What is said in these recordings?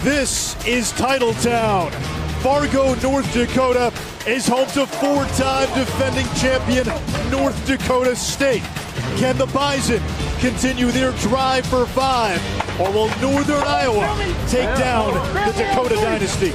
This is Titletown. Fargo, North Dakota is home to four-time defending champion North Dakota State. Can the Bison continue their drive for 5, or will Northern Iowa take down the Dakota dynasty?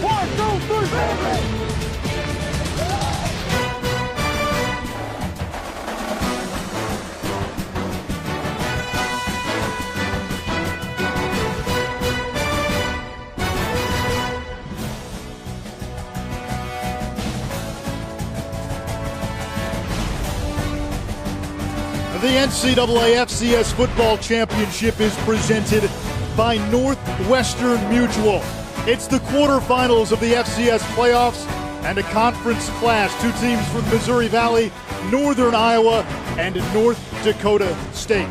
The NCAA FCS Football Championship is presented by Northwestern Mutual. It's the quarterfinals of the FCS playoffs and a conference clash. Two teams from Missouri Valley, Northern Iowa, and North Dakota State.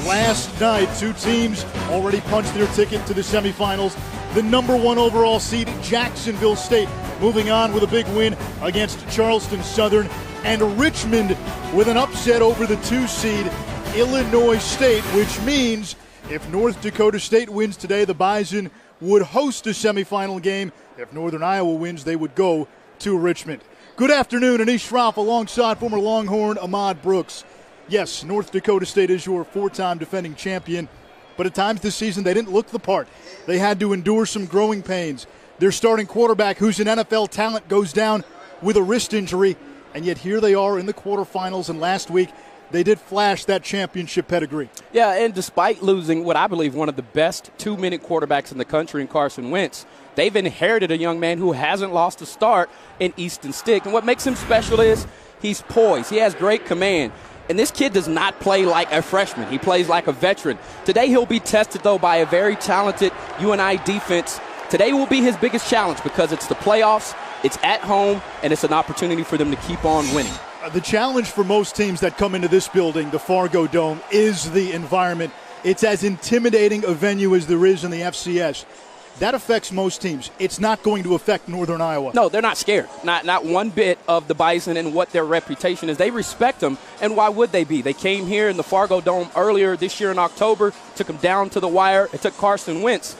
Last night, two teams already punched their ticket to the semifinals. The number 1 overall seed, Jacksonville State, moving on with a big win against Charleston Southern, and Richmond with an upset over the 2 seed, Illinois State, which means if North Dakota State wins today, the Bison would host a semifinal game. If Northern Iowa wins, they would go to Richmond. Good afternoon, Anish Shroff alongside former Longhorn Ahmad Brooks. Yes, North Dakota State is your 4-time defending champion, but at times this season they didn't look the part. They had to endure some growing pains. Their starting quarterback, who's an NFL talent, goes down with a wrist injury, and yet here they are in the quarterfinals, and last week they did flash that championship pedigree. Yeah, and despite losing what I believe one of the best 2-minute quarterbacks in the country in Carson Wentz, they've inherited a young man who hasn't lost a start in Easton Stick. And what makes him special is he's poised. He has great command. And this kid does not play like a freshman. He plays like a veteran. Today he'll be tested, though, by a very talented UNI defense. Today will be his biggest challenge because it's the playoffs, it's at home, and it's an opportunity for them to keep on winning. The challenge for most teams that come into this building, the Fargo Dome, is the environment. It's as intimidating a venue as there is in the FCS. That affects most teams. It's not going to affect Northern Iowa. No, they're not scared. Not one bit of the Bison and what their reputation is. They respect them, and why would they be? They came here in the Fargo Dome earlier this year in October, took them down to the wire. It took Carson Wentz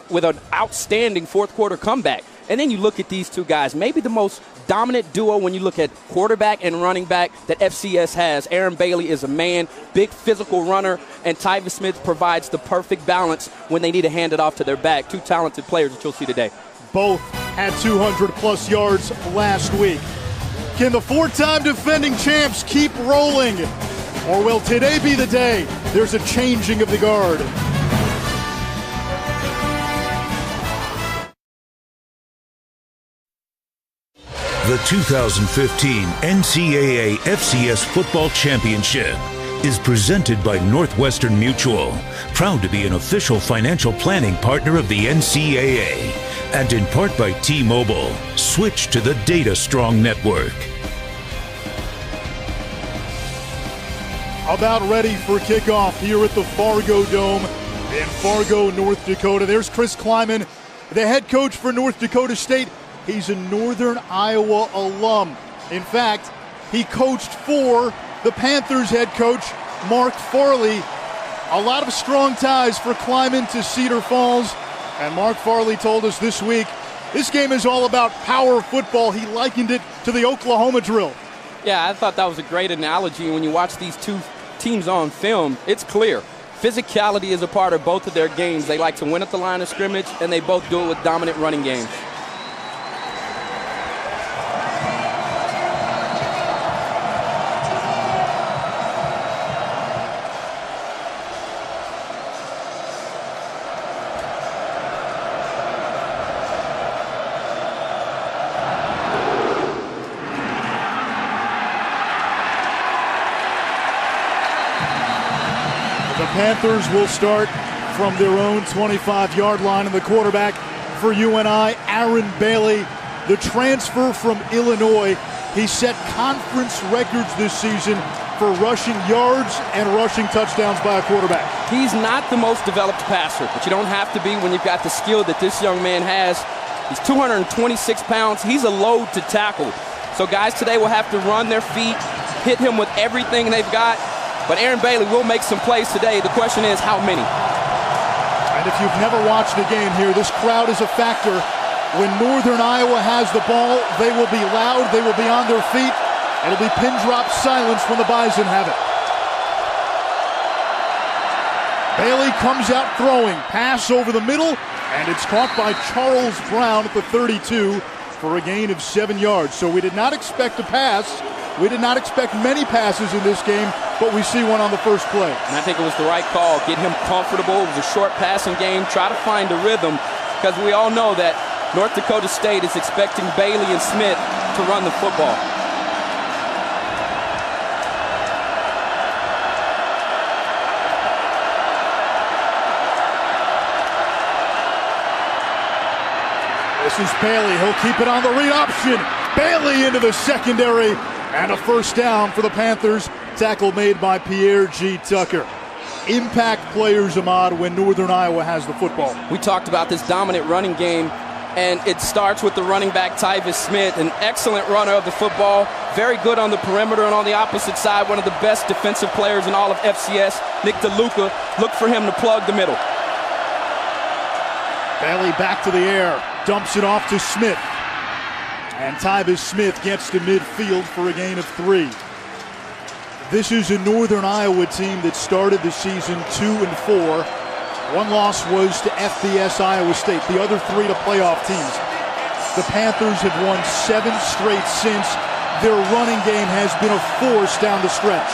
with an outstanding fourth-quarter comeback. And then you look at these two guys, maybe the most dominant duo when you look at quarterback and running back that FCS has. Aaron Bailey is a man, big physical runner, and Tyvis Smith provides the perfect balance when they need to hand it off to their back. Two talented players that you'll see today. Both had 200-plus yards last week. Can the 4-time defending champs keep rolling? Or will today be the day there's a changing of the guard? The 2015 NCAA FCS Football Championship is presented by Northwestern Mutual, proud to be an official financial planning partner of the NCAA, and in part by T-Mobile. Switch to the Data Strong Network. About ready for kickoff here at the Fargo Dome in Fargo, North Dakota. There's Chris Kleiman, the head coach for North Dakota State. He's a Northern Iowa alum. In fact, he coached for the Panthers head coach, Mark Farley. A lot of strong ties for Kleiman to Cedar Falls. And Mark Farley told us this week, this game is all about power football. He likened it to the Oklahoma drill. Yeah, I thought that was a great analogy. When you watch these two teams on film, it's clear. Physicality is a part of both of their games. They like to win at the line of scrimmage, and they both do it with dominant running games. Panthers will start from their own 25-yard line, and the quarterback for UNI, Aaron Bailey, the transfer from Illinois. He set conference records this season for rushing yards and rushing touchdowns by a quarterback. He's not the most developed passer, but you don't have to be when you've got the skill that this young man has. He's 226 pounds. He's a load to tackle. So guys today will have to run their feet, hit him with everything they've got. But Aaron Bailey will make some plays today. The question is, how many? And And if you've never watched a game here, this crowd is a factor. When Northern Iowa has the ball, they will be loud, they will be on their feet. It'll be pin drop silence when the Bison have it. Bailey comes out throwing, pass over the middle, and it's caught by Charles Brown at the 32 for a gain of 7 yards. So we did not expect a pass. We did not expect many passes in this game, but we see one on the first play. And I think it was the right call. Get him comfortable. It was a short passing game. Try to find a rhythm, because we all know that North Dakota State is expecting Bailey and Smith to run the football. This is Bailey. He'll keep it on the read option. Bailey into the secondary. And a first down for the Panthers. Tackle made by Pierre G. Tucker. Impact players, Ahmad, when Northern Iowa has the football. We talked about this dominant running game, and it starts with the running back, Tyvis Smith, an excellent runner of the football, very good on the perimeter, and on the opposite side, one of the best defensive players in all of FCS, Nick DeLuca. Look for him to plug the middle. Bailey back to the air, dumps it off to Smith. And Tyvis Smith gets to midfield for a gain of 3. This is a Northern Iowa team that started the season 2-4. One loss was to FBS Iowa State, the other 3 to playoff teams. The Panthers have won 7 straight since. Their running game has been a force down the stretch.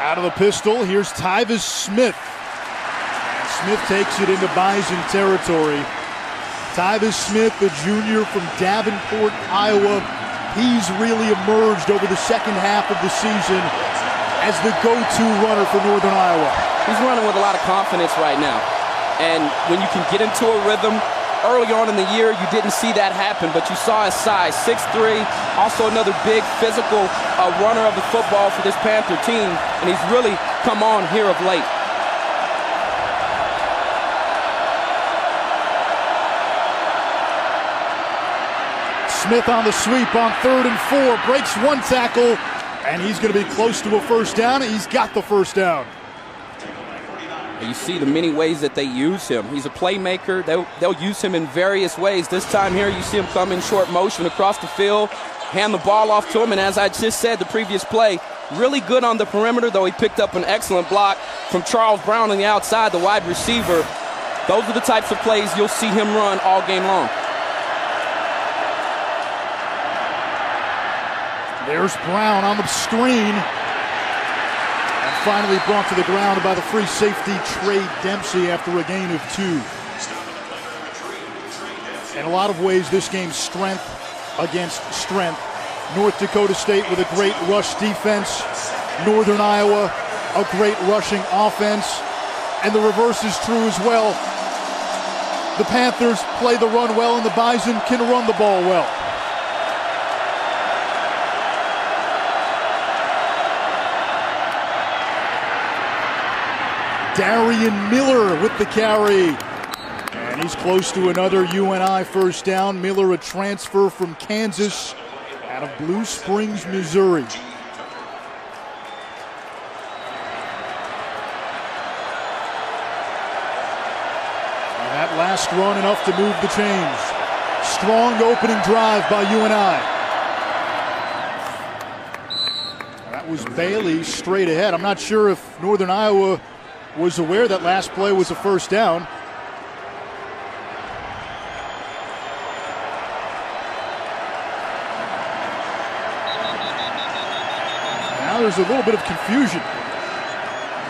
Out of the pistol, here's Tyvis Smith. And Smith takes it into Bison territory. Tyvis Smith, the junior from Davenport, Iowa. He's really emerged over the second half of the season as the go-to runner for Northern Iowa. He's running with a lot of confidence right now. And when you can get into a rhythm, early on in the year, you didn't see that happen, but you saw his size, 6'3", also another big physical runner of the football for this Panther team, and he's really come on here of late. Smith on the sweep on 3rd and 4, breaks one tackle, and he's going to be close to a first down. He's got the first down. You see the many ways that they use him. He's a playmaker. They'll use him in various ways. This time here, you see him come in short motion across the field, hand the ball off to him, and as I just said, the previous play, really good on the perimeter, though he picked up an excellent block from Charles Brown on the outside, the wide receiver. Those are the types of plays you'll see him run all game long. There's Brown on the screen. Finally brought to the ground by the free safety Trey Dempsey after a gain of 2. In a lot of ways, this game's strength against strength. North Dakota State with a great rush defense. Northern Iowa, a great rushing offense. And the reverse is true as well. The Panthers play the run well, and the Bison can run the ball well. Darian Miller with the carry. And he's close to another UNI first down. Miller, a transfer from Kansas out of Blue Springs, Missouri. And that last run enough to move the chains. Strong opening drive by UNI. And that was Bailey straight ahead. I'm not sure if Northern Iowa was aware that last play was a first down. Now there's a little bit of confusion.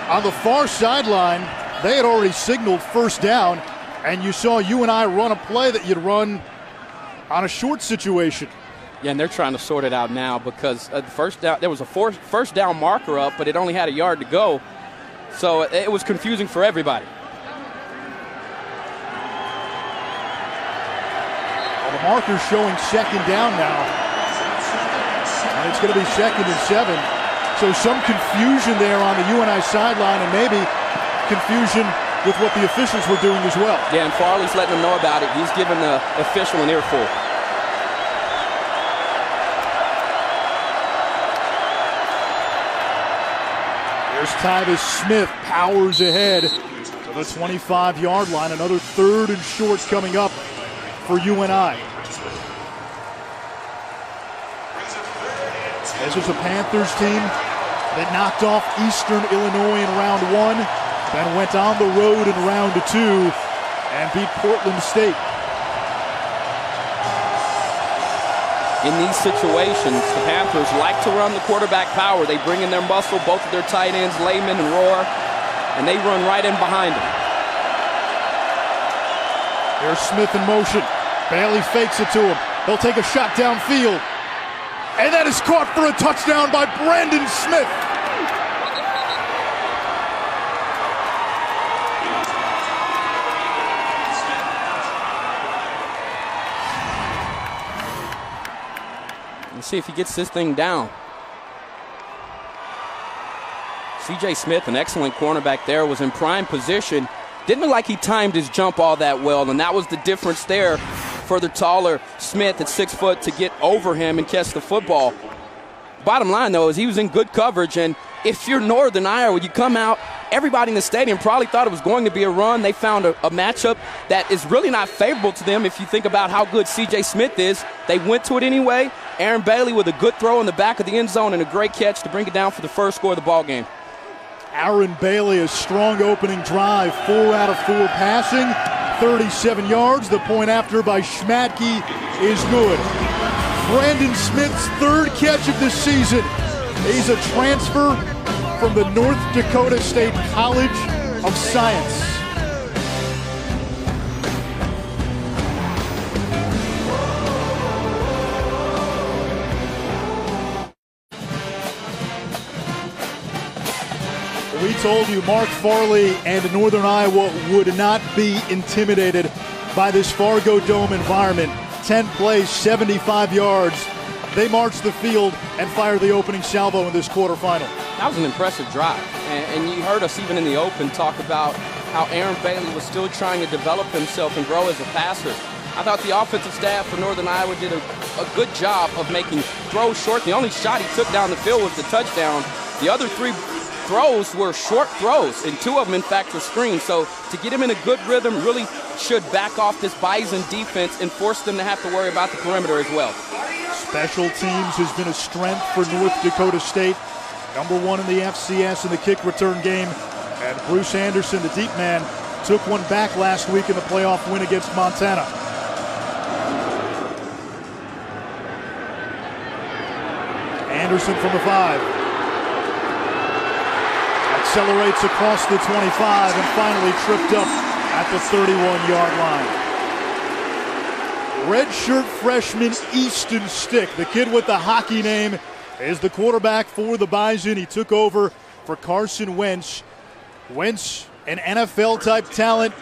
On the far sideline, they had already signaled first down, and you saw UNI run a play that you'd run on a short situation. Yeah, and they're trying to sort it out now because the first down, there was a first down marker up, but it only had a yard to go. So it was confusing for everybody. Well, the marker's showing second down now. And it's going to be 2nd and 7. So some confusion there on the UNI sideline, and maybe confusion with what the officials were doing as well. Yeah, and Farley's letting them know about it. He's giving the official an earful. Here's Tyvis Smith, powers ahead to the 25-yard line. Another 3rd and short coming up for UNI. This is a Panthers team that knocked off Eastern Illinois in round 1, then went on the road in round 2 and beat Portland State. In these situations, the Panthers like to run the quarterback power. They bring in their muscle, both of their tight ends, Lehman and Rohr, and they run right in behind them. Here's Smith in motion. Bailey fakes it to him. He'll take a shot downfield. And that is caught for a touchdown by Brandon Smith. Let's see if he gets this thing down. C.J. Smith, an excellent cornerback there, was in prime position. Didn't look like he timed his jump all that well, and that was the difference there for the taller Smith at 6 foot to get over him and catch the football. Bottom line, though, is he was in good coverage, and if you're Northern Iowa, you come out, everybody in the stadium probably thought it was going to be a run. They found a matchup that is really not favorable to them if you think about how good C.J. Smith is. They went to it anyway. Aaron Bailey with a good throw in the back of the end zone and a great catch to bring it down for the first score of the ball game. Aaron Bailey, a strong opening drive, 4 out of 4 passing, 37 yards. The point after by Schmadtke is good. Brandon Smith's 3rd catch of the season. He's a transfer from the North Dakota State College of Science. We told you Mark Farley and Northern Iowa would not be intimidated by this Fargo Dome environment. 10 plays, 75 yards. They marched the field and fired the opening salvo in this quarterfinal. That was an impressive drive. And you heard us even in the open talk about how Aaron Bailey was still trying to develop himself and grow as a passer. I thought the offensive staff for Northern Iowa did a good job of making throws short. The only shot he took down the field was the touchdown. The other 3 throws were short throws, and 2 of them, in fact, were screens. So to get him in a good rhythm really should back off this Bison defense and force them to have to worry about the perimeter as well. Special teams has been a strength for North Dakota State. Number 1 in the FCS in the kick return game. And Bruce Anderson, the deep man, took one back last week in the playoff win against Montana. Anderson from the 5. Accelerates across the 25 and finally tripped up at the 31-yard line. Redshirt freshman Easton Stick, the kid with the hockey name, is the quarterback for the Bison. He took over for Carson Wentz. Wentz, an NFL-type talent,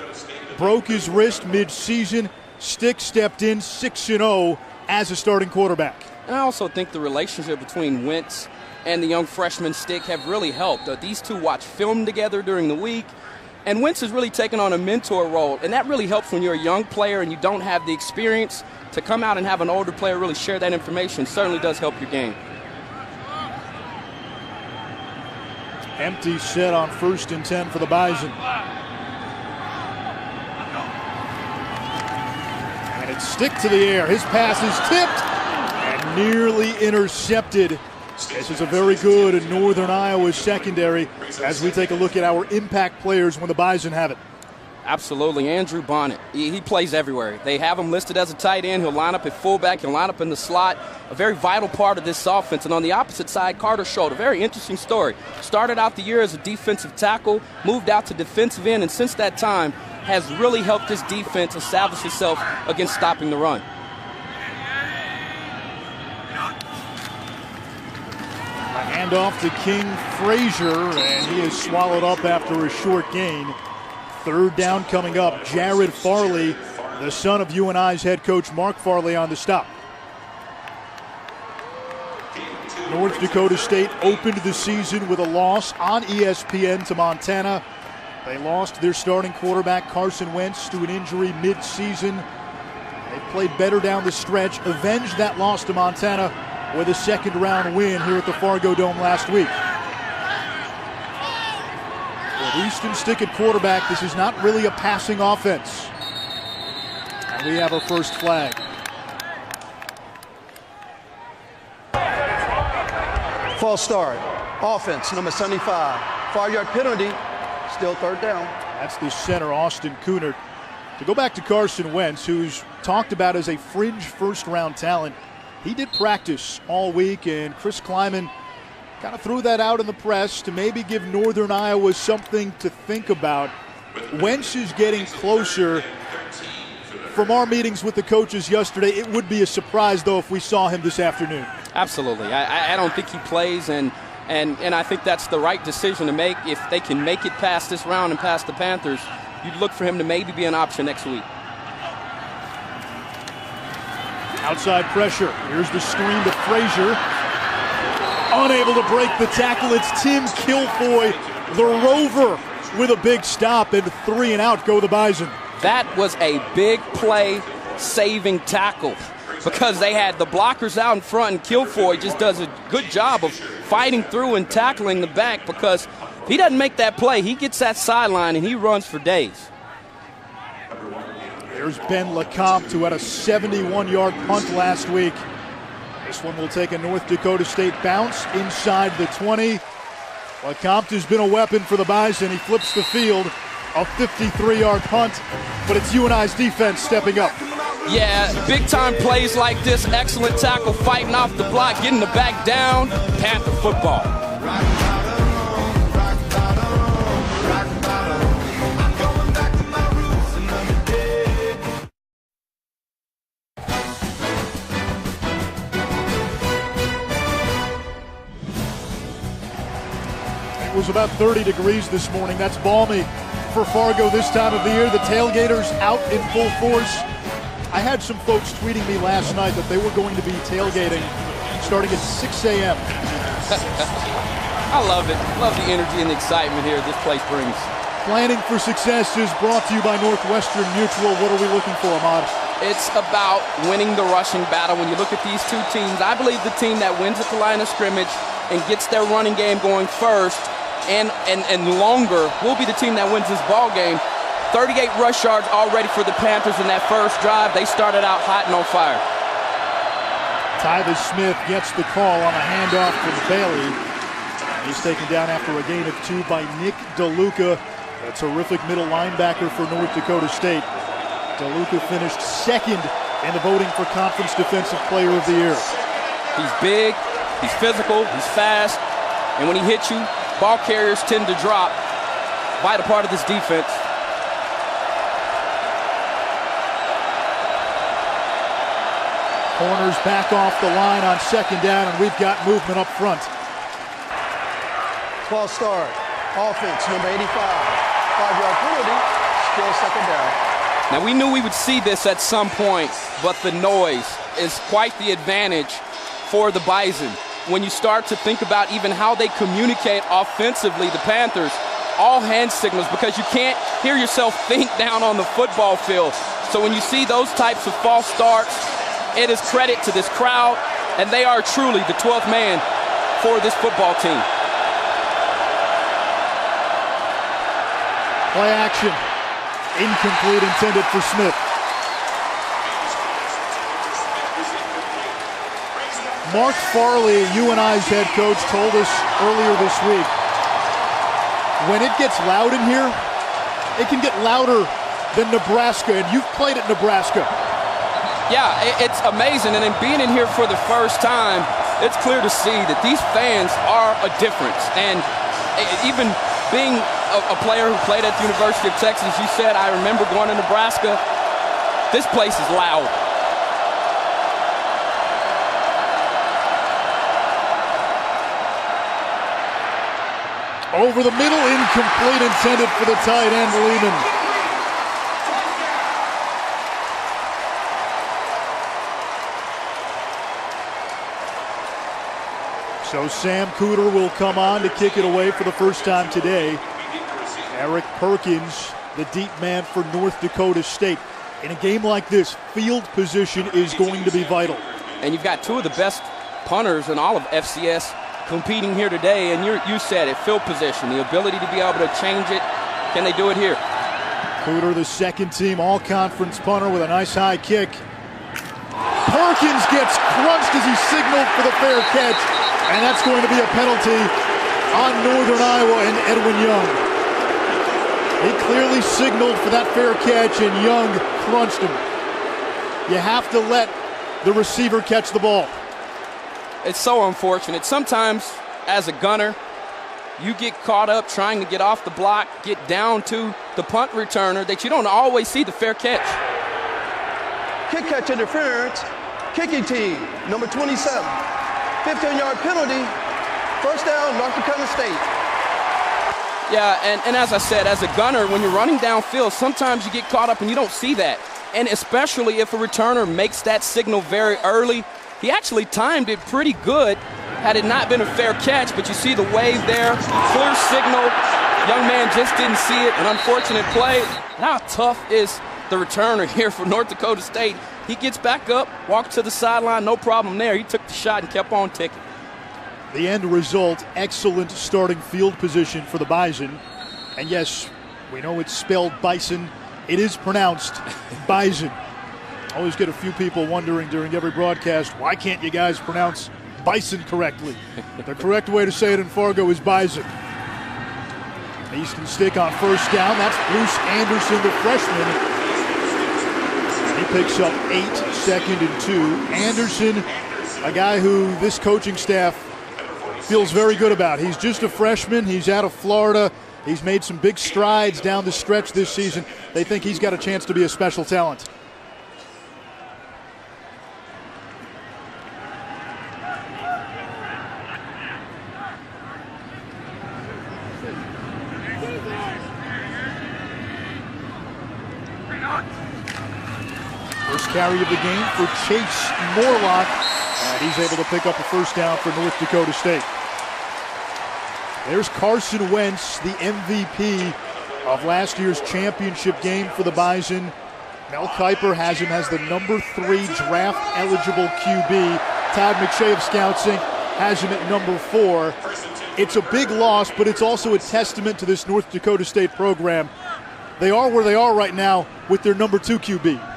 broke his wrist mid-season. Stick stepped in 6-0 as a starting quarterback. And I also think the relationship between Wentz and the young freshman Stick have really helped. These two watch film together during the week, and Wentz has really taken on a mentor role, and that really helps when you're a young player and you don't have the experience. To come out and have an older player really share that information certainly does help your game. Empty set on 1st and 10 for the Bison. And it's Stick to the air. His pass is tipped and nearly intercepted. This is a very good Northern Iowa secondary as we take a look at our impact players when the Bison have it. Absolutely. Andrew Bonnet, he plays everywhere. They have him listed as a tight end. He'll line up at fullback. He'll line up in the slot. A very vital part of this offense. And on the opposite side, Carter Schultz, a very interesting story. Started out the year as a defensive tackle, moved out to defensive end, and since that time has really helped this defense establish itself against stopping the run. A handoff to King Frazier, and he is swallowed up after a short gain. 3rd down coming up. Jared Farley, the son of UNI's head coach Mark Farley, on the stop. North Dakota State opened the season with a loss on ESPN to Montana. They lost their starting quarterback Carson Wentz to an injury mid-season. They played better down the stretch, avenged that loss to Montana with a 2nd-round win here at the Fargo Dome last week. Easton Stick at quarterback. This is not really a passing offense. And we have our first flag. False start. Offense, number 75. 5-yard penalty. Still third down. That's the center, Austin Kunert. To go back to Carson Wentz, who's talked about as a fringe first-round talent, he did practice all week, and Chris Kleiman kind of threw that out in the press to maybe give Northern Iowa something to think about. Wentz is getting closer. From our meetings with the coaches yesterday, it would be a surprise, though, if we saw him this afternoon. Absolutely. I don't think he plays, and I think that's the right decision to make. If they can make it past this round and past the Panthers, you'd look for him to maybe be an option next week. Outside pressure. Here's the screen to Frazier. Unable to break the tackle. It's Tim Kilfoy, the Rover, with a big stop, and 3 and out go the Bison. That was a big play saving tackle because they had the blockers out in front, and Kilfoy just does a good job of fighting through and tackling the back, because if he doesn't make that play, he gets that sideline and he runs for days. There's Ben LeCompte, who had a 71-yard punt last week. This one will take a North Dakota State bounce inside the 20. LeCompte has been a weapon for the Bison. He flips the field. A 53-yard punt, but it's UNI's defense stepping up. Yeah, big-time plays like this, excellent tackle, fighting off the block, getting the back down. Panther football. It was about 30 degrees this morning. That's balmy for Fargo this time of the year. The tailgaters out in full force. I had some folks tweeting me last night that they were going to be tailgating starting at 6 a.m. I love it. Love the energy and the excitement here this place brings. Planning for Success is brought to you by Northwestern Mutual. What are we looking for, Ahmad? It's about winning the rushing battle. When you look at these two teams, I believe the team that wins at the line of scrimmage and gets their running game going first and longer will be the team that wins this ball game. 38 rush yards already for the Panthers in that first drive. They started out hot and on fire. Tyvis Smith gets the call on a handoff from Bailey. He's taken down after a gain of 2 by Nick DeLuca, a terrific middle linebacker for North Dakota State. DeLuca finished second in the voting for Conference Defensive Player of the Year. He's big, he's physical, he's fast, and when he hits you, ball carriers tend to drop. Vital part of this defense. Corners back off the line on second down, and we've got movement up front. 12 start. Offense, number 85. 5-yard penalty. Still second down. Now, we knew we would see this at some point, but the noise is quite the advantage for the Bison. When you start to think about even how they communicate offensively, the Panthers, all hand signals, because you can't hear yourself think down on the football field. So when you see those types of false starts, it is credit to this crowd, and they are truly the 12th man for this football team. Play action. Incomplete, intended for Smith. Mark Farley, UNI's head coach, told us earlier this week, when it gets loud in here, it can get louder than Nebraska, and you've played at Nebraska. Yeah, it's amazing, and in being in here for the first time, it's clear to see that these fans are a difference. And even being a player who played at the University of Texas, you said, I remember going to Nebraska, this place is loud. Over the middle, incomplete, intended for the tight end, Lehman. So Sam Cooter will come on to kick it away for the first time today. Eric Perkins, the deep man for North Dakota State. In a game like this, field position is going to be vital. And you've got two of the best punters in all of FCS competing here today, and you said it, field position, the ability to be able to change it. Can they do it here? Cooter, the second team all-conference punter with a nice high kick. Perkins gets crunched as he signaled for the fair catch, and that's going to be a penalty on Northern Iowa and Edwin Young. He clearly signaled for that fair catch, and Young crunched him. You have to let the receiver catch the ball. It's so unfortunate. Sometimes, as a gunner, you get caught up trying to get off the block, get down to the punt returner, that you don't always see the fair catch. Kick catch interference, kicking team, number 27. 15-yard penalty, first down, North Dakota State. Yeah, and as I said, as a gunner, when you're running downfield, sometimes you get caught up and you don't see that. And especially if a returner makes that signal very early. He actually timed it pretty good had it not been a fair catch, but you see the wave there, clear signal. Young man just didn't see it, an unfortunate play. How tough is the returner here for North Dakota State? He gets back up, walks to the sideline, no problem there. He took the shot and kept on ticking. The end result, excellent starting field position for the Bison. And yes, we know it's spelled Bison. It is pronounced Bison. Always get a few people wondering during every broadcast, why can't you guys pronounce Bison correctly? The correct way to say it in Fargo is Bison. Easton stick on first down. That's Bruce Anderson, the freshman. He picks up 8, 2nd and 2. Anderson, a guy who this coaching staff feels very good about. He's just a freshman. He's out of Florida. He's made some big strides down the stretch this season. They think he's got a chance to be a special talent. First carry of the game for Chase Morlock, and he's able to pick up a first down for North Dakota State. There's Carson Wentz, the MVP of last year's championship game for the Bison. Mel Kiper has him as the number 3 draft-eligible QB. Todd McShay of Scouting has him at number 4. It's a big loss, but it's also a testament to this North Dakota State program. They are where they are right now with their number 2 QB.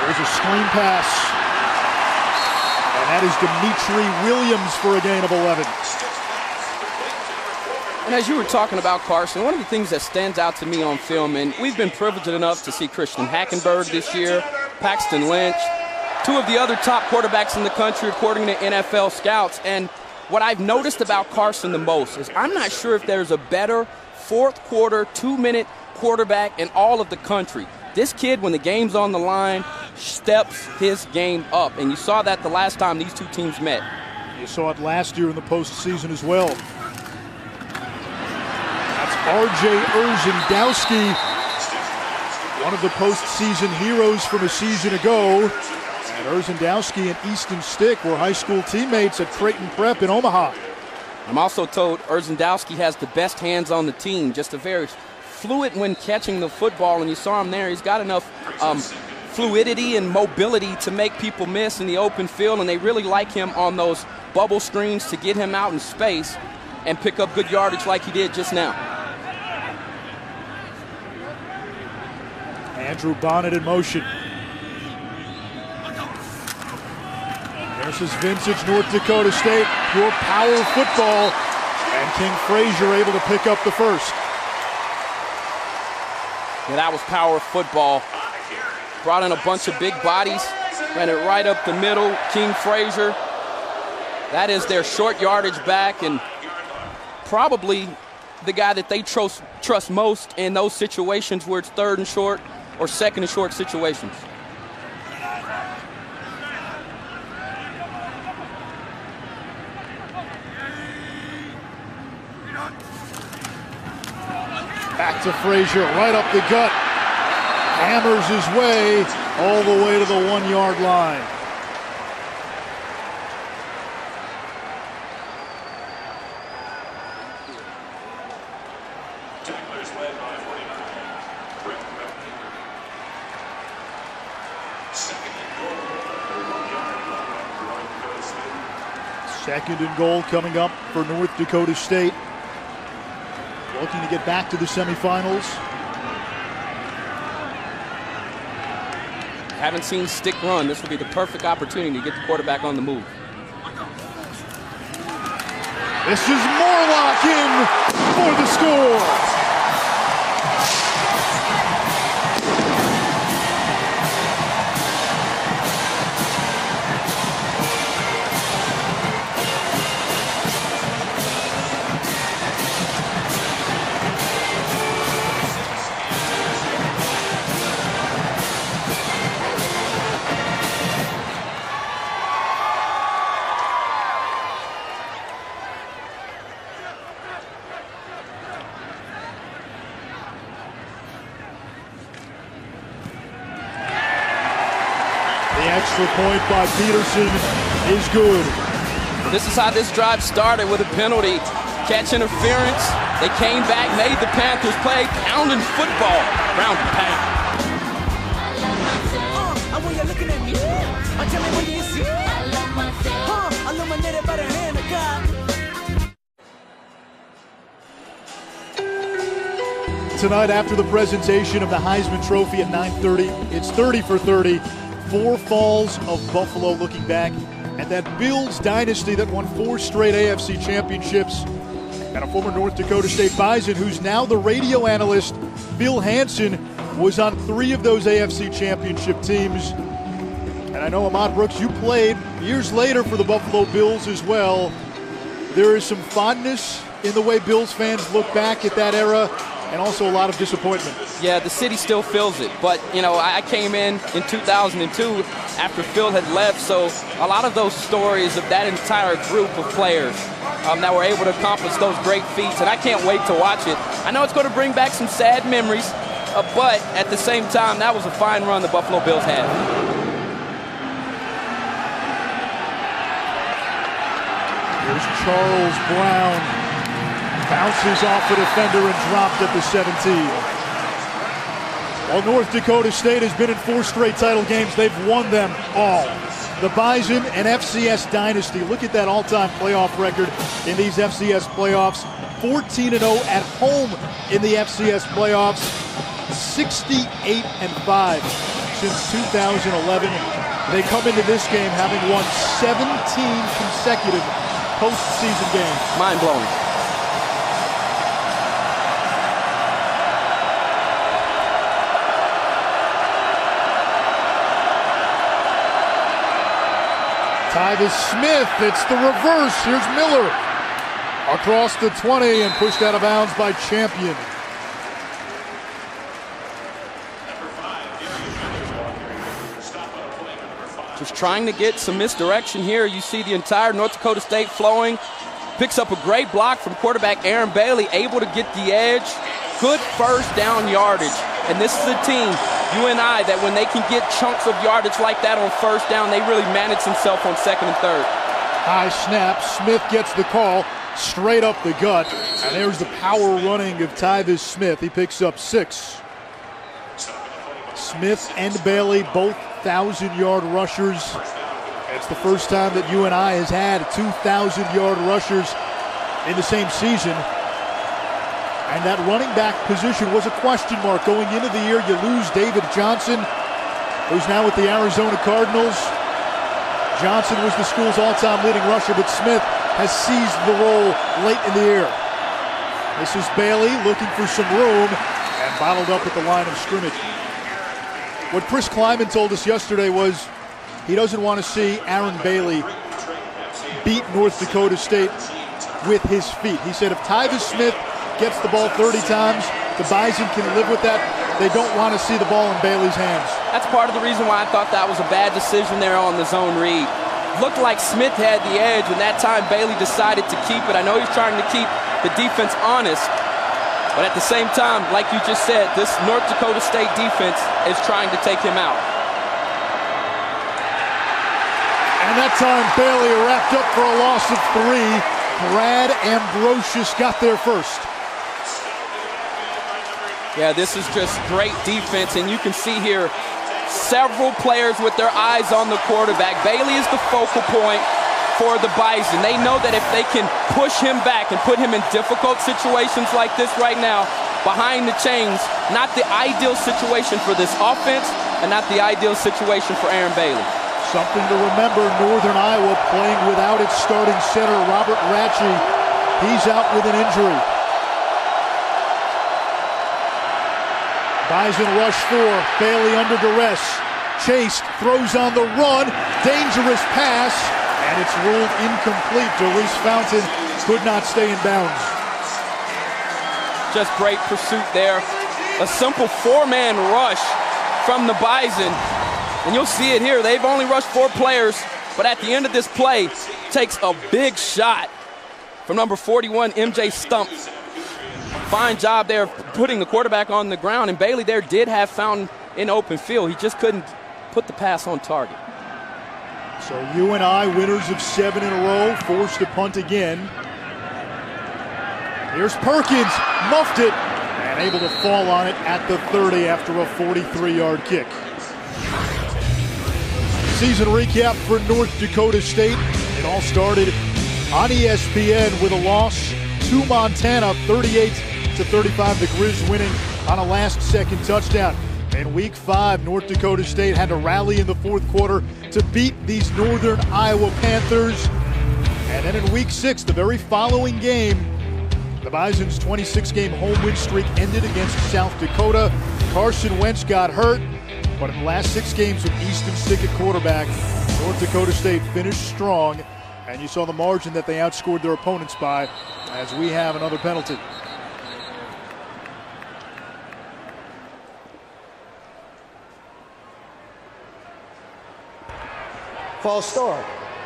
There's a screen pass. And that is Dimitri Williams for a gain of 11. And as you were talking about Carson, one of the things that stands out to me on film, and we've been privileged enough to see Christian Hackenberg this year, Paxton Lynch, 2 of the other top quarterbacks in the country according to NFL scouts. And what I've noticed about Carson the most is I'm not sure if there's a better fourth quarter, 2-minute quarterback in all of the country. This kid, when the game's on the line, steps his game up. And you saw that the last time these 2 teams met. You saw it last year in the postseason as well. That's R.J. Urzendowski, one of the postseason heroes from a season ago. And Urzendowski and Easton Stick were high school teammates at Creighton Prep in Omaha. I'm also told Urzendowski has the best hands on the team, just a very fluid when catching the football, and you saw him there. He's got enough fluidity and mobility to make people miss in the open field, and they really like him on those bubble screens to get him out in space and pick up good yardage like he did just now. Andrew Bonnet in motion. There's his vintage North Dakota State, pure power football, and King Frazier able to pick up the first. Yeah, that was power football. Brought in a bunch of big bodies, ran it right up the middle. King Frazier, that is their short yardage back, and probably the guy that they trust most in those situations where it's 3rd and short or 2nd and short situations. Back to Frazier, right up the gut. Hammers his way all the way to the 1-yard line. Second and goal coming up for North Dakota State. Looking to get back to the semifinals. Haven't seen stick run. This will be the perfect opportunity to get the quarterback on the move. This is Morlock in for the score. Extra point by Peterson is good. This is how this drive started, with a penalty. Catch interference. They came back, made the Panthers play pounding football. Round and pound. And when you're looking at me, tell me what you see. Illuminated by the hand of God. Tonight, after the presentation of the Heisman Trophy at 9:30, it's 30 for 30. 4 falls of Buffalo looking back at that Bills dynasty that won 4 straight AFC championships, and a former North Dakota State Bison who's now the radio analyst. Bill Hansen was on 3 of those AFC championship teams. And I know, Ahmad Brooks, you played years later for the Buffalo Bills as well. There is some fondness in the way Bills fans look back at that era, and also a lot of disappointment. Yeah, the city still feels it. But, you know, I came in 2002 after Phil had left, so a lot of those stories of that entire group of players that were able to accomplish those great feats, and I can't wait to watch it. I know it's going to bring back some sad memories, but at the same time, that was a fine run the Buffalo Bills had. Here's Charles Brown. Bounces off the defender and dropped at the 17. While North Dakota State has been in 4 straight title games, they've won them all. The Bison and FCS dynasty. Look at that all-time playoff record in these FCS playoffs. 14-0 at home in the FCS playoffs. 68-5 since 2011. They come into this game having won 17 consecutive postseason games. Mind-blowing. Tyvis Smith, it's the reverse. Here's Miller across the 20 and pushed out of bounds by Champion. Just trying to get some misdirection here. You see the entire North Dakota State flowing. Picks up a great block from quarterback Aaron Bailey, able to get the edge. Good first down yardage. And this is a team, UNI, that when they can get chunks of yardage like that on first down, they really manage themselves on second and third. High snap. Smith gets the call straight up the gut. And there's the power running of Tyvis Smith. He picks up 6. Smith and Bailey, both 1,000-yard rushers. It's the first time that UNI has had 2,000-yard rushers in the same season. And that running back position was a question mark going into the year. You lose David Johnson, who's now with the Arizona Cardinals. Johnson was the school's all-time leading rusher, but Smith has seized the role late in the year. This is Bailey looking for some room and bottled up at the line of scrimmage. What Chris Kleiman told us yesterday was he doesn't want to see Aaron Bailey beat North Dakota State with his feet. He said if Tyvis Smith gets the ball 30 times, the Bison can live with that. They don't want to see the ball in Bailey's hands. That's part of the reason why I thought that was a bad decision there on the zone read. Looked like Smith had the edge, and that time Bailey decided to keep it. I know he's trying to keep the defense honest, but at the same time, like you just said, this North Dakota State defense is trying to take him out. And that time Bailey wrapped up for a loss of 3. Brad Ambrosius got there first. Yeah, this is just great defense, and you can see here several players with their eyes on the quarterback. Bailey is the focal point for the Bison. They know that if they can push him back and put him in difficult situations like this right now, behind the chains, not the ideal situation for this offense and not the ideal situation for Aaron Bailey. Something to remember, Northern Iowa playing without its starting center, Robert Ratchey. He's out with an injury. Bison rush 4, Bailey under duress. Chased, throws on the run, dangerous pass, and it's ruled incomplete. Doris Fountain could not stay in bounds. Just great pursuit there. A simple 4-man rush from the Bison. And you'll see it here. They've only rushed 4 players, but at the end of this play, takes a big shot from number 41, MJ Stump. Fine job there of putting the quarterback on the ground, and Bailey there did have Fountain in open field. He just couldn't put the pass on target. So UNI, winners of 7 in a row, forced to punt again. Here's Perkins, muffed it, and able to fall on it at the 30 after a 43-yard kick. Season recap for North Dakota State. It all started on ESPN with a loss to Montana, 38-35. The Grizz winning on a last-second touchdown. In Week 5, North Dakota State had to rally in the fourth quarter to beat these Northern Iowa Panthers. And then in Week 6, the very following game, the Bison's 26-game home win streak ended against South Dakota. Carson Wentz got hurt, but in the last 6 games with Easton Stick at quarterback, North Dakota State finished strong, and you saw the margin that they outscored their opponents by, as we have another penalty. False start.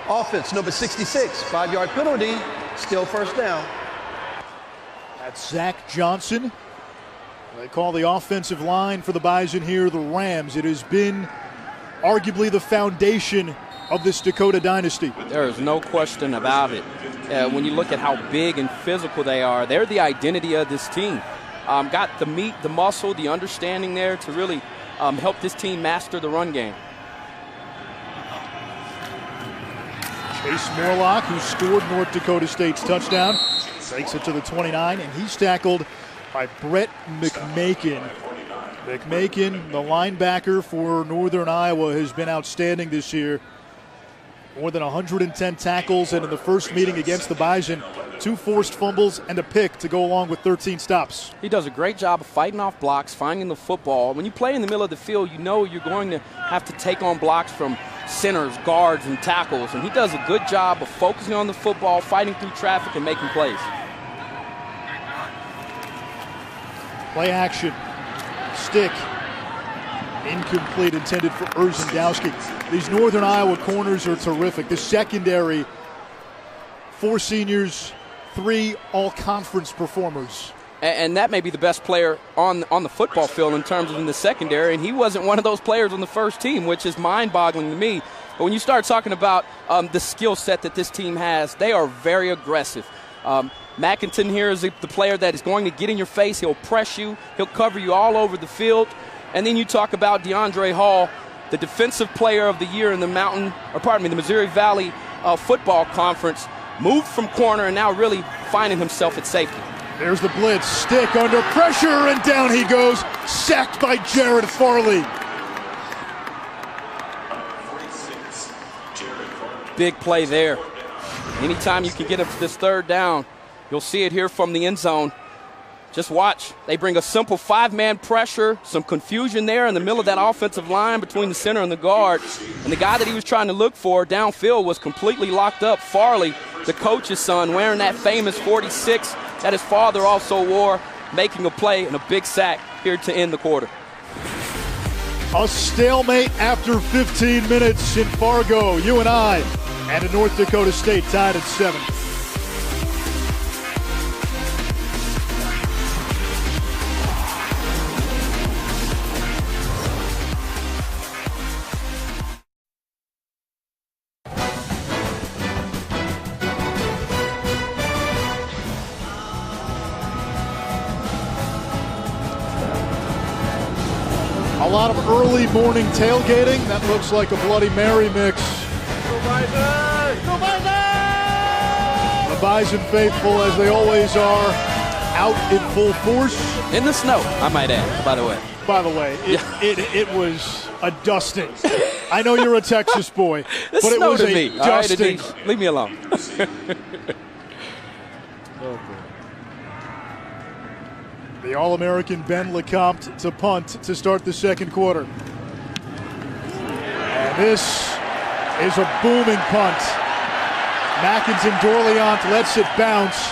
Offense, number 66, 5-yard penalty, still first down. That's Zach Johnson. They call the offensive line for the Bison here the Rams. It has been arguably the foundation of this Dakota dynasty. There is no question about it. When you look at how big and physical they are, they're the identity of this team. Got the meat, the muscle, the understanding there to really help this team master the run game. Chase Morlock, who scored North Dakota State's touchdown, takes it to the 29, and he's tackled by Brett McMakin. McMakin, the linebacker for Northern Iowa, has been outstanding this year. More than 110 tackles, and in the first meeting against the Bison, 2 forced fumbles and a pick to go along with 13 stops. He does a great job of fighting off blocks, finding the football. When you play in the middle of the field, you know you're going to have to take on blocks from centers, guards, and tackles, and he does a good job of focusing on the football, fighting through traffic, and making plays. Play action. Stick. Incomplete, intended for Urzendowski. These Northern Iowa corners are terrific. The secondary, 4 seniors, 3 all-conference performers. And that may be the best player on the football field in terms of in the secondary, and he wasn't one of those players on the first team, which is mind-boggling to me. But when you start talking about the skill set that this team has, they are very aggressive. Mackinton here is the player that is going to get in your face. He'll press you. He'll cover you all over the field. And then you talk about DeAndre Hall, the defensive player of the year in the Missouri Valley Football Conference, moved from corner and now really finding himself at safety. There's the blitz. Stick under pressure, and down he goes. Sacked by Jared Farley. Big play there. Anytime you can get up to this third down, you'll see it here from the end zone. Just watch. They bring a simple 5-man pressure, some confusion there in the middle of that offensive line between the center and the guard. And the guy that he was trying to look for downfield was completely locked up. Farley, the coach's son, wearing that famous 46 that his father also wore, making a play and a big sack here to end the quarter. A stalemate after 15 minutes in Fargo. UNI and North Dakota State tied at 7. lot of early morning tailgating. That looks like a Bloody Mary mix. The Bison faithful, as they always are, out in full force. In the snow, I might add, by the way. By the way, it was a dusting. I know you're a Texas boy, but it was a dusting. Right, leave me alone. The All-American Ben LeCompte to punt to start the second quarter. And this is a booming punt. Mackinson Dorleant lets it bounce.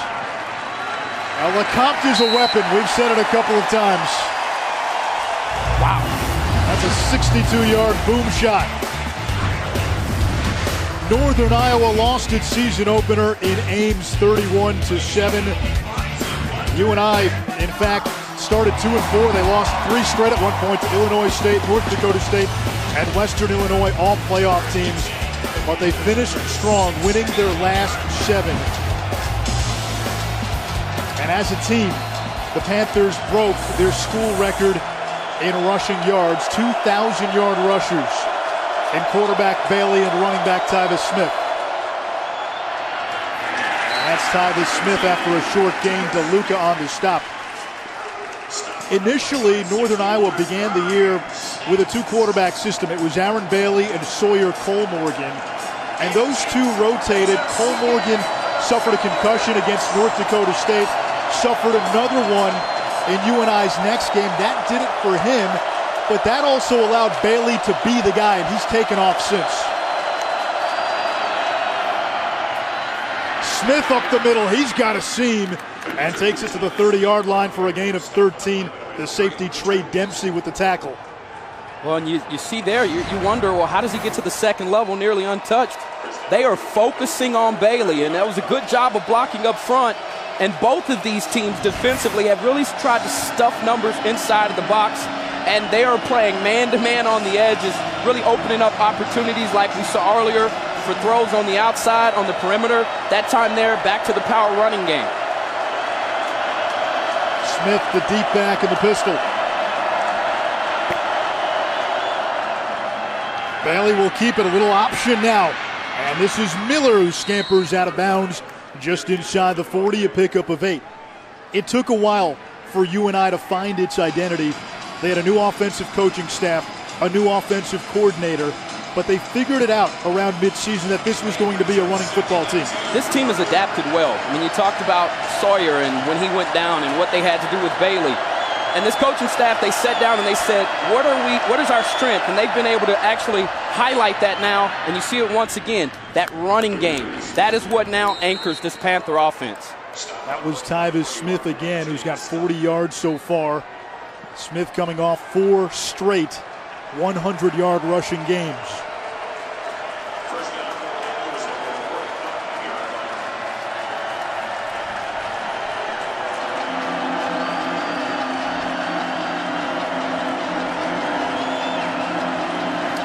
Now, LeCompte is a weapon. We've said it a couple of times. Wow. That's a 62-yard boom shot. Northern Iowa lost its season opener in Ames 31-7. UNI, in fact, started 2-4. They lost 3 straight at one point to Illinois State, North Dakota State, and Western Illinois, all playoff teams. But they finished strong, winning their last 7. And as a team, the Panthers broke their school record in rushing yards, 2,000-yard rushers in quarterback Bailey and running back Tyvis Smith. That's Tyvis Smith after a short gain to Luka on the stop. Initially, Northern Iowa began the year with a 2-quarterback system. It was Aaron Bailey and Sawyer Cole-Morgan. And those two rotated. Cole-Morgan suffered a concussion against North Dakota State, suffered another one in UNI's next game. That did it for him, but that also allowed Bailey to be the guy, and he's taken off since. Smith up the middle, he's got a seam, and takes it to the 30-yard line for a gain of 13. The safety Trey Dempsey with the tackle. Well, and you see there, you wonder, well, how does he get to the second level nearly untouched? They are focusing on Bailey, and that was a good job of blocking up front. And both of these teams defensively have really tried to stuff numbers inside of the box, and they are playing man-to-man on the edges, really opening up opportunities like we saw earlier for throws on the outside, on the perimeter. That time there, back to the power running game. Smith, the deep back, and the pistol. Bailey will keep it, a little option now. And this is Miller who scampers out of bounds just inside the 40, a pickup of 8. It took a while for UNI to find its identity. They had a new offensive coaching staff, a new offensive coordinator, but they figured it out around midseason that this was going to be a running football team. This team has adapted well. I mean, you talked about Sawyer and when he went down and what they had to do with Bailey. And this coaching staff, they sat down and they said, what is our strength? And they've been able to actually highlight that now, and you see it once again, that running game. That is what now anchors this Panther offense. That was Tyvis Smith again, who's got 40 yards so far. Smith coming off 4 straight 100-yard rushing games.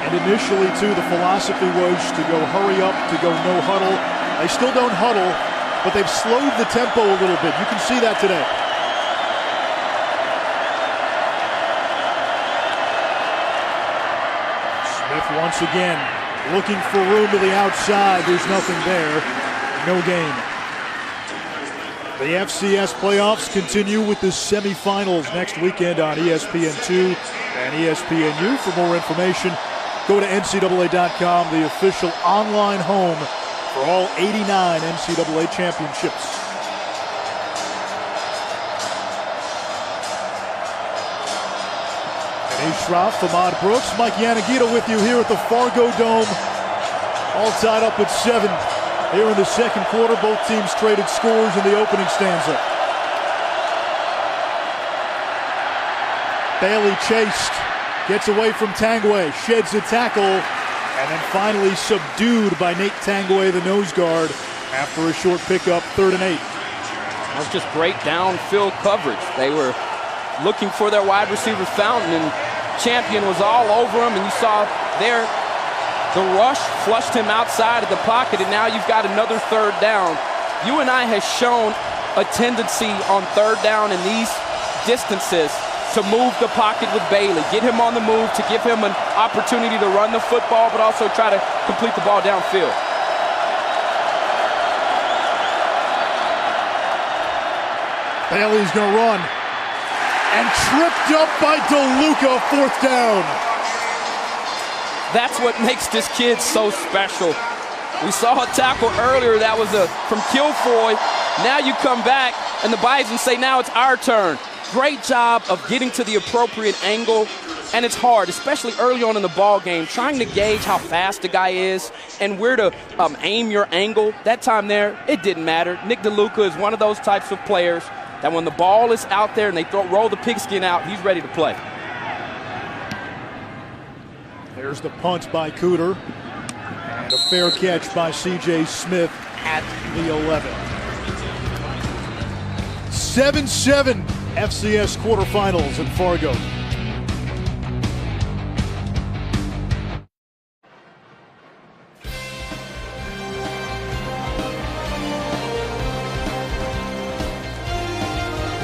And initially, too, the philosophy was to go hurry up, to go no huddle. They still don't huddle, but they've slowed the tempo a little bit. You can see that today. Smith once again looking for room to the outside. There's nothing there. No gain. The FCS playoffs continue with the semifinals next weekend on ESPN2 and ESPNU. For more information, go to NCAA.com, the official online home for all 89 NCAA championships. And Shroff, Ahmad Brooks, Mike Yanagita with you here at the Fargo Dome. All tied up at 7 here in the second quarter. Both teams traded scores in the opening stanza. Bailey chased. Gets away from Tangway, sheds a tackle, and then finally subdued by Nate Tangway, the nose guard, after a short pickup, 3rd and 8. That was just great downfield coverage. They were looking for their wide receiver Fountain, and Champion was all over him, and you saw there the rush flushed him outside of the pocket, and now you've got another 3rd down. UNI has shown a tendency on 3rd down in these distances to move the pocket with Bailey, get him on the move to give him an opportunity to run the football, but also try to complete the ball downfield. Bailey's going to run. And tripped up by DeLuca, 4th down. That's what makes this kid so special. We saw a tackle earlier that was from Kilfoy. Now you come back and the Bison say, now it's our turn. Great job of getting to the appropriate angle. And it's hard, especially early on in the ball game, trying to gauge how fast the guy is and where to aim your angle. That time there, it didn't matter. Nick DeLuca is one of those types of players that when the ball is out there and they roll the pigskin out, he's ready to play. There's the punt by Cooter. And a fair catch by C.J. Smith at the 11. 7-7 FCS quarterfinals in Fargo.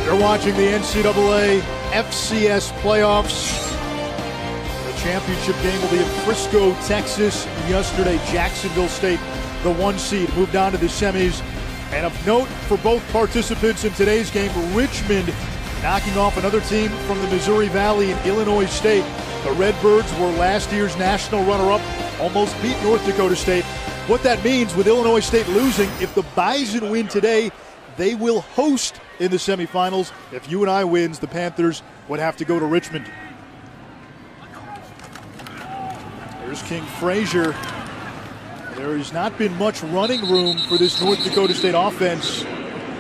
You're watching the NCAA FCS playoffs. The championship game will be in Frisco, Texas. Yesterday, Jacksonville State, the 1 seed, moved on to the semis. And of note for both participants in today's game, Richmond knocking off another team from the Missouri Valley and Illinois State. The Redbirds were last year's national runner-up, almost beat North Dakota State. What that means with Illinois State losing, if the Bison win today, they will host in the semifinals. If UNI wins, the Panthers would have to go to Richmond. There's King Frazier. There has not been much running room for this North Dakota State offense.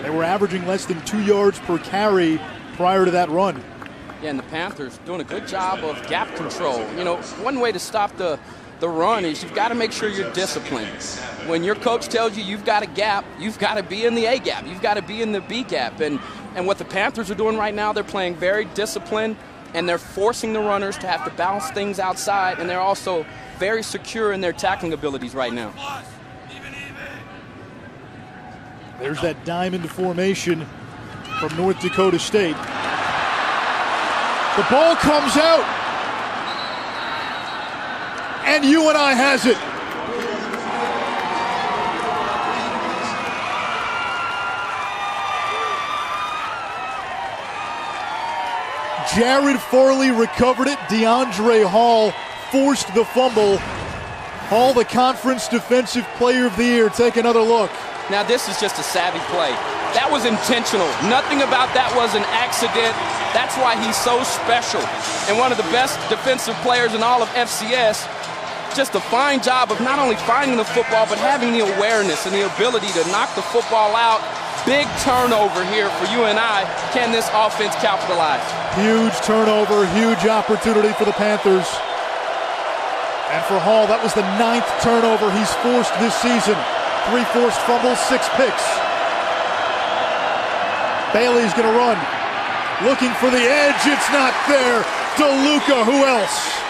They were averaging less than 2 yards per carry prior to that run. Yeah, and the Panthers doing a good job of gap control. You know, one way to stop the run is you've got to make sure you're disciplined. When your coach tells you you've got a gap, you've got to be in the A gap. You've got to be in the B gap. And what the Panthers are doing right now, they're playing very disciplined, and they're forcing the runners to have to bounce things outside, and they're also very secure in their tackling abilities right now. There's that diamond formation from North Dakota State. The ball comes out, and UNI has it. Jared Farley recovered it. DeAndre Hall forced the fumble. Hall, the conference defensive player of the year. Take another look. Now this is just a savvy play. That was intentional. Nothing about that was an accident. That's why he's so special. And one of the best defensive players in all of FCS. Just a fine job of not only finding the football, but having the awareness and the ability to knock the football out. Big turnover here for UNI. Can this offense capitalize? Huge turnover, huge opportunity for the Panthers. And for Hall, that was the 9th turnover he's forced this season. 3 forced fumbles, 6 picks. Bailey's gonna run. Looking for the edge, it's not there. DeLuca, who else?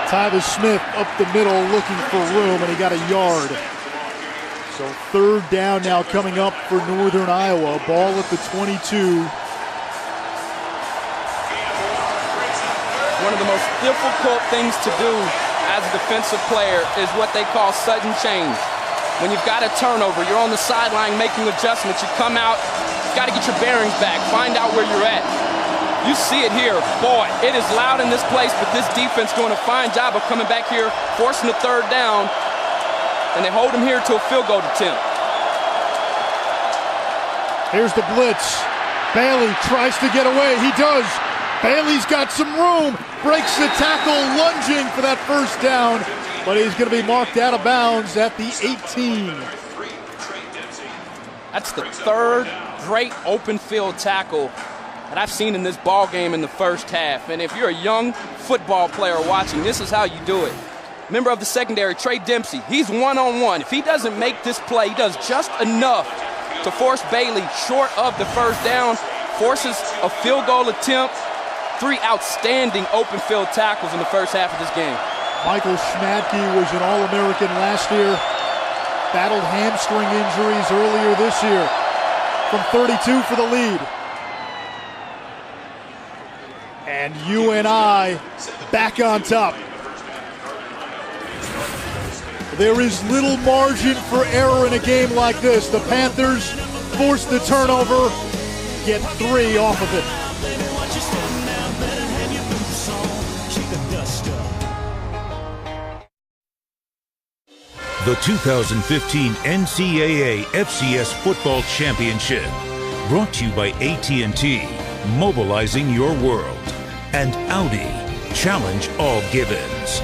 Tyvis Smith up the middle looking for room, and he got a yard. So 3rd down now coming up for Northern Iowa. Ball at the 22. One of the most difficult things to do as a defensive player is what they call sudden change. When you've got a turnover, you're on the sideline making adjustments, you come out, you've got to get your bearings back, find out where you're at. You see it here. Boy, it is loud in this place, but this defense doing a fine job of coming back here, forcing the 3rd down, and they hold him here to a field goal attempt. Here's the blitz. Bailey tries to get away. He does. Bailey's got some room. Breaks the tackle, lunging for that 1st down, but he's going to be marked out of bounds at the 18. That's the third great open field tackle that I've seen in this ball game in the first half. And if you're a young football player watching, this is how you do it. Member of the secondary, Trey Dempsey, he's one-on-one. If he doesn't make this play, he does just enough to force Bailey short of the first down, forces a field goal attempt. 3 outstanding open field tackles in the first half of this game. Michael Schmadtke was an All-American last year. Battled hamstring injuries earlier this year. From 32 for the lead. And UNI back on top. There is little margin for error in a game like this. The Panthers force the turnover, get 3 off of it. The 2015 NCAA FCS Football Championship, brought to you by AT&T, mobilizing your world, and Audi, challenge all givens.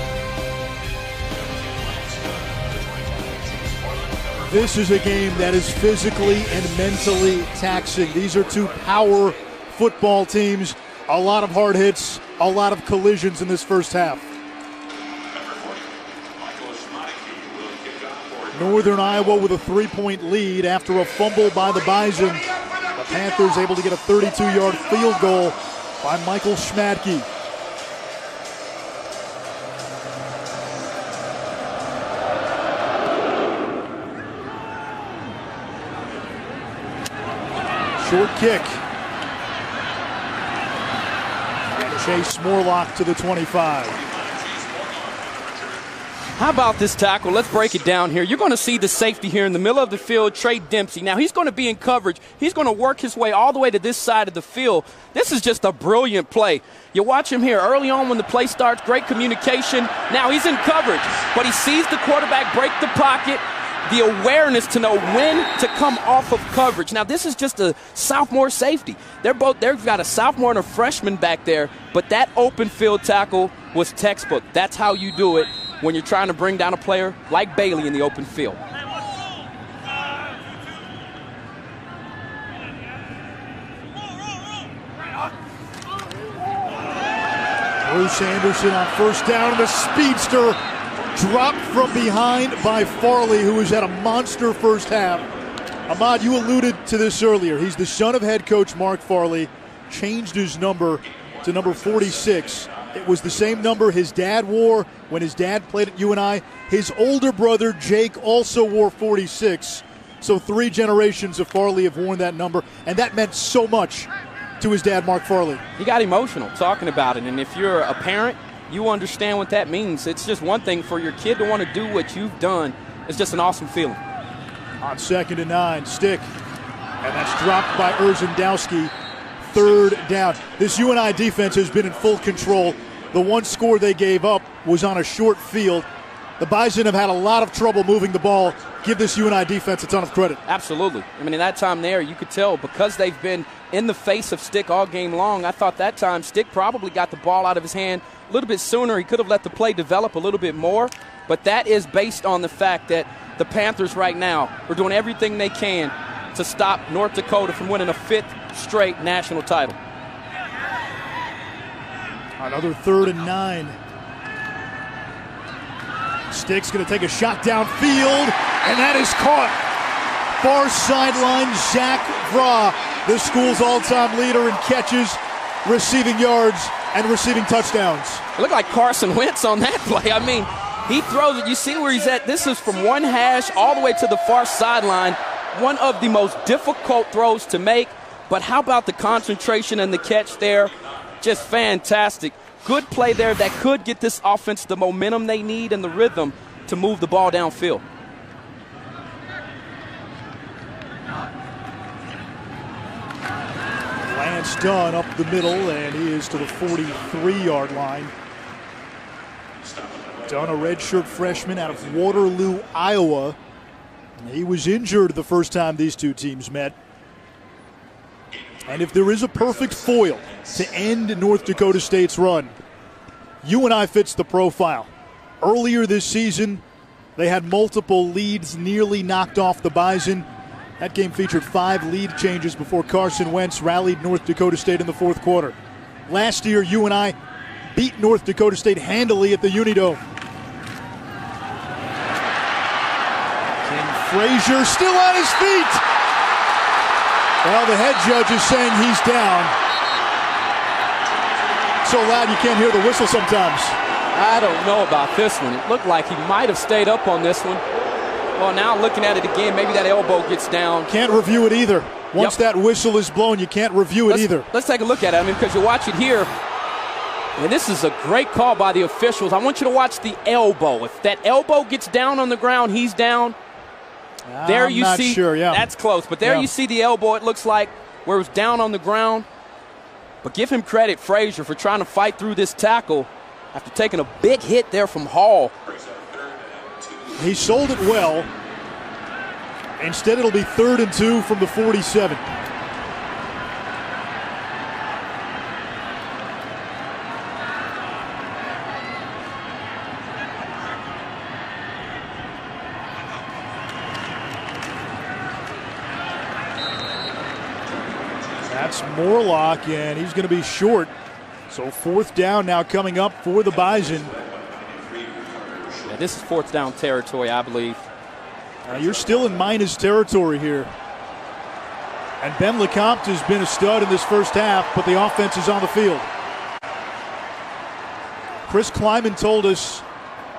This is a game that is physically and mentally taxing. These are 2 power football teams. A lot of hard hits, a lot of collisions in this first half. Northern Iowa with a 3-point lead after a fumble by the Bison. The Panthers able to get a 32-yard field goal by Michael Schmadtke. Short kick. Chase Morlock to the 25. How about this tackle? Let's break it down here. You're going to see the safety here in the middle of the field, Trey Dempsey. Now, he's going to be in coverage. He's going to work his way all the way to this side of the field. This is just a brilliant play. You watch him here early on when the play starts, great communication. Now he's in coverage, but he sees the quarterback break the pocket, the awareness to know when to come off of coverage. Now, this is just a sophomore safety. They've got a sophomore and a freshman back there, but that open field tackle was textbook. That's how you do it when you're trying to bring down a player like Bailey in the open field. Bruce Anderson on first down, and the speedster dropped from behind by Farley, who has had a monster first half. Ahmad, you alluded to this earlier. He's the son of head coach Mark Farley, changed his number to number 46. It was the same number his dad wore when his dad played at UNI. His older brother, Jake, also wore 46. So 3 generations of Farley have worn that number, and that meant so much to his dad, Mark Farley. He got emotional talking about it, and if you're a parent, you understand what that means. It's just one thing for your kid to want to do what you've done. It's just an awesome feeling. On 2nd and 9, stick, and that's dropped by Erzendowski. 3rd down. This UNI defense has been in full control. The one score they gave up was on a short field. The Bison have had a lot of trouble moving the ball. Give this UNI defense a ton of credit. Absolutely. I mean, in that time there, you could tell because they've been in the face of Stick all game long. I thought that time Stick probably got the ball out of his hand a little bit sooner. He could have let the play develop a little bit more. But that is based on the fact that the Panthers right now are doing everything they can to stop North Dakota from winning a 5th straight national title. Another 3rd and 9. Stick's going to take a shot downfield, and that is caught. Far sideline, Zach Vra, the school's all-time leader in catches, receiving yards, and receiving touchdowns. It looked like Carson Wentz on that play. I mean, he throws it. You see where he's at. This is from one hash all the way to the far sideline. One of the most difficult throws to make. But how about the concentration and the catch there? Just fantastic. Good play there that could get this offense the momentum they need and the rhythm to move the ball downfield. Lance Dunn up the middle, and he is to the 43-yard line. Dunn, a redshirt freshman out of Waterloo, Iowa. He was injured the first time these two teams met. And if there is a perfect foil to end North Dakota State's run, UNI fits the profile. Earlier this season, they had multiple leads nearly knocked off the Bison. That game featured 5 lead changes before Carson Wentz rallied North Dakota State in the fourth quarter. Last year, UNI beat North Dakota State handily at the Unidome. King Frazier still on his feet. Well, the head judge is saying he's down. So loud you can't hear the whistle sometimes. I don't know about this one. It looked like he might have stayed up on this one. Well, now looking at it again, maybe that elbow gets down. Can't review it either. Once that whistle is blown, you can't review it either. Let's take a look at it. I mean, because you watch it here, and this is a great call by the officials. I want you to watch the elbow. If that elbow gets down on the ground, he's down. There you I'm not see, sure, yeah. That's close. But there you see the elbow, it looks like, where it was down on the ground. But give him credit, Frazier, for trying to fight through this tackle after taking a big hit there from Hall. He sold it well. Instead, it'll be 3rd and 2 from the 47. That's Morlock, and he's going to be short. So 4th down now coming up for the Bison. Yeah, this is 4th down territory, I believe. You're still in minus territory here. And Ben LeCompte has been a stud in this first half, but the offense is on the field. Chris Kleiman told us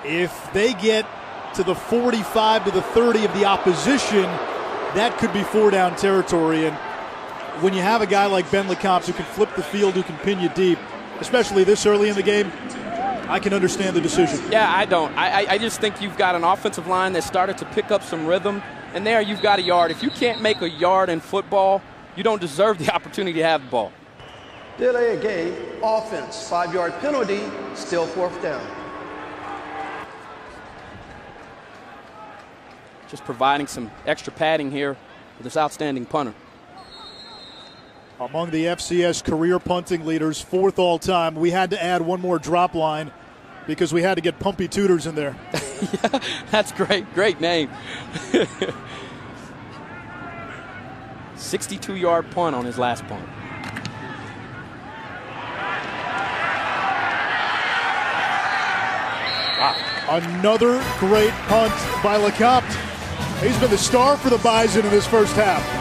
if they get to the 45 to the 30 of the opposition, that could be 4-down territory. And when you have a guy like Ben LeCompte who can flip the field, who can pin you deep, especially this early in the game, I can understand the decision. Yeah, I don't. I just think you've got an offensive line that started to pick up some rhythm, and there you've got a yard. If you can't make a yard in football, you don't deserve the opportunity to have the ball. Delay a game, offense, 5-yard penalty, still 4th down. Just providing some extra padding here for this outstanding punter. Among the FCS career punting leaders, 4th all time. We had to add one more drop line because we had to get Pumpy Tutors in there. Yeah, that's great. Great name. 62-yard punt on his last punt. Wow. Another great punt by LeCompte. He's been the star for the Bison in this first half.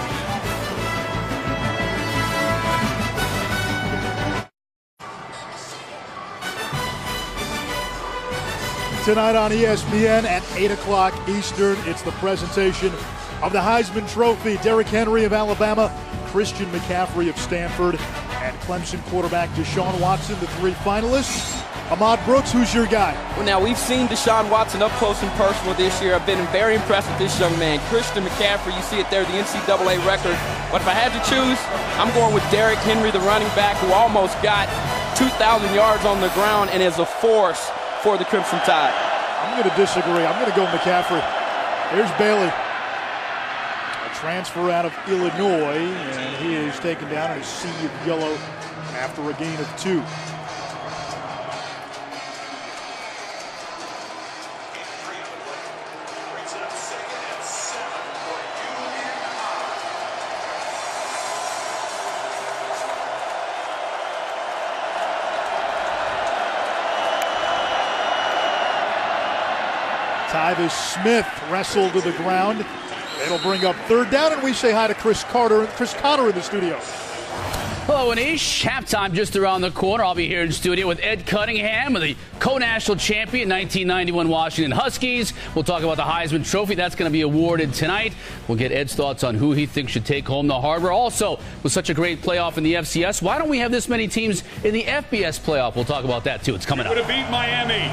Tonight on ESPN at 8 o'clock Eastern, it's the presentation of the Heisman Trophy. Derrick Henry of Alabama, Christian McCaffrey of Stanford, and Clemson quarterback Deshaun Watson, the 3 finalists. Ahmad Brooks, who's your guy? Well, now, we've seen Deshaun Watson up close and personal this year. I've been very impressed with this young man. Christian McCaffrey, you see it there, the NCAA record. But if I had to choose, I'm going with Derrick Henry, the running back, who almost got 2,000 yards on the ground and is a force for the Crimson Tide. I'm going to disagree. I'm going to go McCaffrey. Here's Bailey. A transfer out of Illinois, and he is taken down in a sea of yellow after a gain of 2. Tyvis Smith wrestled to the ground. It'll bring up 3rd down, and we say hi to Chris Connor in the studio. Hello, Anish. Halftime just around the corner. I'll be here in studio with Ed Cunningham of the co-national champion 1991 Washington Huskies. We'll talk about the Heisman Trophy. That's going to be awarded tonight. We'll get Ed's thoughts on who he thinks should take home the hardware. Also, with such a great playoff in the FCS, why don't we have this many teams in the FBS playoff? We'll talk about that, too. It's coming up. Would have beat Miami.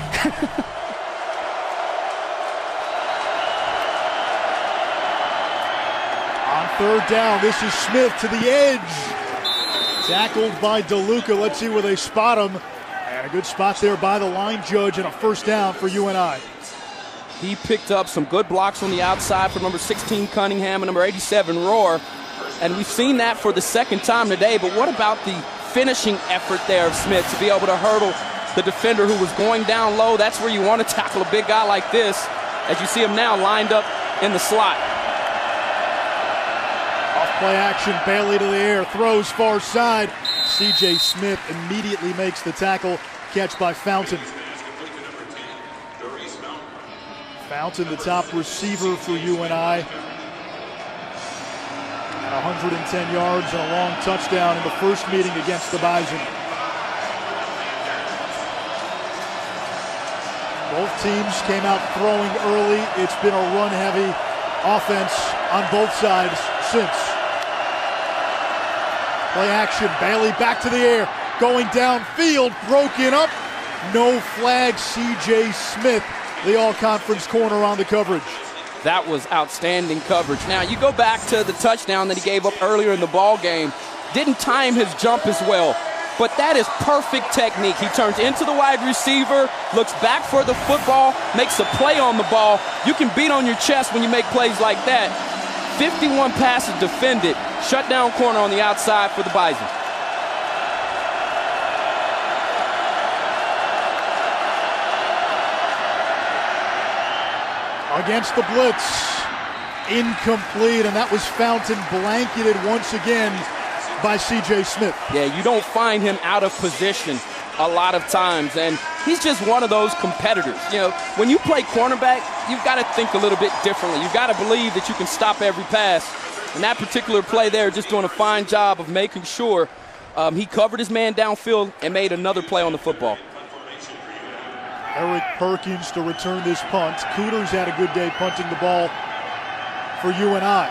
On 3rd down, this is Smith to the edge. Tackled by DeLuca. Let's see where they spot him. And a good spot there by the line judge, and a 1st down for UNI. He picked up some good blocks on the outside for number 16 Cunningham and number 87 Rohr. And we've seen that for the 2nd time today. But what about the finishing effort there of Smith to be able to hurdle the defender who was going down low? That's where you want to tackle a big guy like this, as you see him now lined up in the slot. Play action, Bailey to the air, throws far side. C.J. Smith immediately makes the tackle. Catch by Fountain. Fountain, the top receiver for UNI. And 110 yards and a long touchdown in the first meeting against the Bison. Both teams came out throwing early. It's been a run-heavy offense on both sides since. Play action, Bailey back to the air, going downfield, broken up. No flag, C.J. Smith, the all-conference corner on the coverage. That was outstanding coverage. Now, you go back to the touchdown that he gave up earlier in the ball game. Didn't time his jump as well, but that is perfect technique. He turns into the wide receiver, looks back for the football, makes a play on the ball. You can beat on your chest when you make plays like that. 51 passes defended, shut down corner on the outside for the Bison. Against the blitz, incomplete, and that was Fountain blanketed once again by C.J. Smith. Yeah, you don't find him out of position a lot of times, and he's just one of those competitors. You know, when you play cornerback, you've got to think a little bit differently. You've got to believe that you can stop every pass. And that particular play there, just doing a fine job of making sure he covered his man downfield and made another play on the football. Eric Perkins to return this punt. Cooters had a good day punting the ball for UNI.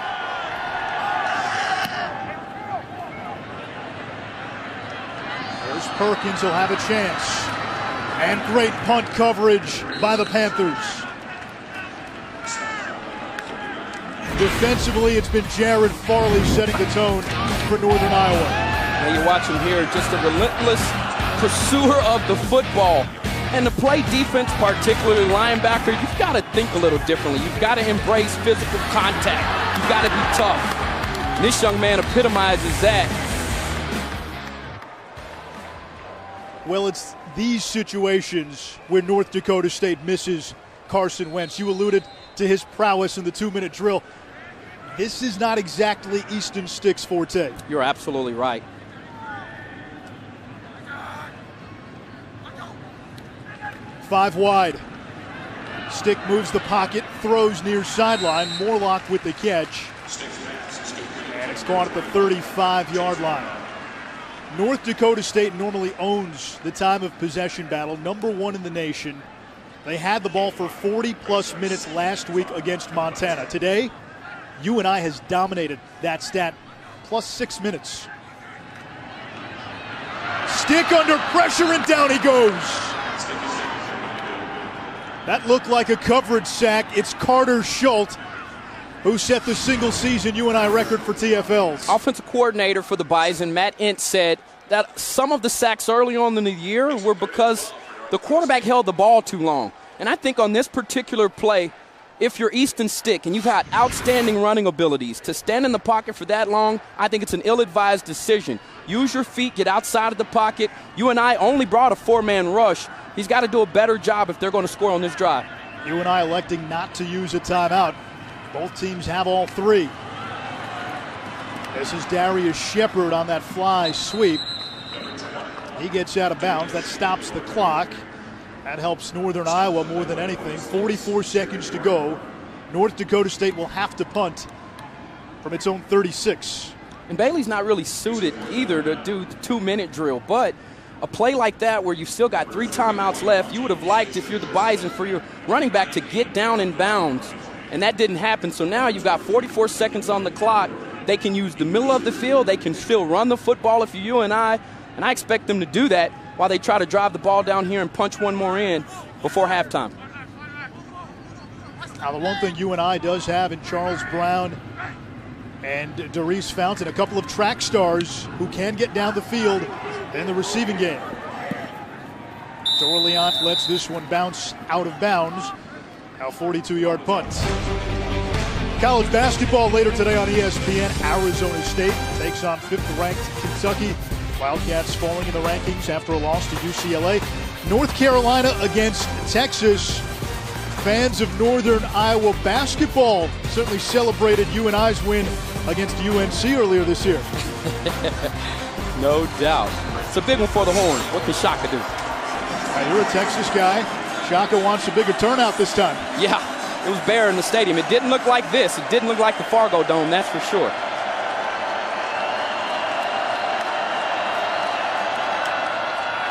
There's Perkins, he'll have a chance. And great punt coverage by the Panthers. Defensively, it's been Jared Farley setting the tone for Northern Iowa. Now you watch him here, just a relentless pursuer of the football. And to play defense, particularly linebacker, you've got to think a little differently. You've got to embrace physical contact. You've got to be tough. And this young man epitomizes that. Well, it's these situations where North Dakota State misses Carson Wentz. You alluded to his prowess in the 2-minute drill. This is not exactly Easton Stick's forte. You're absolutely right. Five wide. Stick moves the pocket, throws near sideline. Morlock with the catch. And it's gone at the 35-yard line. North Dakota State normally owns the time of possession battle, #1 in the nation. They had the ball for 40-plus minutes last week against Montana. Today, UNI has dominated that stat, plus 6 minutes. Stick under pressure, and down he goes. That looked like a coverage sack. It's Carter Schultz who set the single-season UNI record for TFLs. Offensive coordinator for the Bison, Matt Ince, said that some of the sacks early on in the year were because the quarterback held the ball too long. And I think on this particular play, if you're Easton Stick and you've had outstanding running abilities, to stand in the pocket for that long, I think it's an ill-advised decision. Use your feet, get outside of the pocket. UNI only brought a 4-man rush. He's got to do a better job if they're going to score on this drive. UNI electing not to use a timeout. Both teams have all three. This is Darius Shepard on that fly sweep. He gets out of bounds. That stops the clock. That helps Northern Iowa more than anything. 44 seconds to go. North Dakota State will have to punt from its own 36. And Bailey's not really suited either to do the 2-minute drill, but a play like that where you've still got 3 timeouts left, you would have liked, if you're the Bison, for your running back to get down in bounds. And that didn't happen. So now you've got 44 seconds on the clock. They can use the middle of the field. They can still run the football if you're UNI. And I expect them to do that while they try to drive the ball down here and punch one more in before halftime. Now, the one thing UNI does have in Charles Brown and Darius Fountain, a couple of track stars who can get down the field in the receiving game. Dorleant lets this one bounce out of bounds. Now 42-yard punt. College basketball later today on ESPN. Arizona State takes on 5th-ranked Kentucky. Wildcats falling in the rankings after a loss to UCLA. North Carolina against Texas. Fans of Northern Iowa basketball certainly celebrated UNI's win against UNC earlier this year. No doubt. It's a big one for the Horns. What can Shaka do? You're a Texas guy. Shaka wants a bigger turnout this time. Yeah, it was bare in the stadium. It didn't look like this. It didn't look like the Fargo Dome, that's for sure.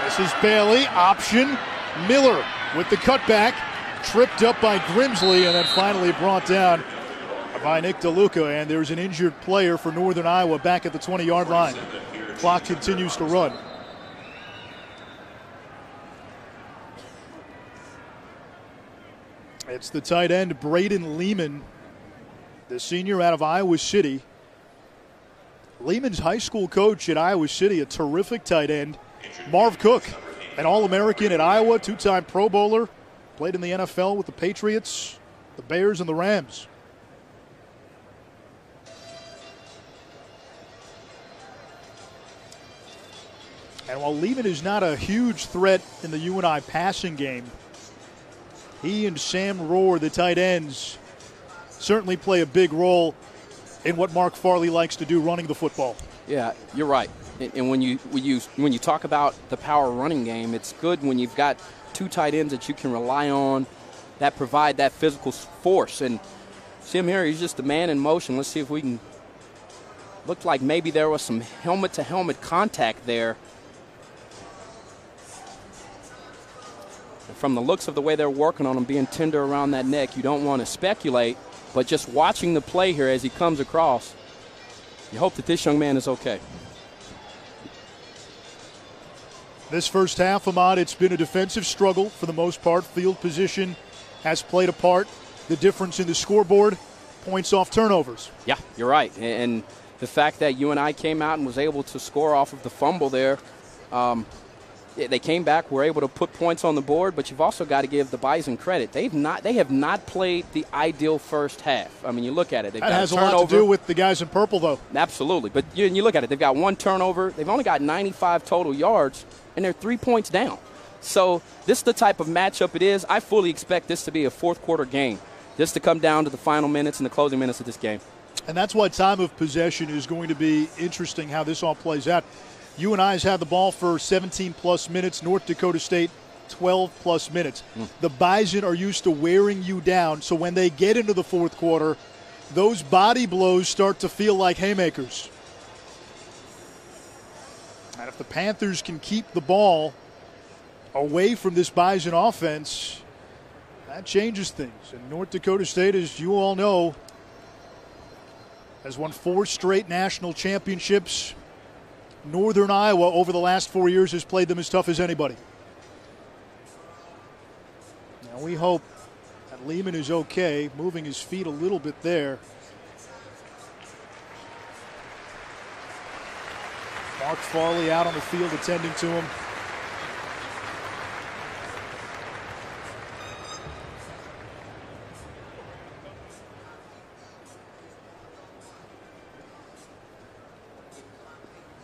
This is Bailey, option. Miller with the cutback. Tripped up by Grimsley and then finally brought down by Nick DeLuca. And there's an injured player for Northern Iowa back at the 20-yard line. Clock continues to run. It's the tight end, Braden Lehman, the senior out of Iowa City. Lehman's high school coach at Iowa City, a terrific tight end. Marv Cook, an All-American at Iowa, two-time Pro Bowler, played in the NFL with the Patriots, the Bears, and the Rams. And while Lehman is not a huge threat in the UNI passing game, he and Sam Rohr, the tight ends, certainly play a big role in what Mark Farley likes to do, running the football. Yeah, you're right. And when you talk about the power running game, it's good when you've got two tight ends that you can rely on that provide that physical force. And see him here, he's just a man in motion. Let's see if we can. Looked like maybe there was some helmet-to-helmet contact there. From the looks of the way they're working on him being tender around that neck, you don't want to speculate, but just watching the play here as he comes across, you hope that this young man is okay. This first half, Ahmad, it's been a defensive struggle for the most part. Field position has played a part. The difference in the scoreboard, points off turnovers. Yeah, you're right. And the fact that UNI came out and was able to score off of the fumble there, they came back, were able to put points on the board, but you've also got to give the Bison credit. They have not played the ideal first half. I mean, you look at it. They've that got has a a turnover. lot to do with the guys in purple, though. Absolutely. But you look at it. They've got one turnover. They've only got 95 total yards, and they're 3 points down. So this is the type of matchup it is. I fully expect this to be a fourth-quarter game, just to come down to the final minutes and the closing minutes of this game. And that's why time of possession is going to be interesting, how this all plays out. UNI's had the ball for 17-plus minutes. North Dakota State, 12-plus minutes. The Bison are used to wearing you down, so when they get into the fourth quarter, those body blows start to feel like haymakers. And if the Panthers can keep the ball away from this Bison offense, that changes things. And North Dakota State, as you all know, has won 4 straight national championships. Northern Iowa over the last 4 years has played them as tough as anybody. Now we hope that Lehman is okay, moving his feet a little bit there. Mark Farley out on the field attending to him.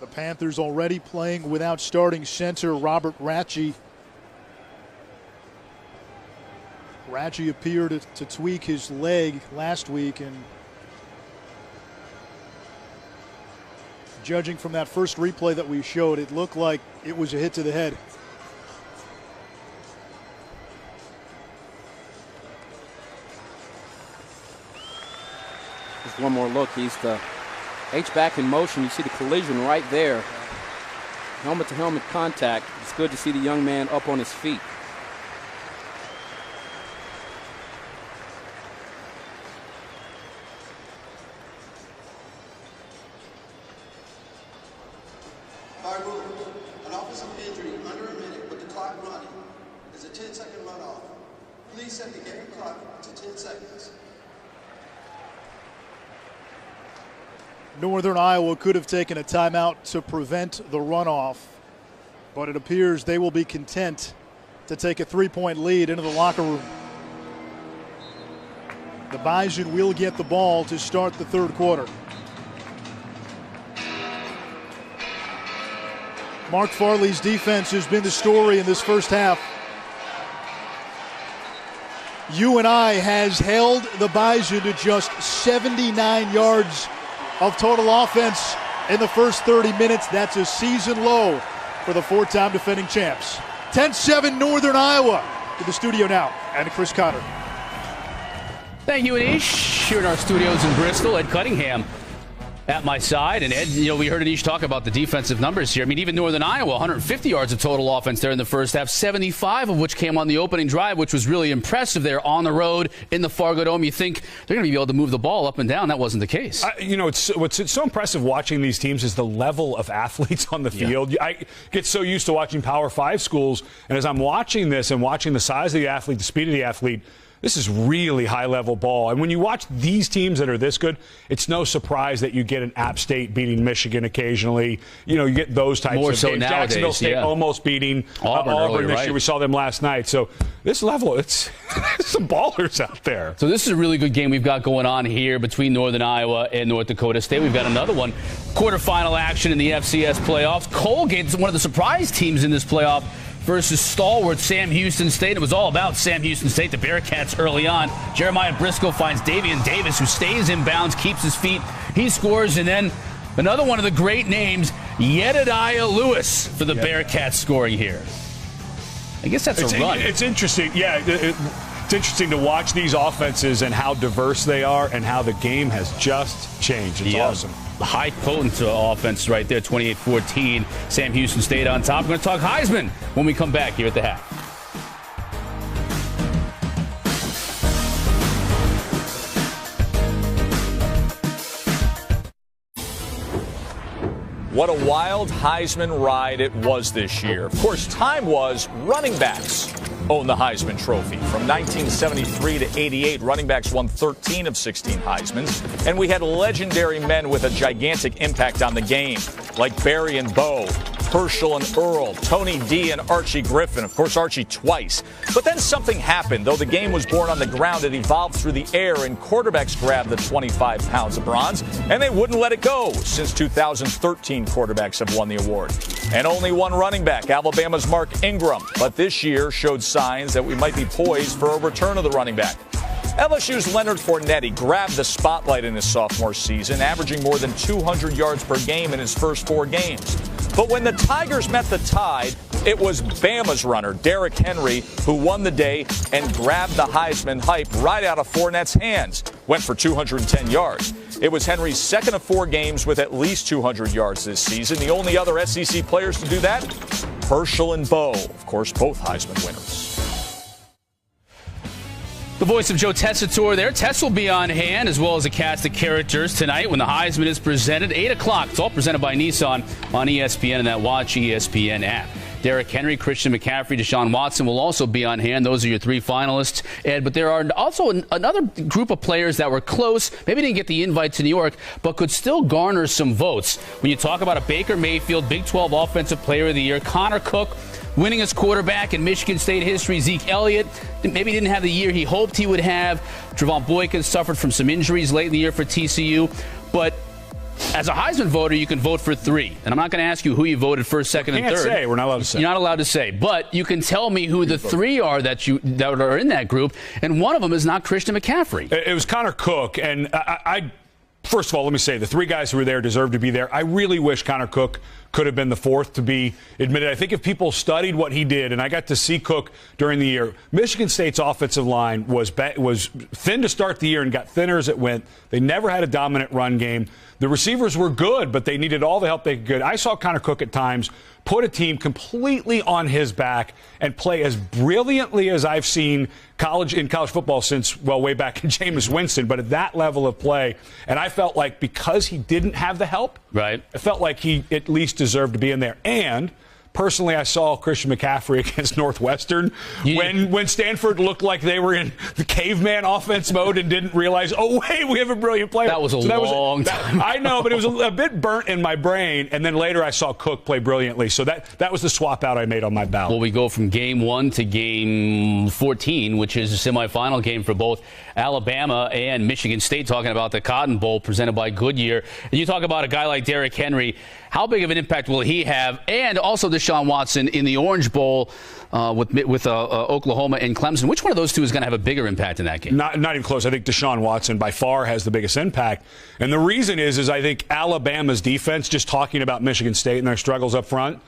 The Panthers already playing without starting center Robert Ratchey. Ratchey appeared to tweak his leg last week, and judging from that first replay that we showed, it looked like it was a hit to the head. Just one more look. He's the H-back in motion. You see the collision right there. Helmet-to-helmet contact. It's good to see the young man up on his feet. An offensive injury under a minute with the clock running is a 10-second runoff. Please set the game clock to 10 seconds. Northern Iowa could have taken a timeout to prevent the runoff, but it appears they will be content to take a 3-point lead into the locker room. The Bison will get the ball to start the third quarter. Mark Farley's defense has been the story in this first half. UNI has held the Bison to just 79 yards of total offense in the first 30 minutes. That's a season low for the four-time defending champs. 10-7 Northern Iowa. To the studio now, and Chris Connor. Thank you, Anish. Here in our studios in Bristol, Ed Cunningham at my side. And Ed, we heard Anish talk about the defensive numbers here. I mean, even Northern Iowa, 150 yards of total offense there in the first half, 75 of which came on the opening drive, which was really impressive there on the road in the Fargo Dome. You think they're going to be able to move the ball up and down. That wasn't the case. What's so impressive watching these teams is the level of athletes on the field. Yeah. I get so used to watching Power 5 schools, and as I'm watching this and watching the size of the athlete, the speed of the athlete, this is really high-level ball. And when you watch these teams that are this good, it's no surprise that you get an App State beating Michigan occasionally. You get those types More of so games. nowadays, Jacksonville State almost beating Auburn this year. We saw them last night. So this level, it's some ballers out there. So this is a really good game we've got going on here between Northern Iowa and North Dakota State. We've got another one. Quarterfinal action in the FCS playoffs. Colgate is one of the surprise teams in this playoff versus stalwart Sam Houston State. It was all about Sam Houston State, the Bearcats early on. Jeremiah Briscoe finds Davian Davis, who stays in bounds, keeps his feet. He scores, and then another one of the great names, Jedediah Lewis, for the Bearcats scoring here. I guess that's a run. It's interesting. Yeah, it's interesting to watch these offenses and how diverse they are and how the game has just changed. It's awesome. High potent offense right there, 28-14. Sam Houston State on top. We're going to talk Heisman when we come back here at the half. What a wild Heisman ride it was this year. Of course, time was running backs own the Heisman Trophy. From 1973 to 88, running backs won 13 of 16 Heismans. And we had legendary men with a gigantic impact on the game, like Barry and Bo, Herschel and Earl, Tony D and Archie Griffin. Of course, Archie twice. But then something happened. Though the game was born on the ground, it evolved through the air, and quarterbacks grabbed the 25 pounds of bronze, and they wouldn't let it go. Since 2013, quarterbacks have won the award. And only one running back, Alabama's Mark Ingram. But this year showed signs that we might be poised for a return of the running back. LSU's Leonard Fournette grabbed the spotlight in his sophomore season, averaging more than 200 yards per game in his first 4 games. But when the Tigers met the Tide, it was Bama's runner, Derrick Henry, who won the day and grabbed the Heisman hype right out of Fournette's hands. Went for 210 yards. It was Henry's second of 4 games with at least 200 yards this season. The only other SEC players to do that, Herschel and Bo, of course, both Heisman winners. The voice of Joe Tessitore there. Tess will be on hand, as well as a cast of characters tonight when the Heisman is presented. 8 o'clock. It's all presented by Nissan on ESPN and that Watch ESPN app. Derrick Henry, Christian McCaffrey, Deshaun Watson will also be on hand. Those are your 3 finalists, Ed. But there are also another group of players that were close, maybe didn't get the invite to New York, but could still garner some votes. When you talk about a Baker Mayfield, Big 12 Offensive Player of the Year, Connor Cook, winningest quarterback in Michigan State history, Zeke Elliott, maybe didn't have the year he hoped he would have. Trevon Boykin suffered from some injuries late in the year for TCU. But as a Heisman voter, you can vote for 3. And I'm not going to ask you who you voted first, second, and third. We're not allowed to say. You're not allowed to say. But you can tell me who the 3 are that are in that group. And one of them is not Christian McCaffrey. It was Connor Cook. And first of all, let me say, the 3 guys who were there deserve to be there. I really wish Connor Cook could have been the 4th to be admitted. I think if people studied what he did, and I got to see Cook during the year, Michigan State's offensive line was thin to start the year and got thinner as it went. They never had a dominant run game. The receivers were good, but they needed all the help they could get. I saw Connor Cook at times put a team completely on his back and play as brilliantly as I've seen in college football since, well, way back in Jameis Winston, but at that level of play. And I felt like because he didn't have the help, right, I felt like he at least deserved to be in there. And personally, I saw Christian McCaffrey against Northwestern when Stanford looked like they were in the caveman offense mode and didn't realize, oh, wait, we have a brilliant player. That was a long time. I know, but it was a bit burnt in my brain. And then later I saw Cook play brilliantly. So that was the swap out I made on my ballot. Well, we go from game 1 to game 14, which is a semifinal game for both Alabama and Michigan State, talking about the Cotton Bowl presented by Goodyear. And you talk about a guy like Derrick Henry. How big of an impact will he have? And also, Deshaun Deshaun Watson in the Orange Bowl with Oklahoma and Clemson. Which one of those two is going to have a bigger impact in that game? Not even close. I think Deshaun Watson by far has the biggest impact. And the reason is I think Alabama's defense, just talking about Michigan State and their struggles up front,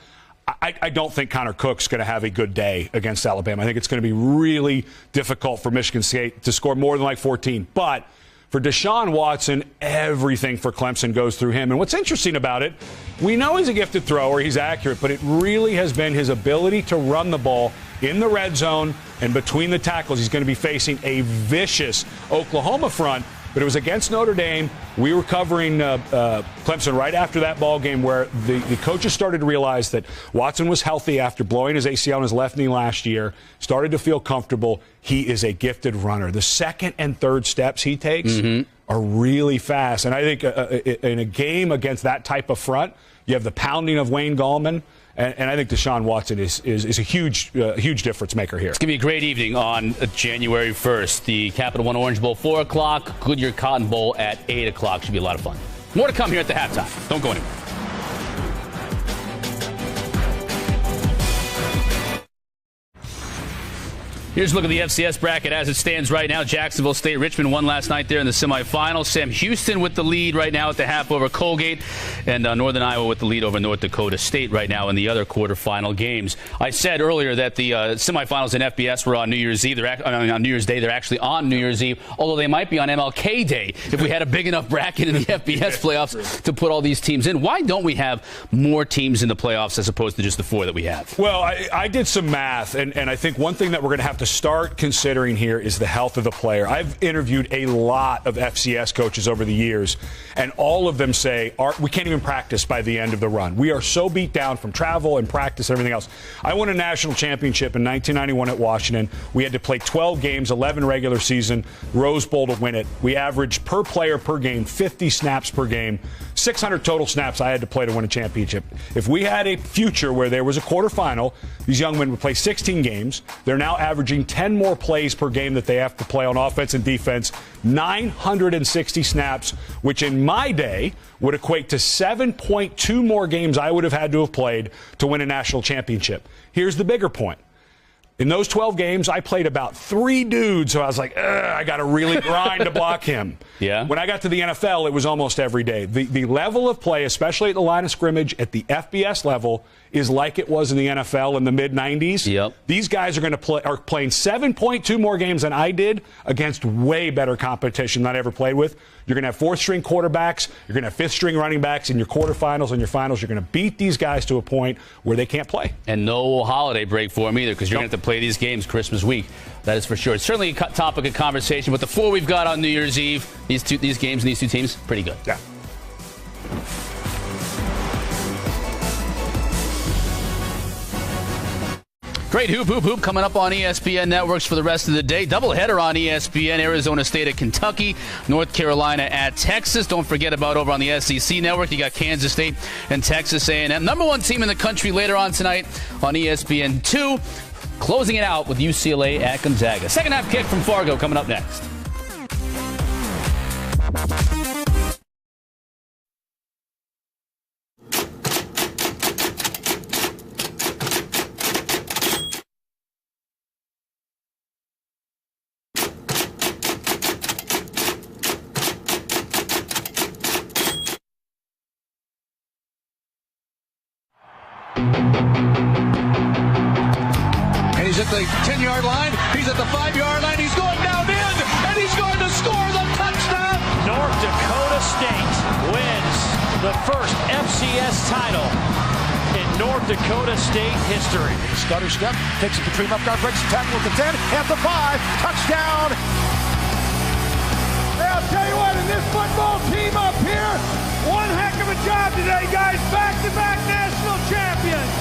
I don't think Connor Cook's going to have a good day against Alabama. I think it's going to be really difficult for Michigan State to score more than like 14. But for Deshaun Watson, everything for Clemson goes through him. And what's interesting about it, we know he's a gifted thrower, he's accurate, but it really has been his ability to run the ball in the red zone and between the tackles. He's going to be facing a vicious Oklahoma front. But it was against Notre Dame. We were covering Clemson right after that ball game where the coaches started to realize that Watson was healthy after blowing his ACL on his left knee last year, started to feel comfortable. He is a gifted runner. The second and third steps he takes are really fast. And I think in a game against that type of front, you have the pounding of Wayne Gallman. And I think Deshaun Watson is a huge difference maker here. It's going to be a great evening on January 1st. The Capital One Orange Bowl, 4 o'clock. Goodyear Cotton Bowl at 8 o'clock. Should be a lot of fun. More to come here at the halftime. Don't go anywhere. Here's a look at the FCS bracket as it stands right now. Jacksonville State, Richmond won last night there in the semifinals. Sam Houston with the lead right now at the half over Colgate. And Northern Iowa with the lead over North Dakota State right now in the other quarterfinal games. I said earlier that the semifinals in FBS were on New Year's Eve. On New Year's Day. They're actually on New Year's Eve, although they might be on MLK Day if we had a big enough bracket in the FBS playoffs to put all these teams in. Why don't we have more teams in the playoffs as opposed to just the 4 that we have? Well, I did some math, and I think one thing that we're going to have to start considering here is the health of the player. I've interviewed a lot of FCS coaches over the years, and all of them say we can't even practice by the end of the run. We are so beat down from travel and practice and everything else. I won a national championship in 1991 at Washington. We had to play 12 games, 11 regular season, Rose Bowl to win it. We averaged per player per game 50 snaps per game, 600 total snaps I had to play to win a championship. If we had a future where there was a quarterfinal, these young men would play 16 games. They're now averaging 10 more plays per game that they have to play on offense and defense, 960 snaps, which in my day would equate to 7.2 more games I would have had to have played to win a national championship. Here's the bigger point. In those 12 games, I played about 3 dudes, so I was like, I got to really grind to block him. Yeah. When I got to the NFL, it was almost every day. The level of play, especially at the line of scrimmage at the FBS level, is like it was in the NFL in the mid-'90s. Yep. These guys are playing 7.2 more games than I did against way better competition than I ever played with. You're going to have 4th-string quarterbacks. You're going to have 5th-string running backs in your quarterfinals and your finals. You're going to beat these guys to a point where they can't play. And no holiday break for them either, because you're going to have to play these games Christmas week. That is for sure. It's certainly a topic of conversation. But the 4 we've got on New Year's Eve, these games and these 2 teams, pretty good. Yeah. Great hoop coming up on ESPN Networks for the rest of the day. Doubleheader on ESPN, Arizona State at Kentucky, North Carolina at Texas. Don't forget about over on the SEC Network, you got Kansas State and Texas A&M. Number 1 team in the country later on tonight on ESPN 2. Closing it out with UCLA at Gonzaga. Second half kick from Fargo coming up next. He's at the 10-yard line. He's at the 5-yard line. He's going down in, and he's going to score the touchdown. North Dakota State wins the first FCS title in North Dakota State history. Stutter step, takes it between left guard, breaks the tackle at the 10, at the 5, touchdown. Hey, I'll tell you what, in this football team up here, one heck of a job today, guys. Back-to-back national champions.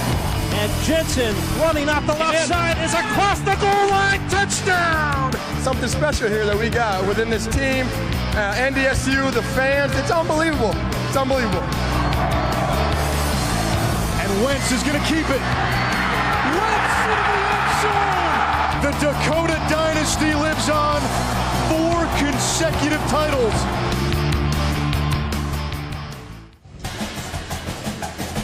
And Jensen running out the left side is across the goal line. Touchdown! Something special here that we got within this team. NDSU, the fans, it's unbelievable. It's unbelievable. And Wentz is going to keep it. Wentz in the end zone. The Dakota dynasty lives on. 4 consecutive titles.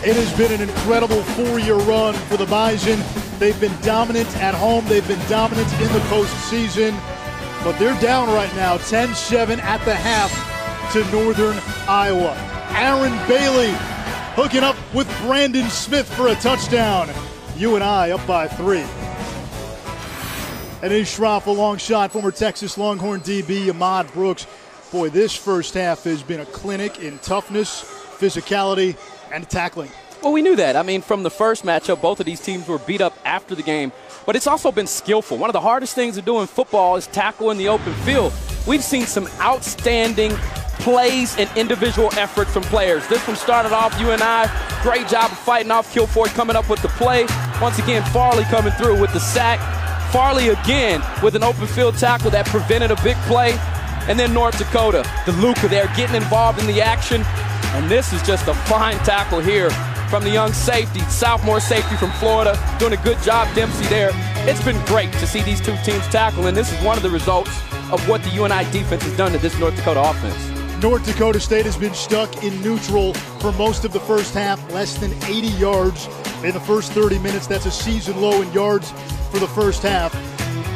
It has been an incredible 4-year run for the Bison. They've been dominant at home. They've been dominant in the postseason. But they're down right now, 10-7 at the half to Northern Iowa. Aaron Bailey hooking up with Brandon Smith for a touchdown. UNI up by 3. And Ish Shroff, a long shot, former Texas Longhorn DB Ahmad Brooks. Boy, this first half has been a clinic in toughness, physicality, and tackling. Well, we knew that. I mean, from the first matchup, both of these teams were beat up after the game. But it's also been skillful. One of the hardest things to do in football is tackle in the open field. We've seen some outstanding plays and individual efforts from players. This one started off UNI. Great job of fighting off Kilford coming up with the play. Once again, Farley coming through with the sack. Farley again with an open field tackle that prevented a big play. And then North Dakota, DeLuca there getting involved in the action. And this is just a fine tackle here from the young safety, sophomore safety from Florida, doing a good job, Dempsey there. It's been great to see these two teams tackle, and this is one of the results of what the UNI defense has done to this North Dakota offense. North Dakota State has been stuck in neutral for most of the first half, less than 80 yards in the first 30 minutes. That's a season low in yards for the first half.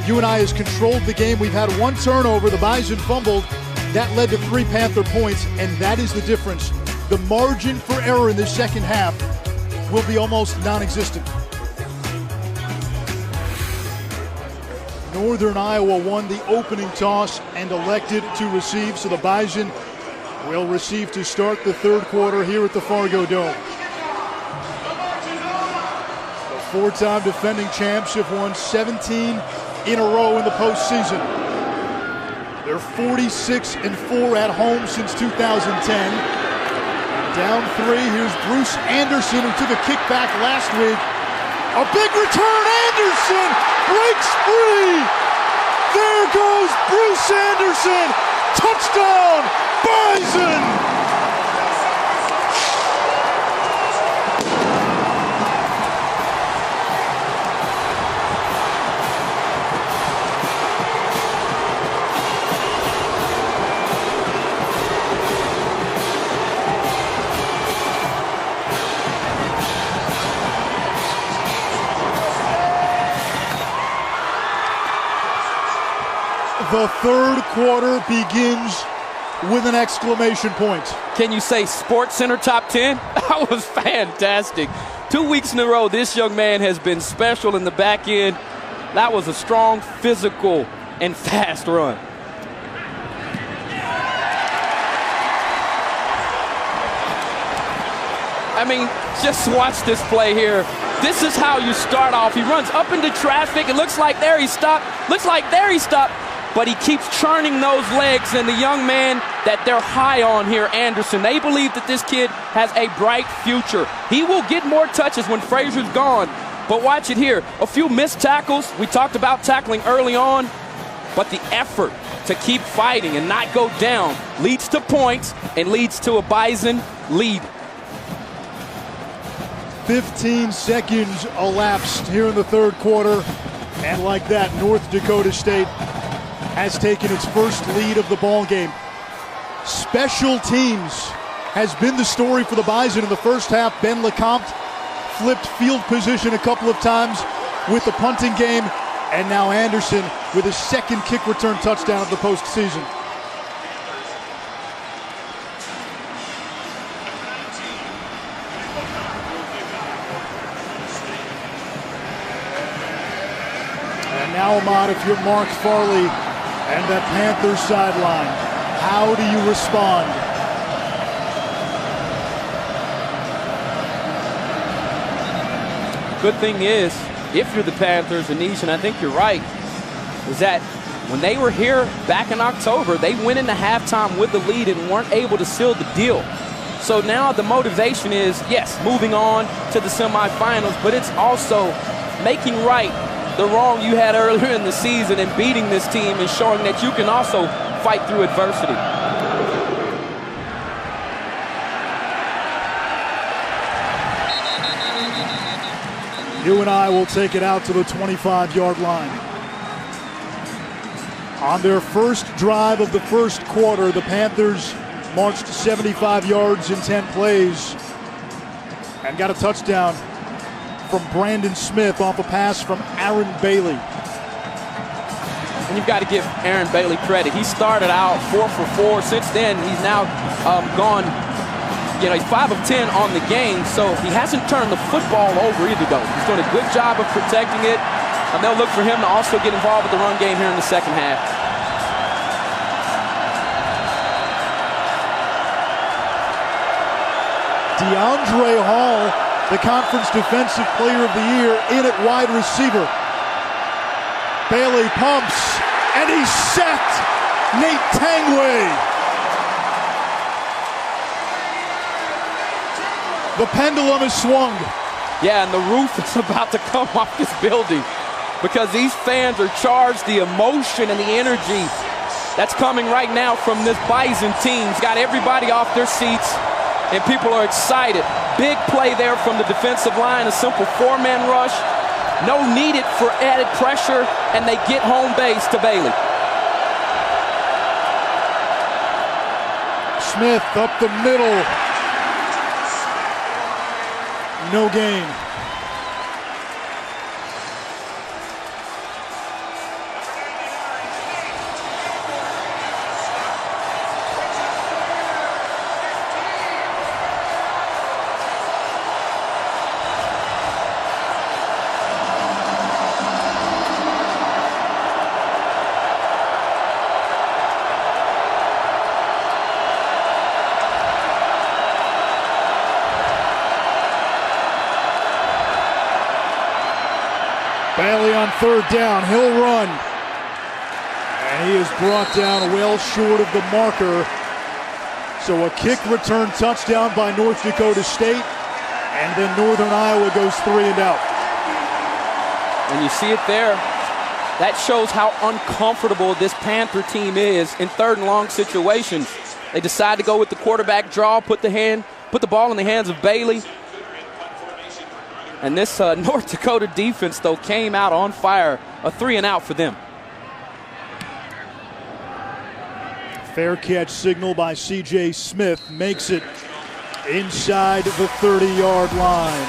UNI has controlled the game. We've had one turnover. The Bison fumbled. That led to 3 Panther points, and that is the difference. The margin for error in the second half will be almost non-existent. Northern Iowa won the opening toss and elected to receive, so the Bison will receive to start the third quarter here at the Fargo Dome. The 4-time defending champs have won 17 in a row in the postseason. They're 46-4 at home since 2010. Down 3, here's Bruce Anderson, who took a kickback last week. A big return, Anderson breaks free. There goes Bruce Anderson. Touchdown, Bison! The third quarter begins with an exclamation point. Can you say Sports Center top 10? That was fantastic. 2 weeks in a row, this young man has been special in the back end. That was a strong, physical, and fast run. I mean, just watch this play here. This is how you start off. He runs up into traffic. It looks like there he stopped. Looks like there he stopped. But he keeps churning those legs, and the young man that they're high on here, Anderson, they believe that this kid has a bright future. He will get more touches when Frazier's gone, but watch it here. A few missed tackles. We talked about tackling early on, but the effort to keep fighting and not go down leads to points and leads to a Bison lead. 15 seconds elapsed here in the third quarter, and like that, North Dakota State has taken its first lead of the ball game. Special teams has been the story for the Bison in the first half. Ben LeCompte flipped field position a couple of times with the punting game, and now Anderson with his second kick return touchdown of the postseason. And now, Ahmad, if you're Mark Farley and that Panthers sideline, how do you respond? Good thing is, if you're the Panthers, Anish, and I think you're right, is that when they were here back in October, they went into halftime with the lead and weren't able to seal the deal. So now the motivation is, yes, moving on to the semifinals, but it's also making right the wrong you had earlier in the season and beating this team and showing that you can also fight through adversity. UNI will take it out to the 25-yard line. On their first drive of the first quarter, the Panthers marched 75 yards in 10 plays. and got a touchdown from Brandon Smith off a pass from Aaron Bailey. And you've got to give Aaron Bailey credit. He started out 4 for 4. Since then, he's now gone, he's 5 of 10 on the game, so he hasn't turned the football over either, though. He's doing a good job of protecting it, and they'll look for him to also get involved with the run game here in the second half. DeAndre Hall, the Conference Defensive Player of the Year, in at wide receiver. Bailey pumps, and he's sacked. Nate Tangway. The pendulum is swung. Yeah, and the roof is about to come off this building because these fans are charged. The emotion and the energy that's coming right now from this Bison team's got everybody off their seats, and people are excited. Big play there from the defensive line, a simple 4-man rush. No needed for added pressure, and they get home base to Bailey. Smith up the middle. No gain. Bailey on third down, he'll run. And he is brought down well short of the marker. So a kick return touchdown by North Dakota State. And then Northern Iowa goes 3 and out. And you see it there. That shows how uncomfortable this Panther team is in 3rd and long situations. They decide to go with the quarterback draw, put the ball in the hands of Bailey. And this North Dakota defense, though, came out on fire. A 3 and out for them. Fair catch signal by C.J. Smith makes it inside the 30-yard line.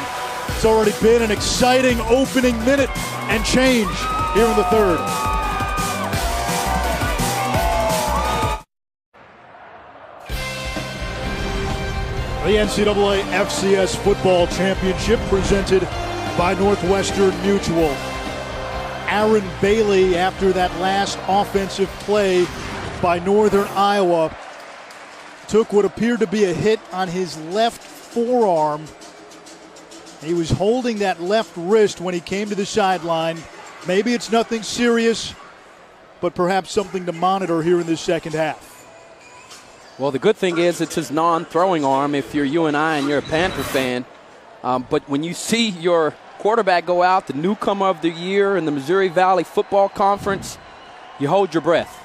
It's already been an exciting opening minute and change here in the 3rd. The NCAA FCS Football Championship presented by Northwestern Mutual. Aaron Bailey, after that last offensive play by Northern Iowa, took what appeared to be a hit on his left forearm. He was holding that left wrist when he came to the sideline. Maybe it's nothing serious, but perhaps something to monitor here in this second half. Well, the good thing is it's his non-throwing arm if you're UNI and you're a Panther fan. But when you see your quarterback go out, the newcomer of the year in the Missouri Valley Football Conference, you hold your breath.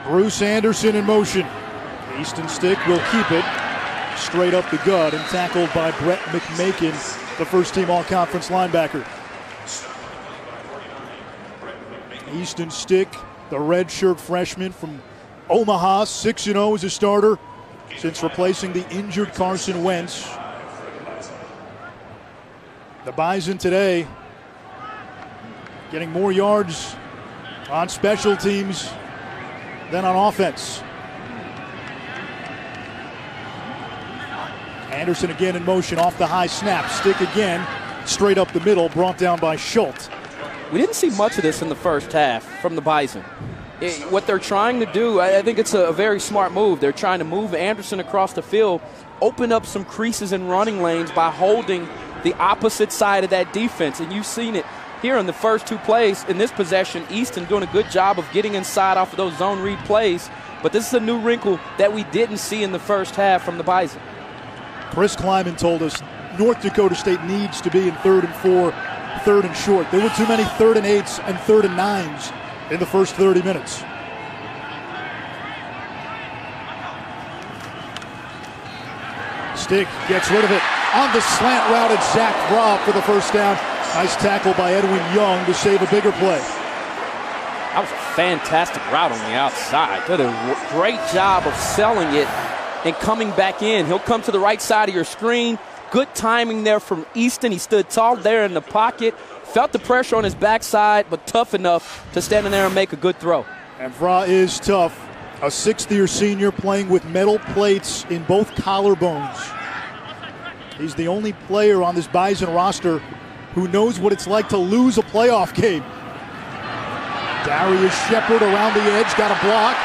Bruce Anderson in motion. Easton Stick will keep it straight up the gut and tackled by Brett McMakin, the first-team all-conference linebacker. Easton Stick, the redshirt freshman from Omaha, 6-0 as a starter since replacing the injured Carson Wentz. The Bison today getting more yards on special teams than on offense. Anderson again in motion off the high snap. Stick again, straight up the middle, brought down by Schultz. We didn't see much of this in the first half from the Bison. What they're trying to do, I think it's a very smart move. They're trying to move Anderson across the field, open up some creases in running lanes by holding the opposite side of that defense. And you've seen it here in the first 2 plays in this possession. Easton doing a good job of getting inside off of those zone read plays. But this is a new wrinkle that we didn't see in the first half from the Bison. Chris Kleiman told us North Dakota State needs to be in 3rd and 4, 3rd and short. There were too many 3rd and 8s and 3rd and 9s in the first 30 minutes. Stick gets rid of it on the slant route, and Zach Robb for the first down Nice tackle by Edwin Young to save a bigger play. That was a fantastic route on the outside. Did a great job of selling it and coming back in. He'll come to the right side of your screen. Good timing there from Easton. He stood tall there in the pocket. Felt the pressure on his backside, but tough enough to stand in there and make a good throw. And Fra is tough. A sixth-year senior playing with metal plates in both collarbones. He's the only player on this Bison roster who knows what it's like to lose a playoff game. Darius Shepard around the edge, got a block.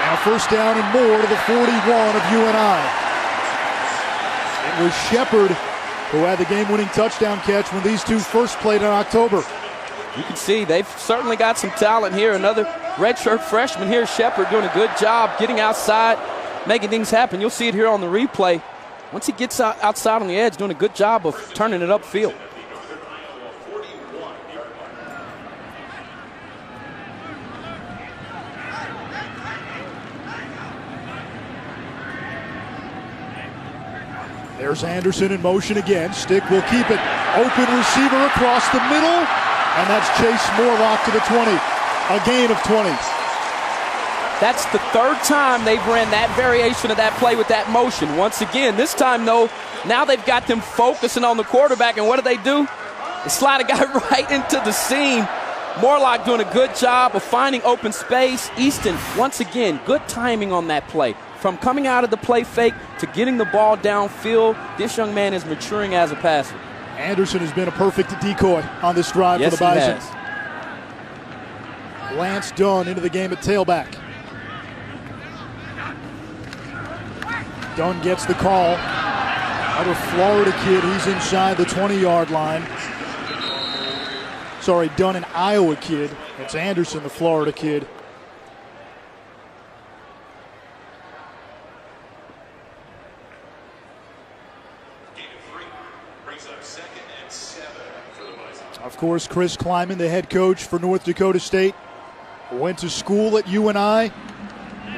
And a first down and more to the 41 of UNI. It was Shepard who had the game-winning touchdown catch when these two first played in October. You can see they've certainly got some talent here. Another redshirt freshman here, Shepard, doing a good job getting outside, making things happen. You'll see it here on the replay. Once he gets outside on the edge, doing a good job of turning it upfield. There's Anderson in motion again. Stick will keep it. Open receiver across the middle. And that's Chase Morlock to the 20. A gain of 20. That's the third time they've ran that variation of that play with that motion. Once again, this time, though, now they've got them focusing on the quarterback. And what do? They slide a guy right into the seam. Morlock doing a good job of finding open space. Easton, once again, good timing on that play. From coming out of the play fake to getting the ball downfield, this young man is maturing as a passer. Anderson has been a perfect decoy on this drive for the Bison. Lance Dunn into the game at tailback. Dunn gets the call. Another Florida kid, he's inside the 20-yard line. Sorry, Dunn, an Iowa kid. It's Anderson, the Florida kid. Of course, Chris Kleiman, the head coach for North Dakota State, went to school at UNI.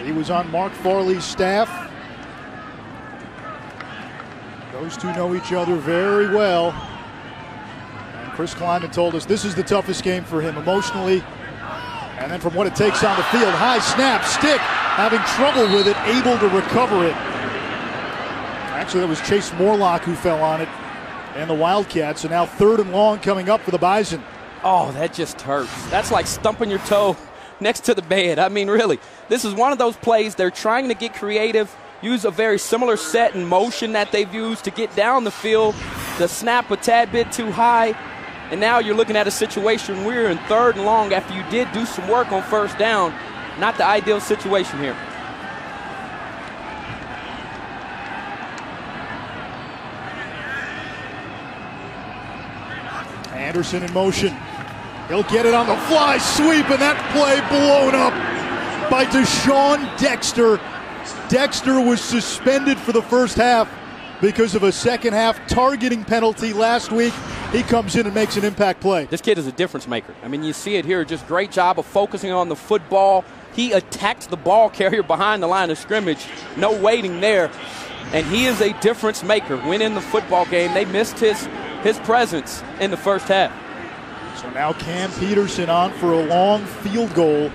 He was on Mark Farley's staff. Those two know each other very well. And Chris Kleiman told us this is the toughest game for him emotionally. And then from what it takes on the field, high snap, Stick having trouble with it, able to recover it. Actually, that was Chase Morlock who fell on it. And the Wildcats, so now 3rd and long coming up for the Bison. Oh, that just hurts. That's like stumping your toe next to the bed. I mean, really, this is one of those plays they're trying to get creative, use a very similar set and motion that they've used to get down the field, the snap a tad bit too high, and now you're looking at a situation where you're in 3rd and long after you did do some work on first down. Not the ideal situation here. Anderson in motion. He'll get it on the fly sweep, and that play blown up by Deshaun Dexter. Dexter was suspended for the first half because of a second half targeting penalty last week. He comes in and makes an impact play. This kid is a difference maker. I mean, you see it here, just great job of focusing on the football. He attacks the ball carrier behind the line of scrimmage. No waiting there. And he is a difference maker. When in the football game, they missed his presence in the first half. So now Cam Peterson on for a long field goal.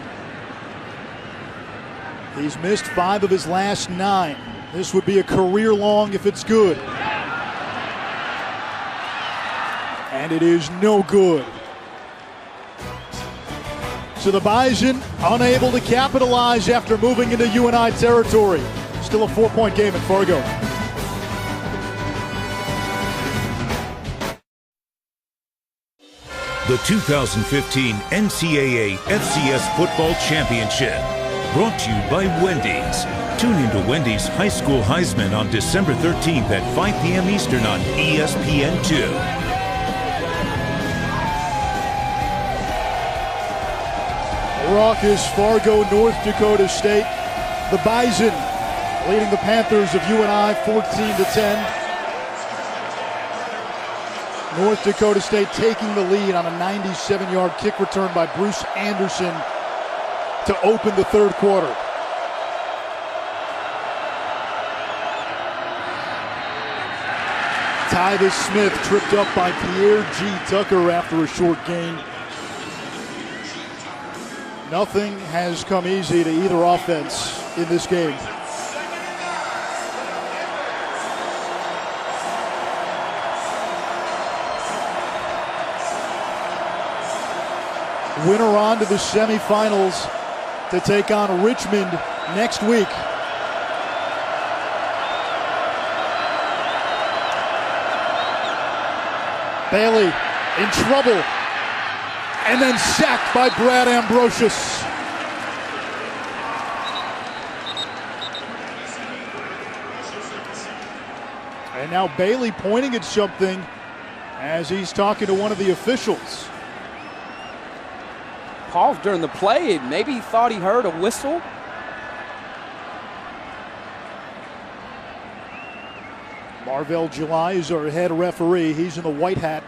He's missed 5 of his last 9. This would be a career long if it's good. And it is no good. So the Bison unable to capitalize after moving into UNI territory. Still a 4-point game at Fargo. The 2015 NCAA FCS Football Championship, brought to you by Wendy's. Tune into Wendy's High School Heisman on December 13th at 5 p.m. Eastern on ESPN2. Raucous Fargo, North Dakota State. The Bison leading the Panthers of UNI 14-10. North Dakota State taking the lead on a 97-yard kick return by Bruce Anderson to open the 3rd quarter. Tyvis Smith tripped up by Pierre G. Tucker after a short gain. Nothing has come easy to either offense in this game. Winner on to the semifinals to take on Richmond next week. Bailey in trouble, and then sacked by Brad Ambrosius. And now Bailey pointing at something as he's talking to one of the officials. Paused during the play. Maybe he thought he heard a whistle. Marvell July is our head referee. He's in the white hat.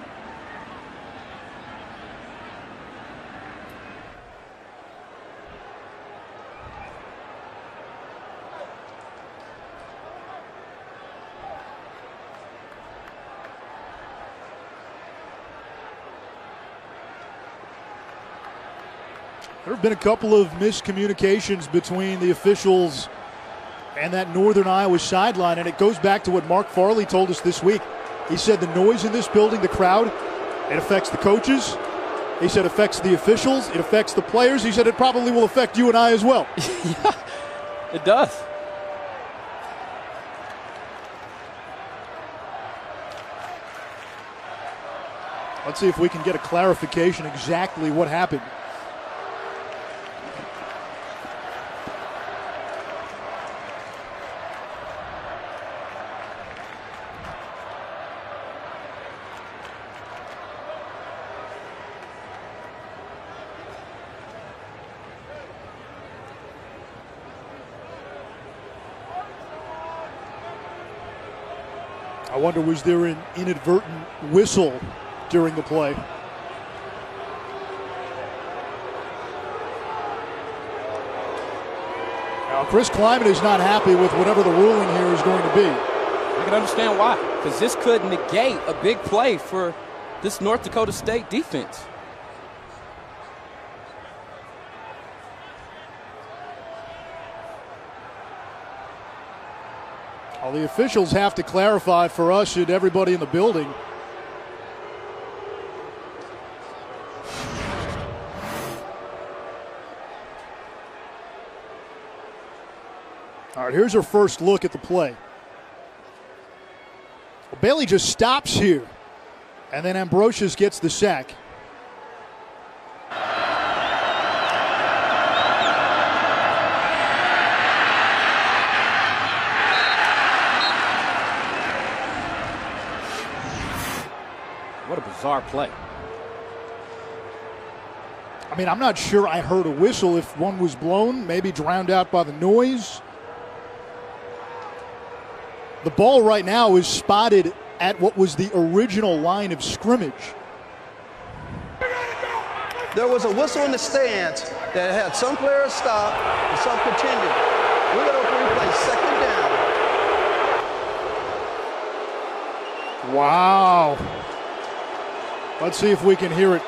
There have been a couple of miscommunications between the officials and that Northern Iowa sideline, and it goes back to what Mark Farley told us this week. He said the noise in this building, the crowd, it affects the coaches. He said it affects the officials, it affects the players. He said it probably will affect you and I as well. Yeah, it does. Let's see if we can get a clarification exactly what happened. I wonder, was there an inadvertent whistle during the play? Now, Chris Kleiman is not happy with whatever the ruling here is going to be. I can understand why, because this could negate a big play for this North Dakota State defense. Well, the officials have to clarify for us and everybody in the building. All right, here's our first look at the play. Well, Bailey just stops here, and then Ambrosius gets the sack. What a bizarre play. I mean, I'm not sure I heard a whistle. If one was blown, maybe drowned out by the noise. The ball right now is spotted at what was the original line of scrimmage. There was a whistle in the stands that had some players stop and some continue. We're going to replay second down. Wow. Let's see if we can hear it.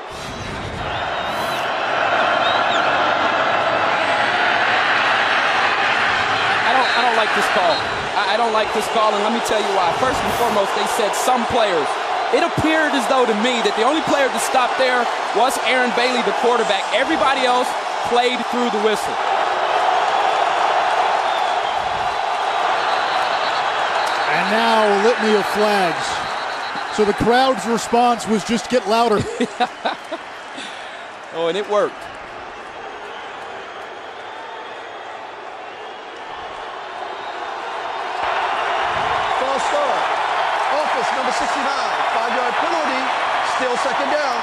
I don't like this call. I don't like this call, and let me tell you why. First and foremost, they said some players. It appeared as though to me that the only player to stop there was Aaron Bailey, the quarterback. Everybody else played through the whistle. And now a litany of flags. So the crowd's response was just get louder. Oh, and it worked. False start. Office number 69. 5-yard penalty. Still second down.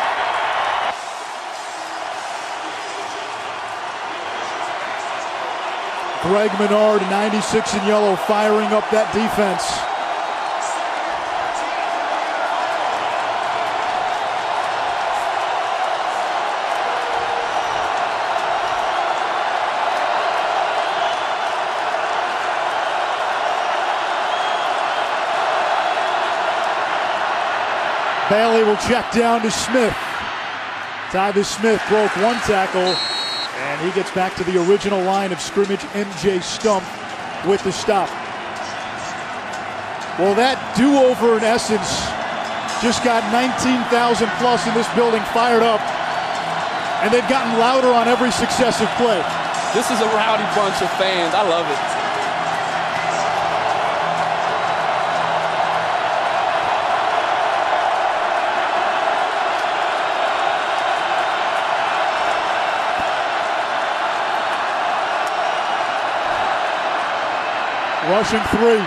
Greg Menard, 96 in yellow, firing up that defense. Bailey will check down to Smith. Tyvis Smith broke one tackle, and he gets back to the original line of scrimmage. MJ Stump with the stop. Well, that do-over, in essence, just got 19,000 plus in this building fired up, and they've gotten louder on every successive play. This is a rowdy bunch of fans. I love it. Rushing 3.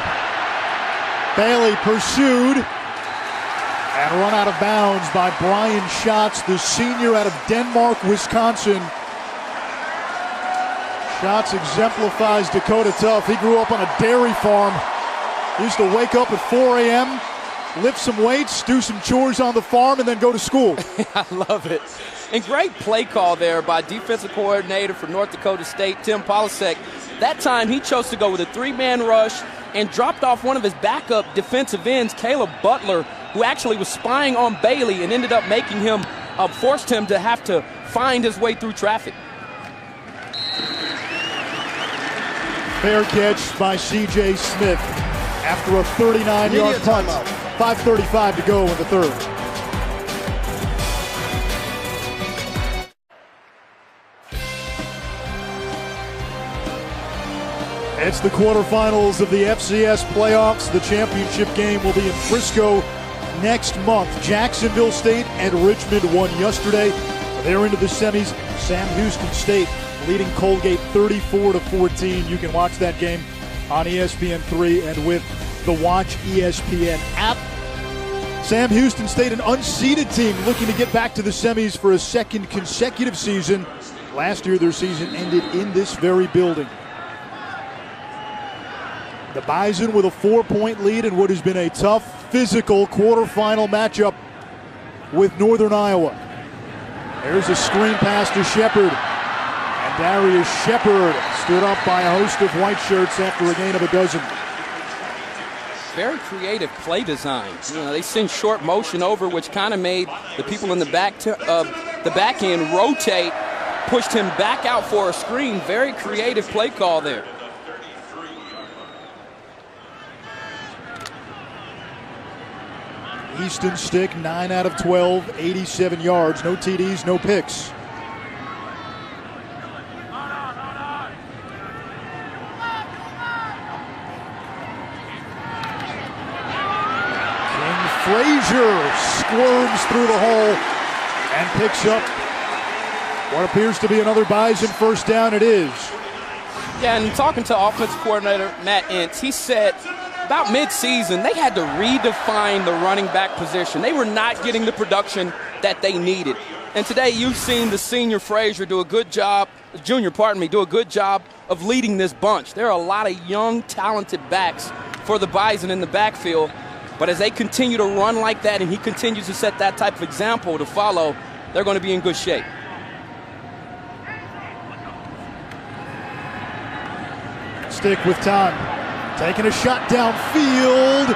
Bailey pursued and run out of bounds by Brian Schatz, the senior out of Denmark, Wisconsin. Schatz exemplifies Dakota tough. He grew up on a dairy farm. He used to wake up at 4 a.m., lift some weights, do some chores on the farm, and then go to school. I love it. And great play call there by defensive coordinator for North Dakota State, Tim Polasek. That time he chose to go with a 3-man rush and dropped off one of his backup defensive ends, Caleb Butler, who actually was spying on Bailey and ended up making him, forced him to have to find his way through traffic. Fair catch by C.J. Smith after a 39-yard punt. 5:35 to go in the third. It's the quarterfinals of the FCS playoffs. The championship game will be in Frisco next month. Jacksonville State and Richmond won yesterday. They're into the semis. Sam Houston State leading Colgate 34-14. You can watch that game on ESPN3 and with the Watch ESPN app. Sam Houston State, an unseeded team, looking to get back to the semis for a second consecutive season. Last year, their season ended in this very building. The Bison with a 4-point lead in what has been a tough, physical quarterfinal matchup with Northern Iowa. There's a screen pass to Shepard. And Darius Shepard stood up by a host of white shirts after a gain of a dozen. Very creative play design. You know, they send short motion over, which kind of made the people in the back end rotate, pushed him back out for a screen. Very creative play call there. Easton Stick, 9 out of 12, 87 yards, no TDs, no picks. King Frazier squirms through the hole and picks up what appears to be another Bison first down. It is. Yeah, and talking to offensive coordinator Matt Entz, he said about mid-season, they had to redefine the running back position. They were not getting the production that they needed. And today you've seen the senior Frazier do a good job, do a good job of leading this bunch. There are a lot of young, talented backs for the Bison in the backfield. But as they continue to run like that and he continues to set that type of example to follow, they're going to be in good shape. Stick with time. Taking a shot downfield.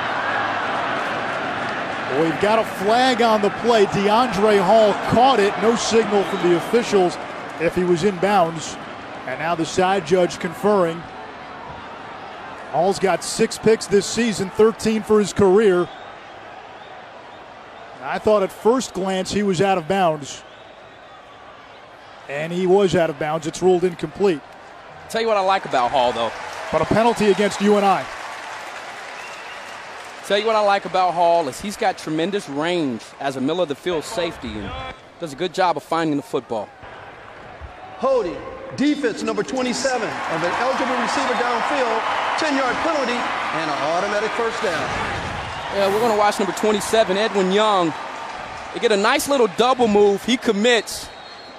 We've got a flag on the play. DeAndre Hall caught it. No signal from the officials if he was in bounds. And now the side judge conferring. Hall's got 6 picks this season, 13 for his career. I thought at first glance he was out of bounds. And he was out of bounds. It's ruled incomplete. Tell you what I like about Hall, though. But a penalty against UNI. Tell you what I like about Hall is he's got tremendous range as a middle-of-the-field safety and does a good job of finding the football. Holding, defense number 27 of an eligible receiver downfield, 10-yard penalty, and an automatic first down. Yeah, we're going to watch number 27, Edwin Young. They get a nice little double move. He commits.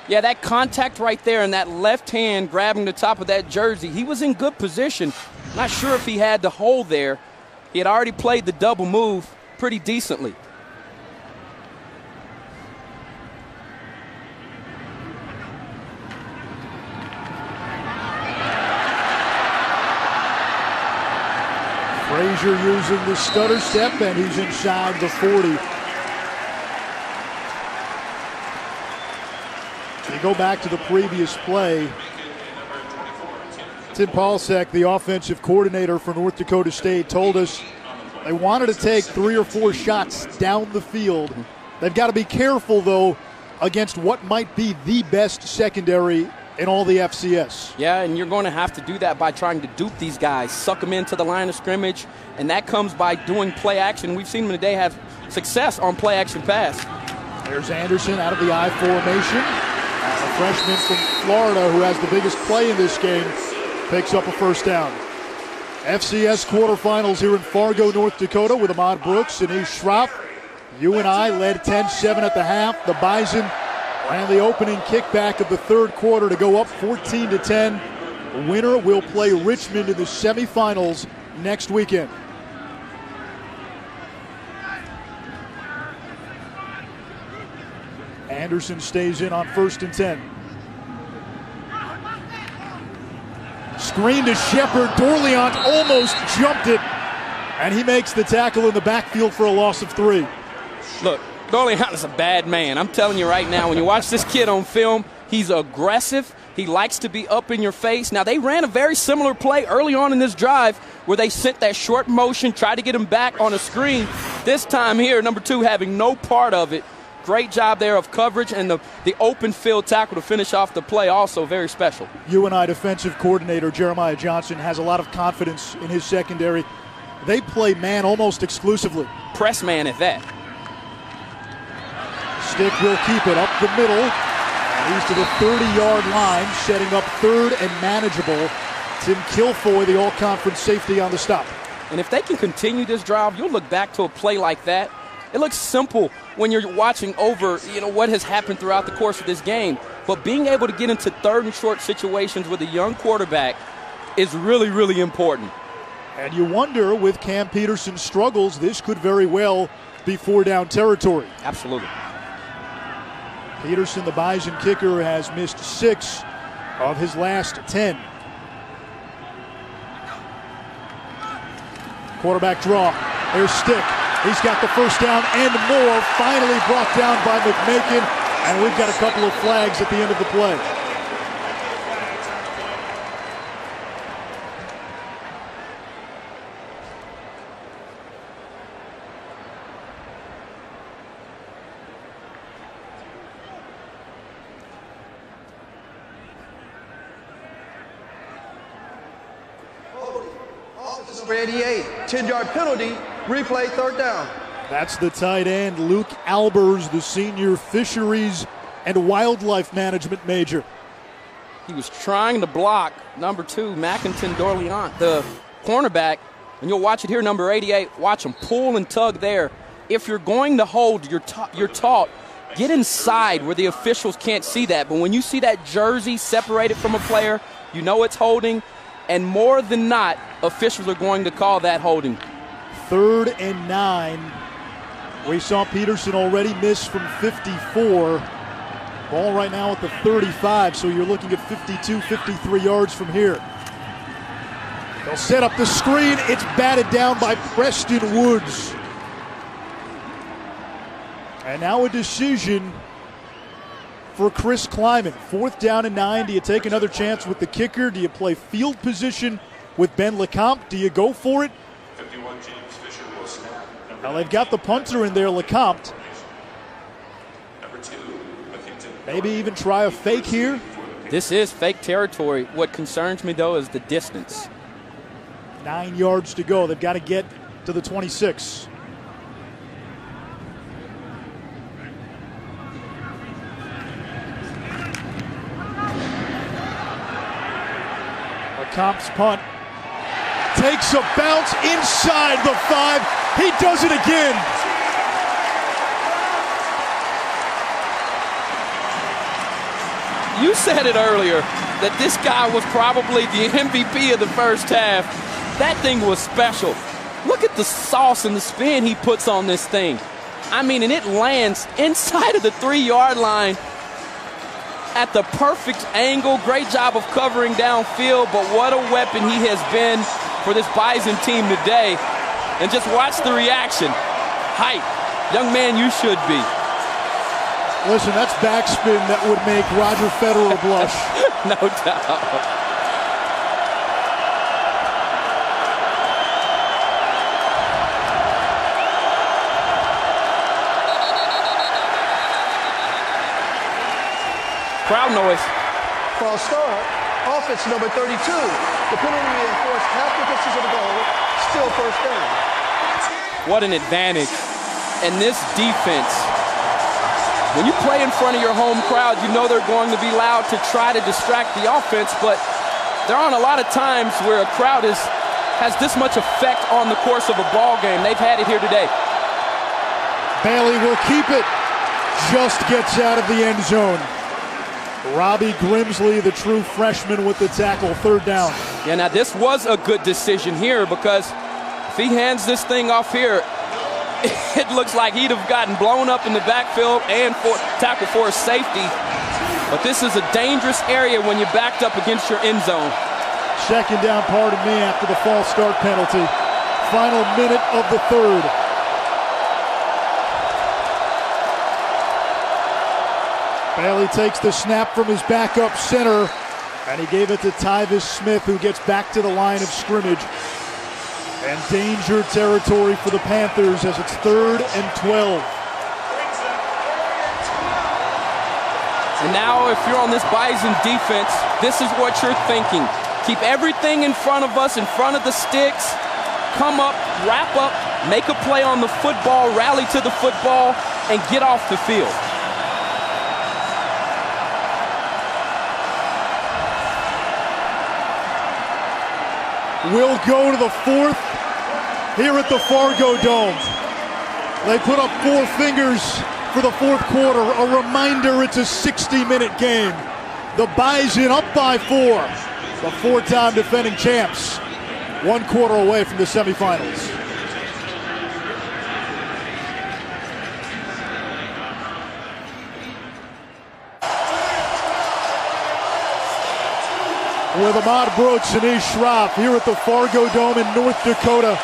Yeah, that contact right there and that left hand grabbing the top of that jersey, he was in good position. Not sure if he had the hold there. He had already played the double move pretty decently. Frazier using the stutter step, and he's inside the 40. You go back to the previous play. Tim Polsek, the offensive coordinator for North Dakota State, told us they wanted to take 3 or 4 shots down the field. They've got to be careful, though, against what might be the best secondary in all the FCS. Yeah, and you're going to have to do that by trying to dupe these guys, suck them into the line of scrimmage, and that comes by doing play action. We've seen them today have success on play action pass. There's Anderson out of the I formation. A freshman from Florida who has the biggest play in this game picks up a first down. FCS quarterfinals here in Fargo, North Dakota with Ahmad Brooks and Ish Schroff. UNI led 10-7 at the half. The Bison ran the opening kickback of the third quarter to go up 14-10. The winner will play Richmond in the semifinals next weekend. Anderson stays in on 1st and 10. Screen to Shepard. Dorleant almost jumped it, and he makes the tackle in the backfield for a loss of 3. Look, Dorleant is a bad man. I'm telling you right now, when you watch this kid on film, he's aggressive. He likes to be up in your face. Now, they ran a very similar play early on in this drive where they sent that short motion, tried to get him back on a screen. This time here, number 2 having no part of it. Great job there of coverage, and the open field tackle to finish off the play, also very special. UNI defensive coordinator Jeremiah Johnson has a lot of confidence in his secondary. They play man almost exclusively. Press man at that. Stick will keep it up the middle. And he's to the 30-yard line, setting up 3rd and manageable. Tim Kilfoy, the all-conference safety, on the stop. And if they can continue this drive, you'll look back to a play like that. It looks simple when you're watching over, what has happened throughout the course of this game. But being able to get into 3rd and short situations with a young quarterback is really, really important. And you wonder, with Cam Peterson's struggles, this could very well be 4-down territory. Absolutely. Peterson, the Bison kicker, has missed 6 of his last 10. Quarterback draw. There's Stick. He's got the first down and more. Finally brought down by McMakin. And we've got a couple of flags at the end of the play. Number 88, 10-yard penalty, replay, 3rd down. That's the tight end, Luke Albers, the senior fisheries and wildlife management major. He was trying to block number 2, Mackinton Dorleant, the cornerback. And you'll watch it here, number 88. Watch him pull and tug there. If you're going to hold, you're taught, get inside where the officials can't see that. But when you see that jersey separated from a player, you know it's holding. And more than not, officials are going to call that holding. 3rd and 9. We saw Peterson already miss from 54. Ball right now at the 35, so you're looking at 52, 53 yards from here. They'll set up the screen. It's batted down by Preston Woods. And now a decision for Chris Kleiman. 4th down and 9. Do you take another chance with the kicker? Do you play field position with Ben Lecomte? Do you go for it? Now they've got the punter in there, Lecomte. Maybe even try a fake here. This is fake territory. What concerns me, though, is the distance. 9 yards to go. They've got to get to the 26. Lecomte's punt takes a bounce inside the 5. He does it again. You said it earlier that this guy was probably the MVP of the first half. That thing was special. Look at the sauce and the spin he puts on this thing. I mean, and it lands inside of the 3-yard line at the perfect angle. Great job of covering downfield, but what a weapon he has been for this Bison team today. And just watch the reaction. Hype. Young man, you should be. Listen, that's backspin that would make Roger Federer blush. No doubt. Crowd noise. False start. Offense number 32. The penalty reinforced half the distance of the goal. Still first down. What an advantage. And this defense, when you play in front of your home crowd, you know they're going to be loud to try to distract the offense, but there aren't a lot of times where a crowd has this much effect on the course of a ball game. They've had it here today. Bailey will keep it. Just gets out of the end zone. Robbie Grimsley, the true freshman, with the tackle, third down. Yeah, now this was a good decision here because if he hands this thing off here, it looks like he'd have gotten blown up in the backfield and tackle for a safety. But this is a dangerous area when you're backed up against your end zone. Second down, pardon me, after the false start penalty. Final minute of the third. Bailey takes the snap from his backup center, and he gave it to Tyvis Smith, who gets back to the line of scrimmage. And danger territory for the Panthers as it's 3rd and 12. And now if you're on this Bison defense, this is what you're thinking. Keep everything in front of us, in front of the sticks. Come up, wrap up, make a play on the football, rally to the football, and get off the field. We'll go to the 4th here at the Fargo Dome. They put up 4 fingers for the 4th quarter. A reminder it's a 60-minute game. The Bison up by 4. The 4-time defending champs. 1 quarter away from the semifinals. With Ahmad Brooks and Ish Schroff here at the Fargo Dome in North Dakota.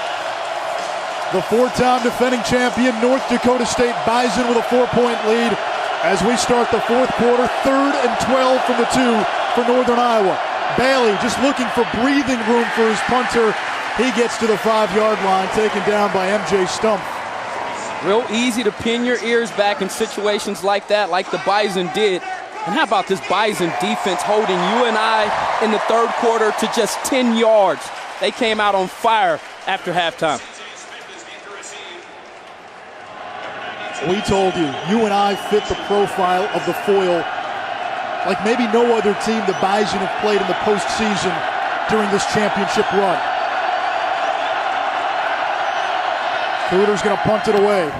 The 4-time defending champion North Dakota State Bison with a 4-point lead as we start the 4th quarter. 3rd and 12 from the 2 for Northern Iowa. Bailey just looking for breathing room for his punter. He gets to the 5-yard line, taken down by MJ Stump. Real easy to pin your ears back in situations like that, like the Bison did. And how about this Bison defense holding UNI in the 3rd quarter to just 10 yards? They came out on fire after halftime. We told you, UNI fit the profile of the foil like maybe no other team the Bison have played in the postseason during this championship run. Cooter's going to punt it away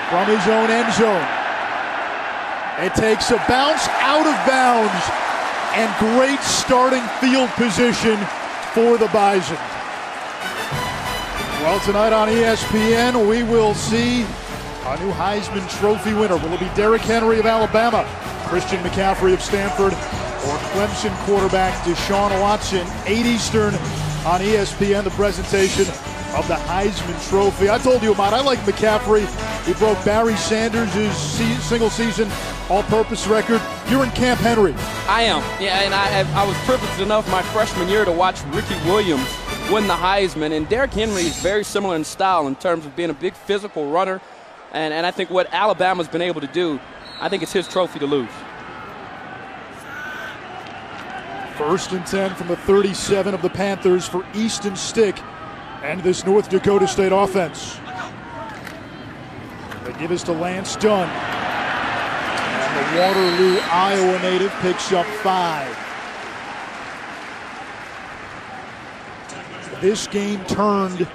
from his own end zone. It takes a bounce out of bounds, and great starting field position for the Bison. Well, tonight on ESPN, we will see a new Heisman Trophy winner. Will it be Derrick Henry of Alabama, Christian McCaffrey of Stanford, or Clemson quarterback Deshaun Watson? 8 Eastern on ESPN, the presentation of the Heisman Trophy. I told you, Ahmad, I like McCaffrey. He broke Barry Sanders' single-season all-purpose record. You're in Camp Henry. I am, yeah, and I was privileged enough my freshman year to watch Ricky Williams win the Heisman, and Derrick Henry is very similar in style in terms of being a big physical runner, and I think what Alabama's been able to do, I think it's his trophy to lose. 1st and 10 from the 37 of the Panthers for Easton Stick and this North Dakota State offense. They give us to Lance Dunn. And the Waterloo, Iowa native picks up 5. This game turned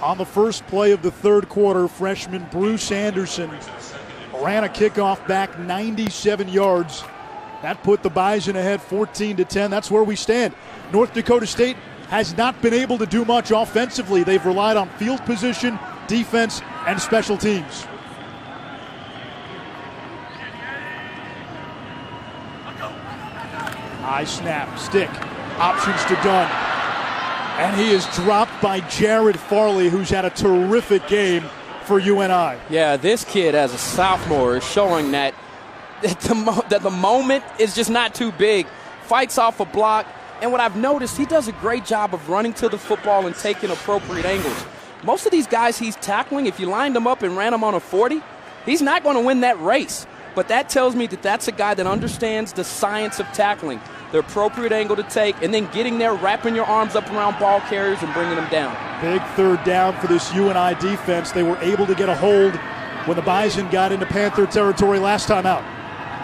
on the first play of the 3rd quarter. Freshman Bruce Anderson ran a kickoff back 97 yards. That put the Bison ahead 14-10. That's where we stand. North Dakota State has not been able to do much offensively. They've relied on field position, defense, and special teams. High snap, Stick, options to Dunn. And he is dropped by Jared Farley, who's had a terrific game for UNI. Yeah, this kid as a sophomore is showing that the moment is just not too big. Fights off a block, and what I've noticed, he does a great job of running to the football and taking appropriate angles. Most of these guys he's tackling, if you lined them up and ran them on a 40, he's not going to win that race. But that tells me that that's a guy that understands the science of tackling, the appropriate angle to take, and then getting there, wrapping your arms up around ball carriers and bringing them down. Big third down for this UNI defense. They were able to get a hold when the Bison got into Panther territory last time out.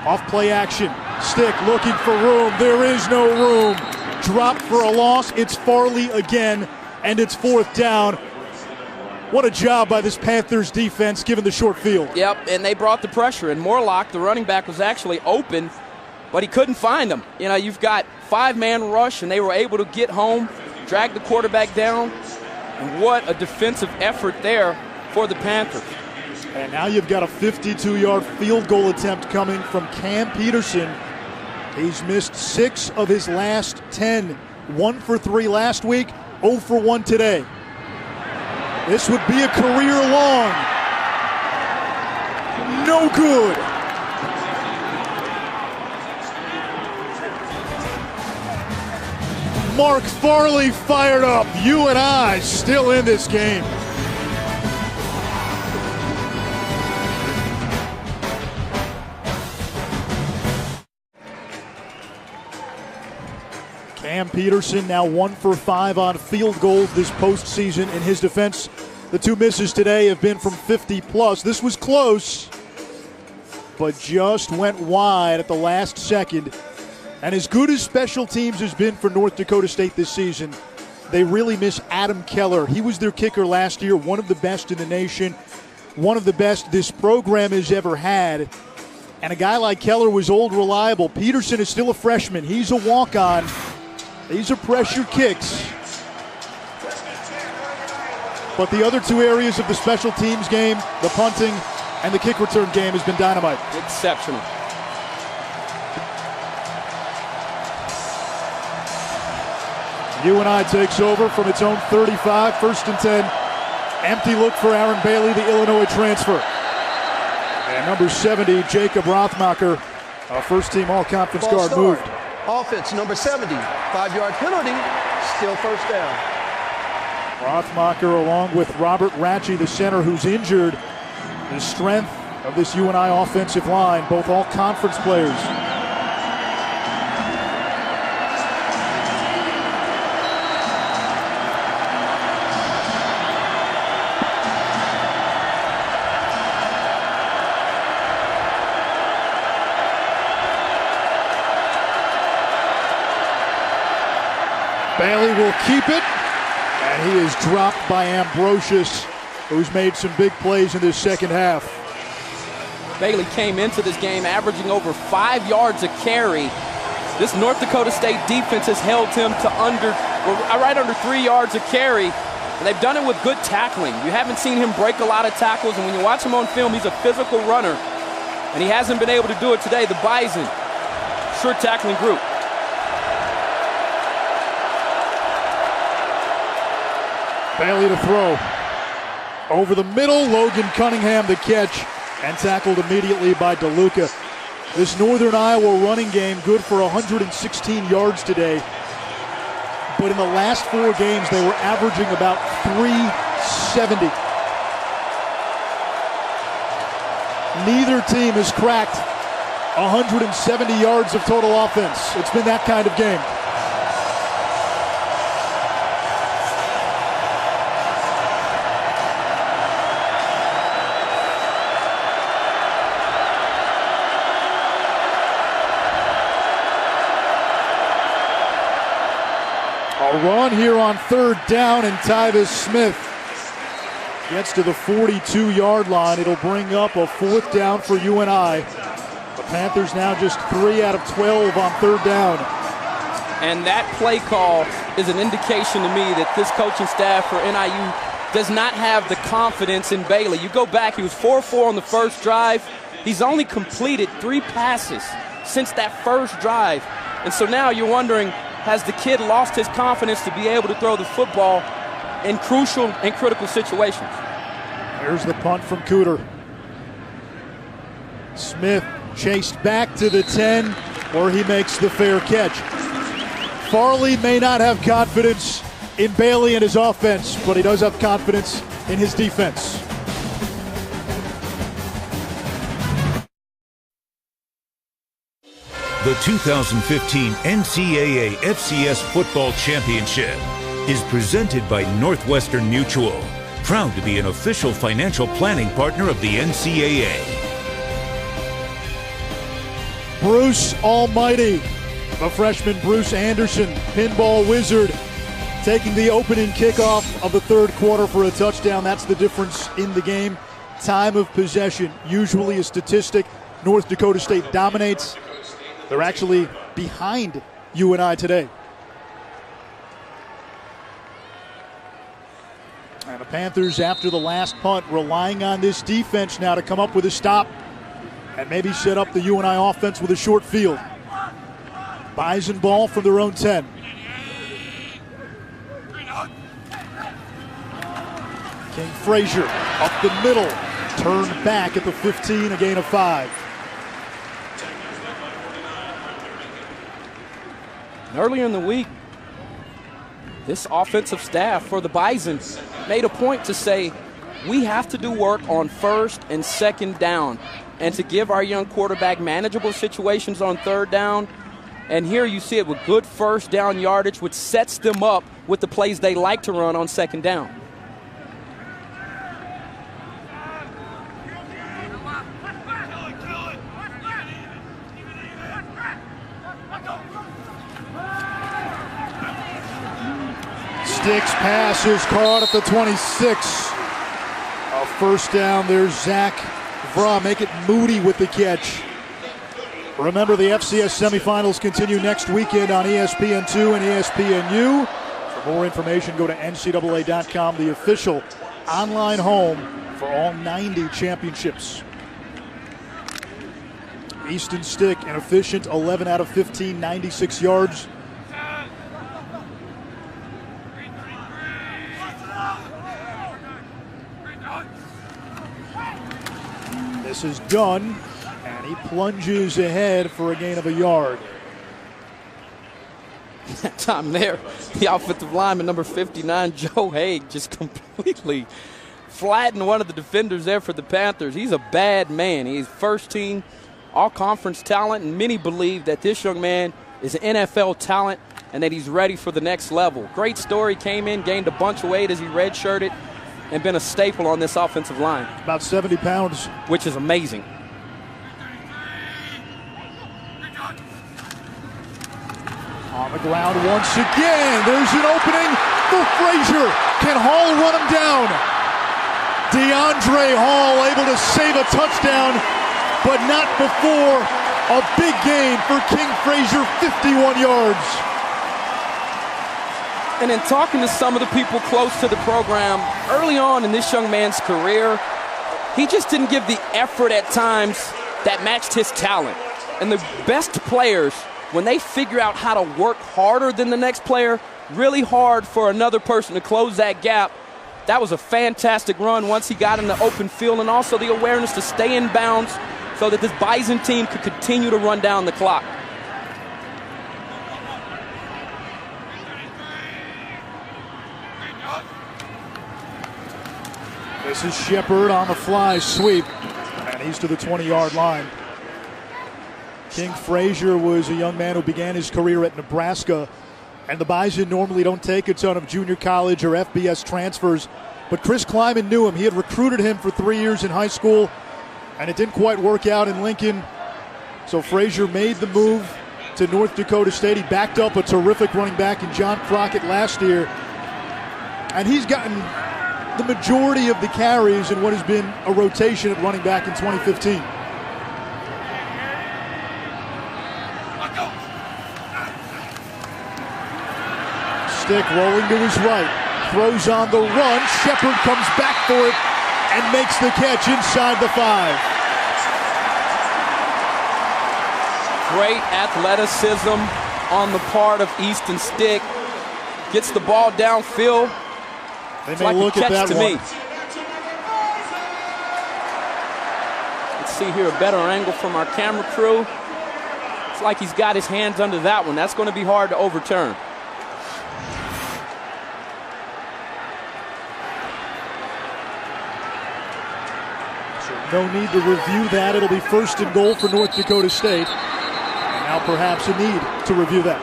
Off play action. Stick looking for room. There is no room. Drop for a loss. It's Farley again, and it's fourth down. What a job by this Panthers defense given the short field. Yep, and they brought the pressure. And Morlock, the running back, was actually open, but he couldn't find him. You know, you've got five-man rush, and they were able to get home, drag the quarterback down. And what a defensive effort there for the Panthers. And now you've got a 52-yard field goal attempt coming from Cam Peterson. He's missed 6 of his last 10. 1 for 3 last week, 0 for 1 today. This would be a career long. No good. Mark Farley fired up. UNI still in this game. Cam Peterson now 1 for 5 on field goals this postseason. In his defense, the 2 misses today have been from 50-plus. This was close, but just went wide at the last second. And as good as special teams has been for North Dakota State this season, they really miss Adam Keller. He was their kicker last year, one of the best in the nation, one of the best this program has ever had. And a guy like Keller was old, reliable. Peterson is still a freshman. He's a walk-on. These are pressure kicks. But the other 2 areas of the special teams game, the punting and the kick return game, has been dynamite. Exceptional. UNI takes over from its own 35, 1st and 10. Empty look for Aaron Bailey, the Illinois transfer. And number 70, Jacob Rothmacher, first-team all-conference guard, start. moved. Offense, number 70, 5-yard penalty, still first down. Rothmacher along with Robert Ratchey, the center, who's injured. The strength of this UNI offensive line, both all-conference players. Bailey will keep it, and he is dropped by Ambrosius, who's made some big plays in this second half. Bailey came into this game averaging over 5 yards a carry. This North Dakota State defense has held him to right under 3 yards a carry. And they've done it with good tackling. You haven't seen him break a lot of tackles, and when you watch him on film, he's a physical runner. And he hasn't been able to do it today. The Bison, sure tackling group. Bailey to throw. Over the middle, Logan Cunningham the catch, and tackled immediately by DeLuca. This Northern Iowa running game good for 116 yards today. But in the last 4 games, they were averaging about 370. Neither team has cracked 170 yards of total offense. It's been that kind of game. A run here on 3rd down, and Tyvis Smith gets to the 42-yard line. It'll bring up a 4th down for UNI. The Panthers now just 3 out of 12 on 3rd down. And that play call is an indication to me that this coaching staff for NIU does not have the confidence in Bailey. You go back, he was 4-4 on the first drive. He's only completed 3 passes since that first drive. And so now you're wondering, has the kid lost his confidence to be able to throw the football in crucial and critical situations? Here's the punt from Cooter. Smith chased back to the 10, where he makes the fair catch. Farley may not have confidence in Bailey and his offense, but he does have confidence in his defense. The 2015 NCAA FCS Football Championship is presented by Northwestern Mutual, proud to be an official financial planning partner of the NCAA. Bruce Almighty, the freshman Bruce Anderson, pinball wizard, taking the opening kickoff of the third quarter for a touchdown. That's the difference in the game. Time of possession, usually a statistic. North Dakota State dominates. They're actually behind UNI today. And the Panthers, after the last punt, relying on this defense now to come up with a stop and maybe set up the UNI offense with a short field. Bison ball from their own 10. King Frazier up the middle, turned back at the 15, a gain of 5. Earlier in the week, this offensive staff for the Bison made a point to say, we have to do work on first and second down and to give our young quarterback manageable situations on third down. And here you see it with good first down yardage, which sets them up with the plays they like to run on second down. Sticks pass is caught at the 26. A first down. There's Zach Vra. Make it Moody with the catch. Remember, the FCS semifinals continue next weekend on ESPN2 and ESPNU. For more information, go to ncaa.com, the official online home for all 90 championships. Easton Stick, an efficient 11 out of 15, 96 yards. This is done, and he plunges ahead for a gain of a yard. That time there, the offensive lineman, number 59, Joe Haig, just completely flattened one of the defenders there for the Panthers. He's a bad man. He's first team, all-conference talent, and many believe that this young man is an NFL talent and that he's ready for the next level. Great story, came in, gained a bunch of weight as he redshirted, and been a staple on this offensive line. About 70 pounds. Which is amazing. On the ground once again. There's an opening for Frazier. Can Hall run him down? DeAndre Hall able to save a touchdown, but not before a big gain for King Frazier, 51 yards. And in talking to some of the people close to the program, early on in this young man's career, he just didn't give the effort at times that matched his talent. And the best players, when they figure out how to work harder than the next player, really hard for another person to close that gap, that was a fantastic run once he got in the open field, and also the awareness to stay in bounds so that this Bison team could continue to run down the clock. This is Shepard on the fly sweep, and he's to the 20-yard line. King Frazier was a young man who began his career at Nebraska, and the Bison normally don't take a ton of junior college or FBS transfers, but Chris Kleiman knew him. He had recruited him for 3 years in high school, and it didn't quite work out in Lincoln, so Frazier made the move to North Dakota State. He backed up a terrific running back in John Crockett last year, and he's gotten the majority of the carries in what has been a rotation at running back in 2015. Stick rolling to his right, throws on the run. Shepard comes back for it and makes the catch inside the 5. Great athleticism on the part of Easton Stick. Gets the ball downfield. They may look at that one. see here a better angle from our camera crew. It's like he's got his hands under that one. That's going to be hard to overturn. No need to review that. It'll be 1st and goal for North Dakota State. And now perhaps a need to review that.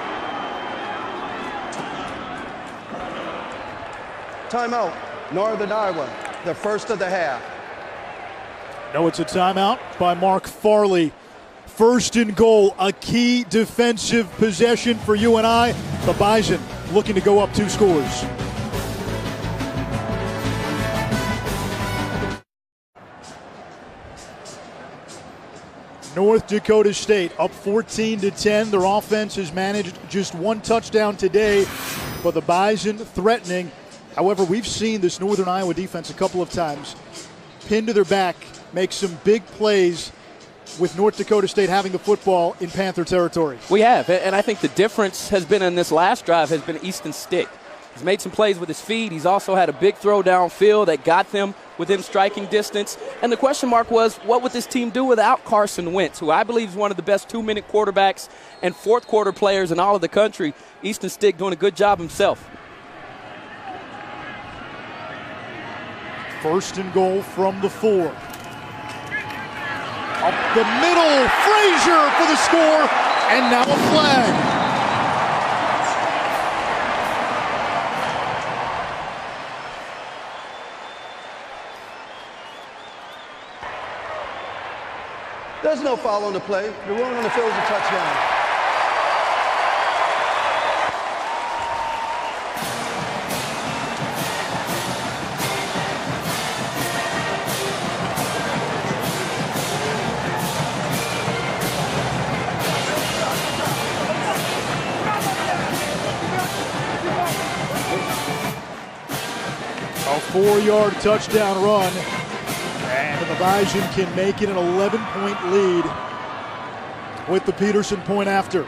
Timeout, Northern Iowa, the first of the half. No, it's a timeout by Mark Farley. 1st and goal, a key defensive possession for UNI. The Bison looking to go up 2 scores. North Dakota State up 14-10. Their offense has managed just 1 touchdown today, but the Bison threatening. However, we've seen this Northern Iowa defense a couple of times pin to their back, make some big plays with North Dakota State having the football in Panther territory. We have, and I think the difference has been in this last drive has been Easton Stick. He's made some plays with his feet. He's also had a big throw downfield that got them within striking distance. And the question mark was, what would this team do without Carson Wentz, who I believe is one of the best 2-minute quarterbacks and 4th quarter players in all of the country. Easton Stick doing a good job himself. 1st and goal from the 4. Up the middle, Frazier for the score, and now a flag. There's no foul on the play. The ruling on the field is a touchdown. A 4-yard touchdown run. And the Bison can make it an 11-point lead with the Peterson point after.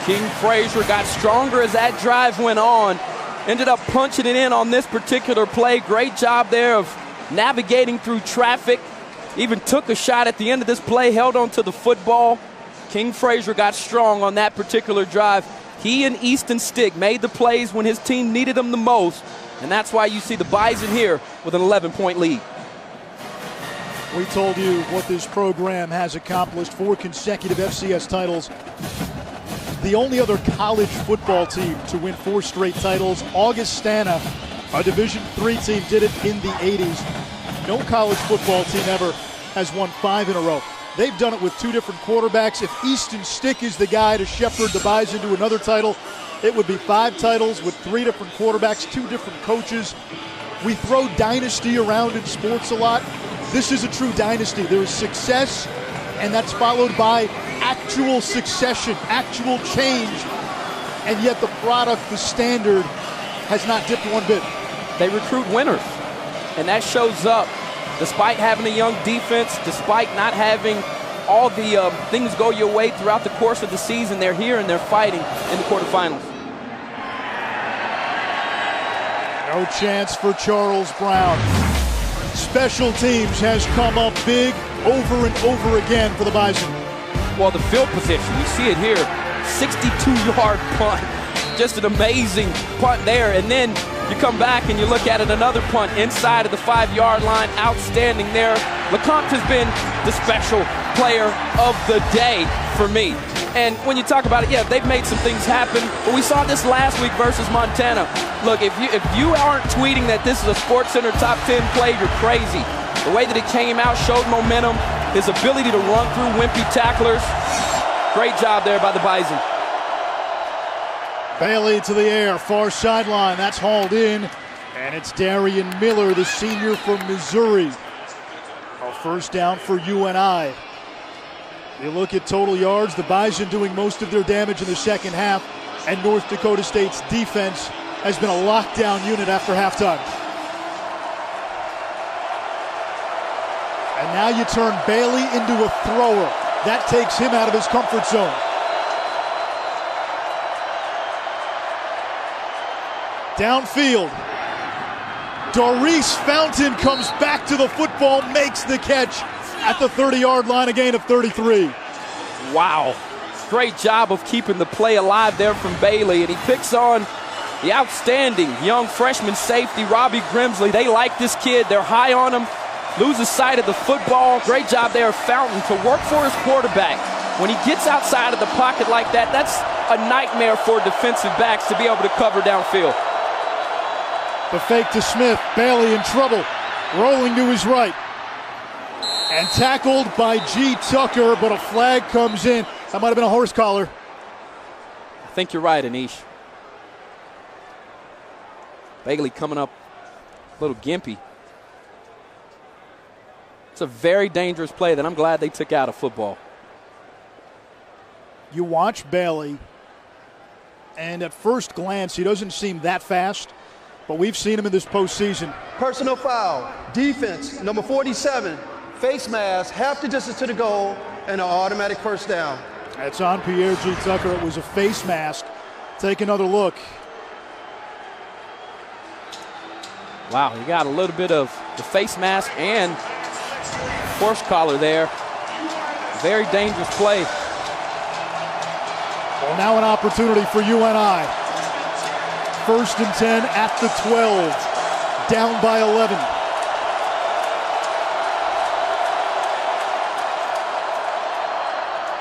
King Frazier got stronger as that drive went on. Ended up punching it in on this particular play. Great job there of navigating through traffic. Even took a shot at the end of this play, held on to the football. King Frazier got strong on that particular drive. He and Easton Stick made the plays when his team needed them the most, and that's why you see the Bison here with an 11-point lead. We told you what this program has accomplished, 4 consecutive FCS titles. The only other college football team to win 4 straight titles, Augustana, a Division III team, did it in the 80s. No college football team ever has won 5 in a row. They've done it with 2 different quarterbacks. If Easton Stick is the guy to shepherd the Bison to another title, it would be 5 titles with 3 different quarterbacks, 2 different coaches. We throw dynasty around in sports a lot. This is a true dynasty. There is success, and that's followed by actual succession, actual change, and yet the product, the standard, has not dipped one bit. They recruit winners, and that shows up. Despite having a young defense, despite not having all the things go your way throughout the course of the season, they're here and they're fighting in the quarterfinals. No chance for Charles Brown. Special teams has come up big over and over again for the Bison. Well, the field position, you see it here, 62-yard punt. Just an amazing punt there, and then you come back and you look at it, another punt inside of the 5-yard line. Outstanding there. LeCompte has been the special player of the day for me. And when you talk about it, yeah, they've made some things happen, but we saw this last week versus Montana. Look, if you aren't tweeting that this is a SportsCenter top 10 play, you're crazy. The way that it came out showed momentum, his ability to run through wimpy tacklers. Great job there by the Bison. Bailey to the air, far sideline, that's hauled in, and it's Darian Miller, the senior from Missouri. A 1st down for UNI. You look at total yards, the Bison doing most of their damage in the second half, and North Dakota State's defense has been a lockdown unit after halftime. And now you turn Bailey into a thrower. That takes him out of his comfort zone. Downfield. Doris Fountain comes back to the football, makes the catch at the 30-yard line, a gain of 33. Wow. Great job of keeping the play alive there from Bailey, and he picks on the outstanding young freshman safety, Robbie Grimsley. They like this kid. They're high on him. Loses sight of the football. Great job there of Fountain to work for his quarterback. When he gets outside of the pocket like that, that's a nightmare for defensive backs to be able to cover downfield. The fake to Smith. Bailey in trouble. Rolling to his right. And tackled by G. Tucker, but a flag comes in. That might have been a horse collar. I think you're right, Anish. Bailey coming up a little gimpy. It's a very dangerous play that I'm glad they took out of football. You watch Bailey, and at first glance, he doesn't seem that fast, but we've seen him in this postseason. Personal foul. Defense, number 47. Face mask, half the distance to the goal, and an automatic first down. That's on Pierre G. Tucker. It was a face mask. Take another look. Wow, he got a little bit of the face mask and horse collar there. Very dangerous play. Well, now an opportunity for UNI. 1st and 10 at the 12. Down by 11.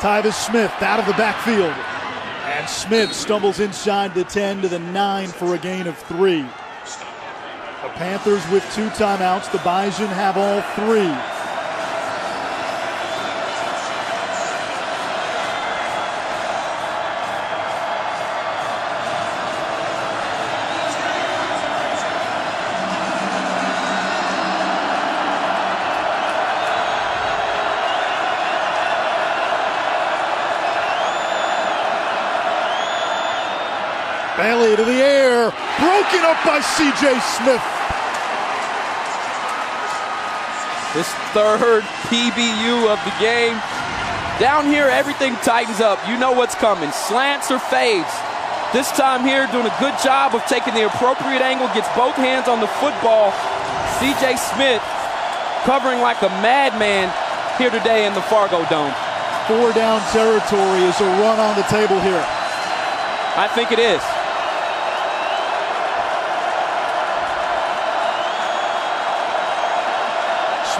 Tyvis Smith out of the backfield. And Smith stumbles inside the 10 to the 9 for a gain of 3. The Panthers with 2 timeouts. The Bison have all 3. Bailey to the air, broken up by C.J. Smith. His 3rd PBU of the game. Down here, everything tightens up. You know what's coming. Slants or fades. This time here, doing a good job of taking the appropriate angle, gets both hands on the football. C.J. Smith covering like a madman here today in the Fargo Dome. 4 down territory. Is a run on the table here? I think it is.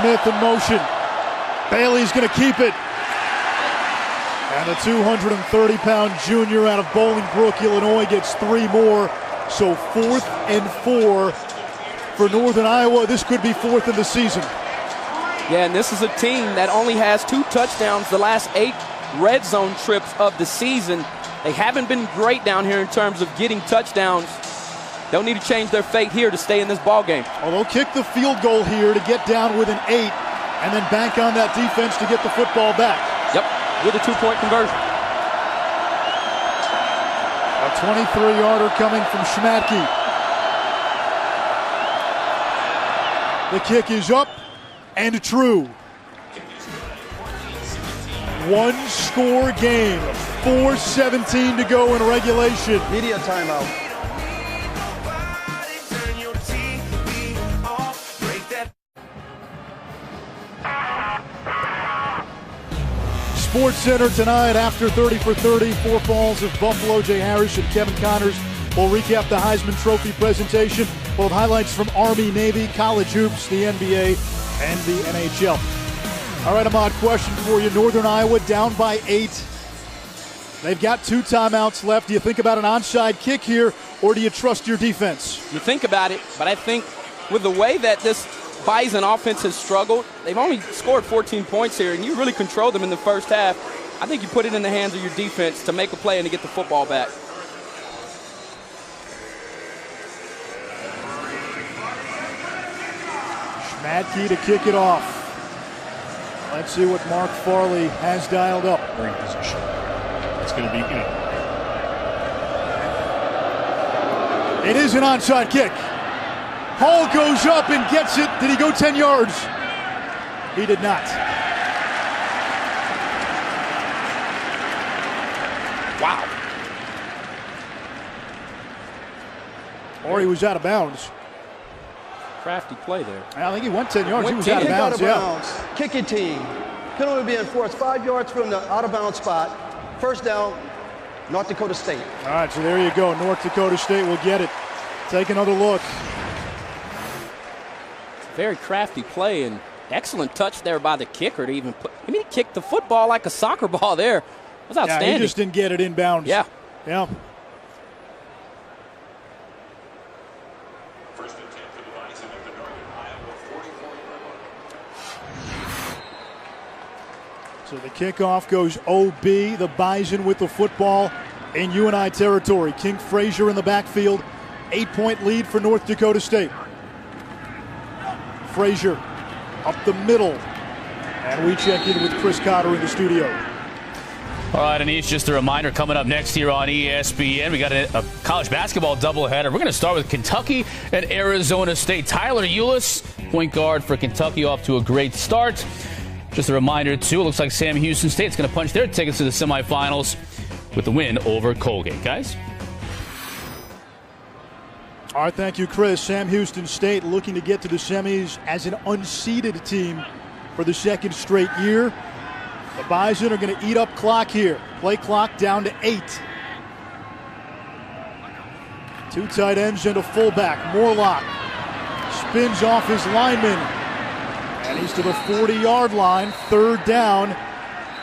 Smith in motion. Bailey's going to keep it. And the 230-pound junior out of Bolingbrook, Illinois, gets 3 more. So 4th and 4 for Northern Iowa. This could be 4th in the season. Yeah, and this is a team that only has 2 touchdowns the last 8 red zone trips of the season. They haven't been great down here in terms of getting touchdowns. They'll need to change their fate here to stay in this ball game. Well, they'll kick the field goal here to get down with an 8 and then bank on that defense to get the football back. Yep, with a 2-point conversion. A 23-yarder coming from Schmatke. The kick is up and true. 1-score game. 4:17 to go in regulation. Media timeout. Sports Center tonight after 30 for 30. 4 Falls of Buffalo. Jay Harris and Kevin Connors will recap the Heisman Trophy presentation. Both highlights from Army, Navy, college hoops, the NBA, and the NHL. All right, Ahmad, question for you. Northern Iowa down by 8. They've got 2 timeouts left. Do you think about an onside kick here, or do you trust your defense? You think about it, but I think with the way that this Bison offense has struggled, they've only scored 14 points here, and you really controlled them in the first half. I think you put it in the hands of your defense to make a play and to get the football back. Schmatke to kick it off. Let's see what Mark Farley has dialed up. Great position. It's going to be, It is an onside kick. Hall goes up and gets it. Did he go 10 yards? He did not. Wow. Or he was out of bounds. Crafty play there. I think he went 10 yards. Went he was 10. out of bounds. Kick out of bounds. Kicking team. Penalty being enforced 5 yards from the out of bounds spot. First down, North Dakota State. All right, so there you go. North Dakota State will get it. Take another look. Very crafty play and excellent touch there by the kicker to even put. I mean, he kicked the football like a soccer ball there. It was outstanding. Yeah, he just didn't get it inbounds. Yeah. Yeah. First and 10 for the Bison at the Northern Iowa 44. So the kickoff goes OB, the Bison with the football in UNI territory. King Frazier in the backfield. 8-point lead for North Dakota State. Frazier up the middle. And we check in with Chris Cotter in the studio. All right, Anish, just a reminder, coming up next here on ESPN, we got a college basketball doubleheader. We're going to start with Kentucky and Arizona State. Tyler Ulis, point guard for Kentucky, off to a great start. Just a reminder, too, it looks like Sam Houston State's going to punch their tickets to the semifinals with the win over Colgate. Guys? All right, thank you, Chris. Sam Houston State looking to get to the semis as an unseeded team for the second straight year. The Bison are going to eat up clock here. Play clock down to 8. 2 tight ends and a fullback. Morlock spins off his lineman. And he's to the 40-yard line. 3rd down.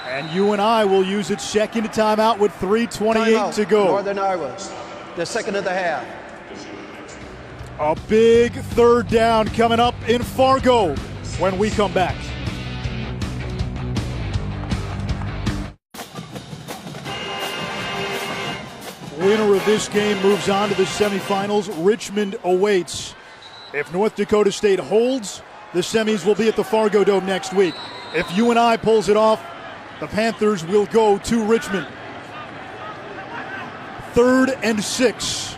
And UNI will use its second timeout with 3:28 to go. Northern Iowa, the second of the half. A big 3rd down coming up in Fargo when we come back. Winner of this game moves on to the semifinals. Richmond awaits. If North Dakota State holds, the semis will be at the Fargo Dome next week. If UNI pulls it off, the Panthers will go to Richmond. 3rd and 6.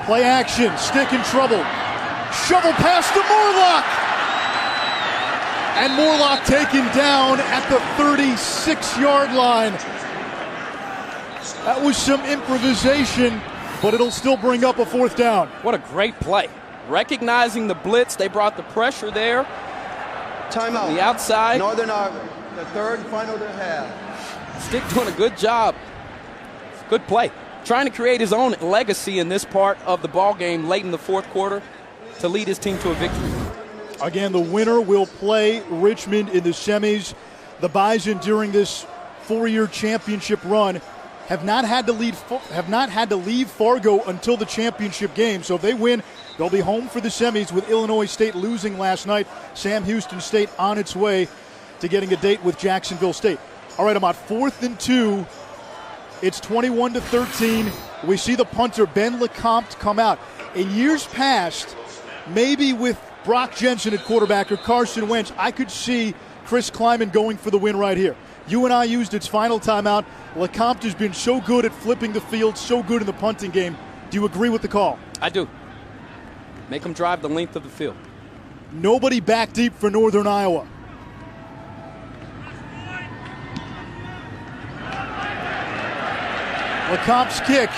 Play action, stick in trouble. Shovel pass to Morlock. And Morlock taken down at the 36-yard line. That was some improvisation, but it'll still bring up a 4th down. What a great play. Recognizing the blitz, they brought the pressure there. Timeout. The outside. Northern Iowa, the 3rd and final of the half. Stick doing a good job. Good play. Trying to create his own legacy in this part of the ball game late in the 4th quarter to lead his team to a victory. Again, the winner will play Richmond in the semis. The Bison, during this 4-year championship run, have not had to leave Fargo until the championship game. So if they win, they'll be home for the semis, with Illinois State losing last night. Sam Houston State on its way to getting a date with Jacksonville State. All right, about 4th and 2. It's 21-13. We see the punter, Ben LeCompte, come out. In years past, maybe with Brock Jensen at quarterback or Carson Wentz, I could see Chris Kleiman going for the win right here. UNI used its final timeout. LeCompte has been so good at flipping the field, so good in the punting game. Do you agree with the call? I do. Make them drive the length of the field. Nobody back deep for Northern Iowa. LeCompte's kick.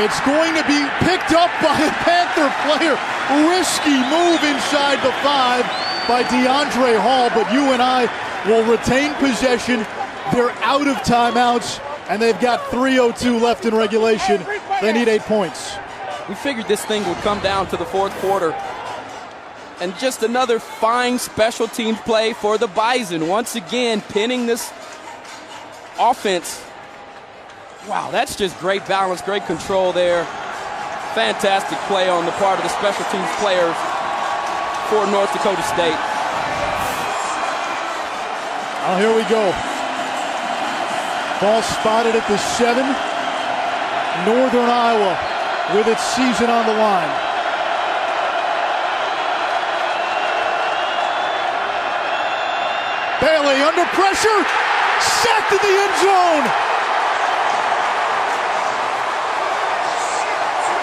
It's going to be picked up by a Panther player. Risky move inside the 5 by DeAndre Hall, but UNI will retain possession. They're out of timeouts, and they've got 3:02 left in regulation. They need 8 points. We figured this thing would come down to the 4th quarter. And just another fine special teams play for the Bison. Once again, pinning this offense. Wow, that's just great balance, great control there. Fantastic play on the part of the special teams players for North Dakota State. Oh, here we go. Ball spotted at the 7. Northern Iowa with its season on the line. Bailey under pressure, sacked in the end zone.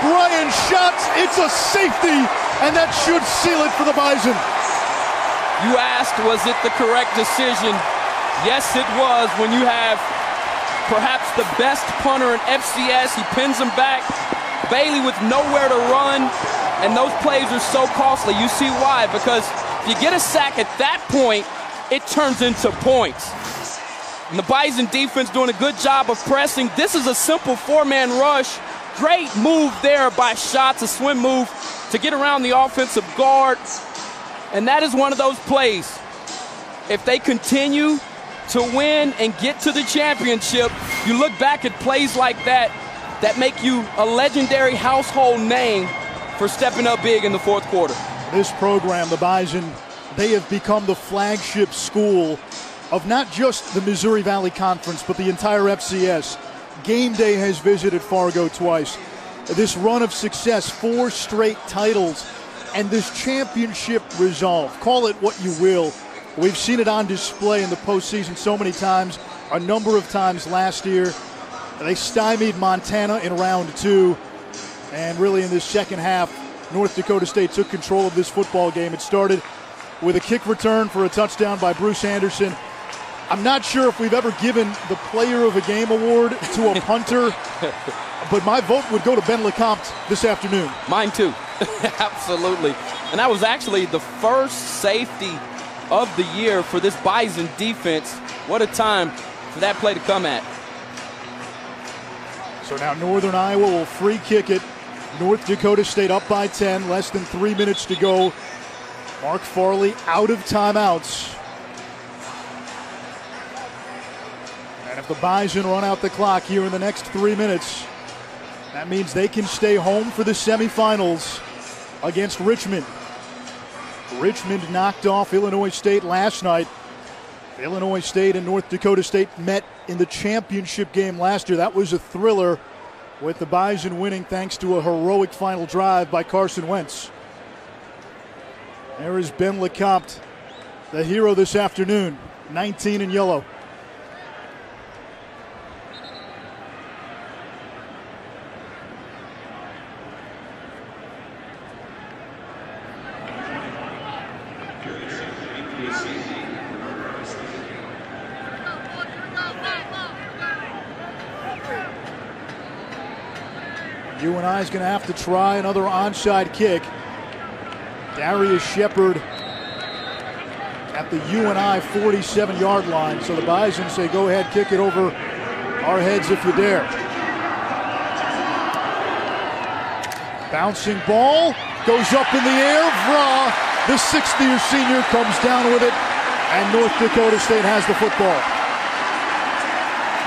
Brian shots, it's a safety, and that should seal it for the Bison. You asked, was it the correct decision? Yes, it was. When you have perhaps the best punter in FCS, he pins him back. Bailey with nowhere to run, and those plays are so costly. You see why, because if you get a sack at that point, it turns into points. And the Bison defense doing a good job of pressing. This is a simple four-man rush. Great move there by Schatz, a swim move to get around the offensive guard. And that is one of those plays. If they continue to win and get to the championship, you look back at plays like that that make you a legendary household name for stepping up big in the fourth quarter. This program, the Bison, they have become the flagship school of not just the Missouri Valley Conference, but the entire FCS. Game Day has visited Fargo twice. This run of success, 4 straight titles, and this championship resolve. Call it what you will. We've seen it on display in the postseason so many times, a number of times last year. They stymied Montana in round 2, and really in this second half, North Dakota State took control of this football game. It started with a kick return for a touchdown by Bruce Anderson. I'm not sure if we've ever given the Player of a Game award to a punter, but my vote would go to Ben LeCompte this afternoon. Mine too, absolutely. And that was actually the first safety of the year for this Bison defense. What a time for that play to come at. So now Northern Iowa will free kick it. North Dakota State up by 10, less than 3 minutes to go. Mark Farley out of timeouts. And if the Bison run out the clock here in the next 3 minutes, that means they can stay home for the semifinals against Richmond. Richmond knocked off Illinois State last night. Illinois State and North Dakota State met in the championship game last year. That was a thriller, with the Bison winning thanks to a heroic final drive by Carson Wentz. There is Ben LeCompte, the hero this afternoon, 19 in yellow. UNI is going to have to try another onside kick. Darius Shepard at the UNI 47-yard line. So the Bison say, go ahead, kick it over our heads if you dare. Bouncing ball, goes up in the air. Vra, the 6th-year senior, comes down with it, and North Dakota State has the football.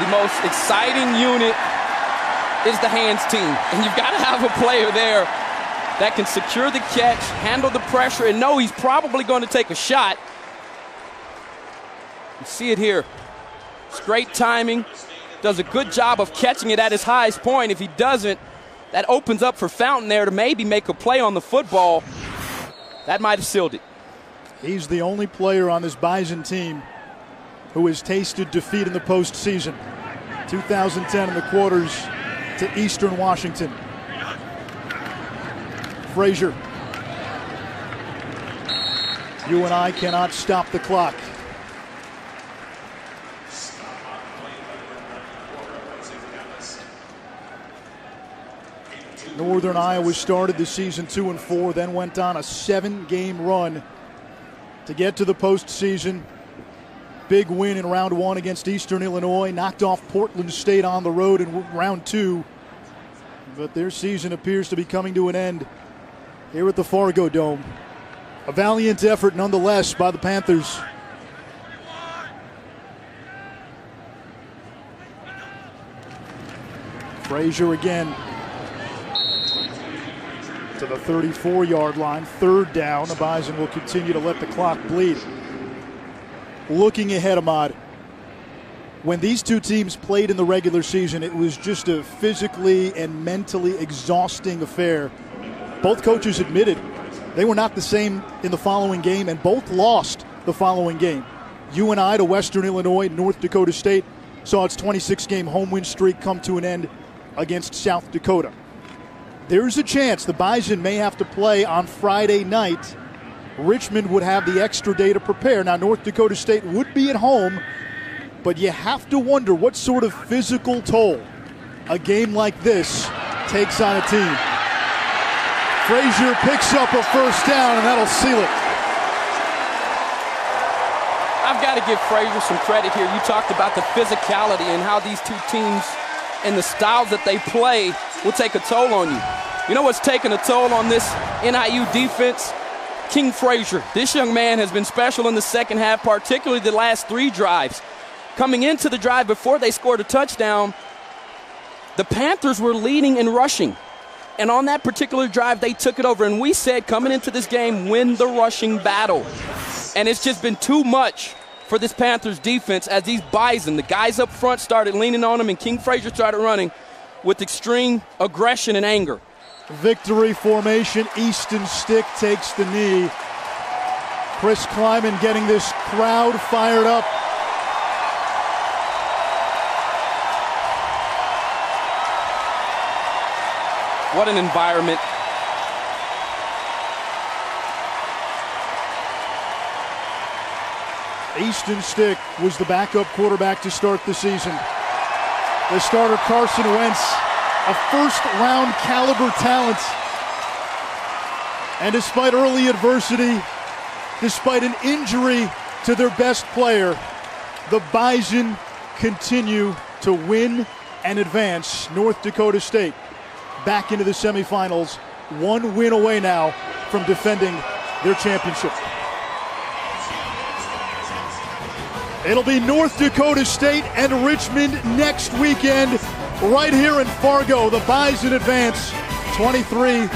The most exciting unit is the hands team, and you've got to have a player there that can secure the catch, handle the pressure, and know he's probably going to take a shot. You see it here. It's great timing. Does a good job of catching it at his highest point. If he doesn't, that opens up for Fountain there to maybe make a play on the football. That might have sealed it. He's the only player on this Bison team who has tasted defeat in the postseason. 2010 in the quarters to Eastern Washington. Frazier. UNI cannot stop the clock. Northern Iowa started the season 2-4, then went on a 7-game run to get to the postseason. Big win in round 1 against Eastern Illinois, knocked off Portland State on the road in round 2. But their season appears to be coming to an end here at the Fargo Dome. A valiant effort nonetheless by the Panthers. Frazier again to the 34-yard line. 3rd down. The Bison will continue to let the clock bleed. Looking ahead, Ahmad, when these two teams played in the regular season, it was just a physically and mentally exhausting affair. Both coaches admitted they were not the same in the following game, and both lost the following game. UNI to Western Illinois, North Dakota State saw its 26-game home win streak come to an end against South Dakota. There's a chance the Bison may have to play on Friday night. Richmond would have the extra day to prepare. Now, North Dakota State would be at home but you have to wonder what sort of physical toll a game like this takes on a team. Frazier picks up a first down, and that'll seal it. I've got to give Frazier some credit here. You talked about the physicality and how these two teams and the styles that they play will take a toll on you. You know what's taking a toll on this NIU defense? King Frazier. This young man has been special in the second half, particularly the last 3 drives. Coming into the drive before they scored a touchdown, the Panthers were leading in rushing. And on that particular drive, they took it over. And we said, coming into this game, win the rushing battle. And it's just been too much for this Panthers defense as these Bison, the guys up front, started leaning on them, and King Frazier started running with extreme aggression and anger. Victory formation. Easton Stick takes the knee. Chris Kleiman getting this crowd fired up. What an environment. Easton Stick was the backup quarterback to start the season. The starter, Carson Wentz, a first-round caliber talent. And despite early adversity, despite an injury to their best player, the Bison continue to win and advance. North Dakota State back into the semifinals, 1 win away now from defending their championship. It'll be North Dakota State and Richmond next weekend right here in Fargo. The Bison advance 23-13.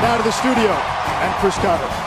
Now to the studio and Chris Conner.